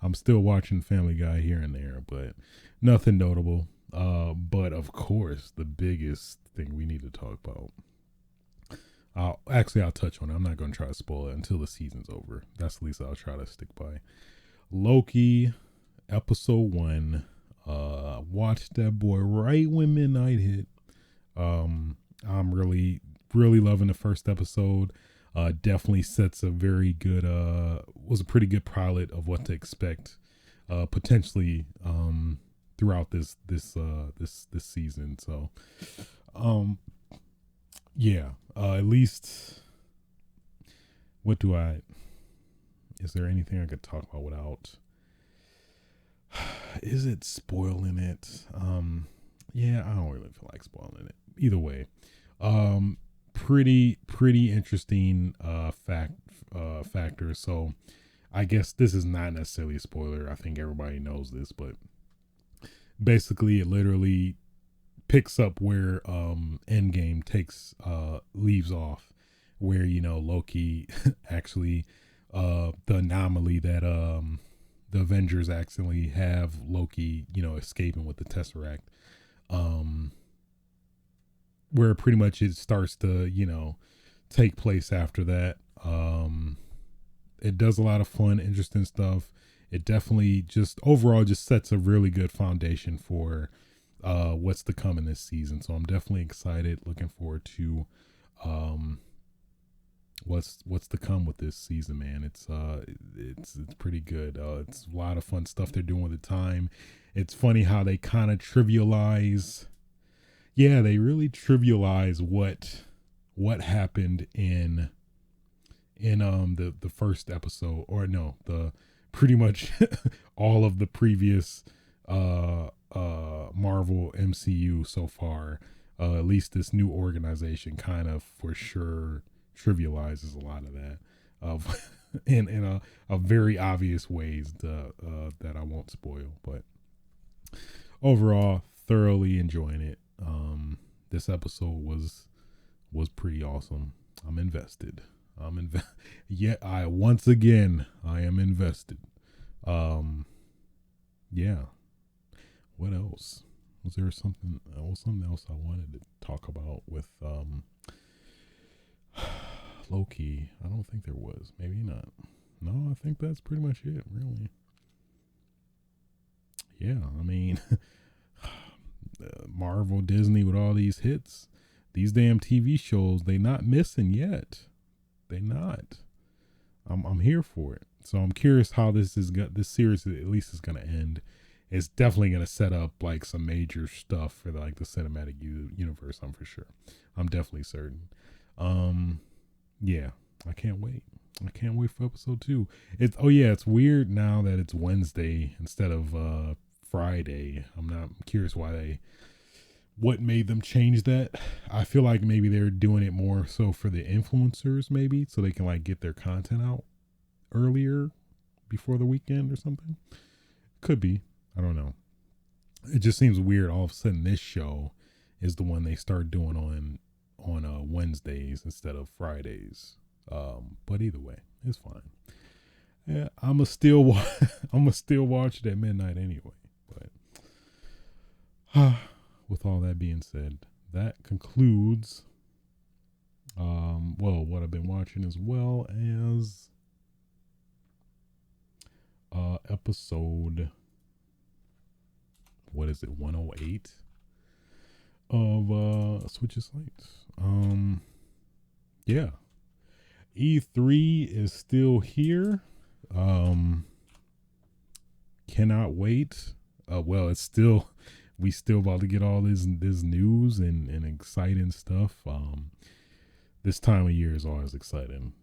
I'm still watching Family Guy here and there, but nothing notable. But of course, the biggest thing we need to talk about, I'll touch on it. I'm not going to try to spoil it until the season's over. That's the least I'll try to stick by. Loki, episode 1. Watched that boy right when midnight hit. I'm really loving the first episode. Definitely sets a very good, was a pretty good pilot of what to expect, potentially, throughout this season. So, yeah, at least, is there anything I could talk about without, is it spoiling it? Yeah, I don't really feel like spoiling it either way. Pretty interesting factor. So I guess this is not necessarily a spoiler. I think everybody knows this, but basically it literally picks up where Endgame leaves off, where, you know, Loki actually the anomaly that the Avengers accidentally have Loki, you know, escaping with the Tesseract, where pretty much it starts to, you know, take place after that. It does a lot of fun, interesting stuff. It definitely just overall just sets a really good foundation for what's to come in this season. So I'm definitely excited, looking forward to what's to come with this season, man. It's pretty good. It's a lot of fun stuff they're doing with the time. It's funny how they kind of trivialize. Yeah, they really trivialize what happened in the first episode, or no, the pretty much all of the previous Marvel MCU so far. At least this new organization kind of for sure trivializes a lot of that of in a very obvious ways that I won't spoil, but overall thoroughly enjoying it. This episode was pretty awesome. I'm invested. Yeah, I am invested. Yeah. What else? Was there something else I wanted to talk about with Loki? I don't think there was. Maybe not. No, I think that's pretty much it, really. Yeah, I mean, Marvel, Disney with all these hits, these damn TV shows, they not missing yet. They not. I'm here for it. So I'm curious how this series at least is gonna end. It's definitely gonna set up like some major stuff for like the cinematic universe. I'm for sure. I'm definitely certain. Yeah, I can't wait. I can't wait for episode 2. It's weird now that it's Wednesday instead of Friday. I'm curious what made them change that. I feel like maybe they're doing it more so for the influencers, maybe, so they can like get their content out earlier. before the weekend or something. Could be. I don't know. It just seems weird. All of a sudden, this show is the one they start doing on Wednesdays instead of Fridays. But either way, it's fine. Yeah, I'ma still watch it at midnight anyway. But with all that being said, that concludes what I've been watching, as well as episode, what is it, 108 of Switch Slates. Yeah. E3 is still here. Cannot wait. It's still, we still about to get all this news and exciting stuff. This time of year is always exciting.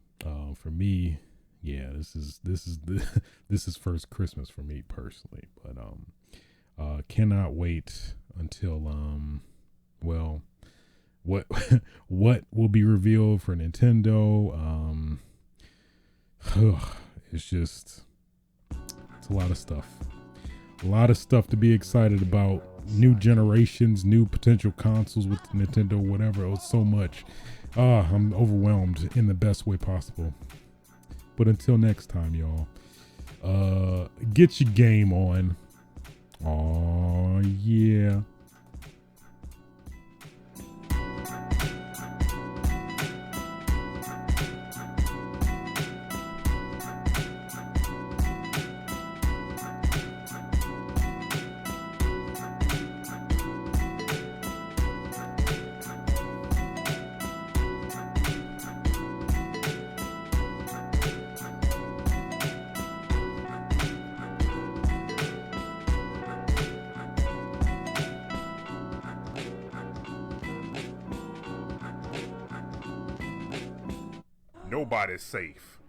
For me, yeah, this is first Christmas for me personally. But cannot wait until what what will be revealed for Nintendo. It's a lot of stuff. A lot of stuff to be excited about. New generations, new potential consoles with Nintendo, whatever. It's so much. I'm overwhelmed in the best way possible. But until next time, y'all, get your game on. Oh yeah. Nobody's safe.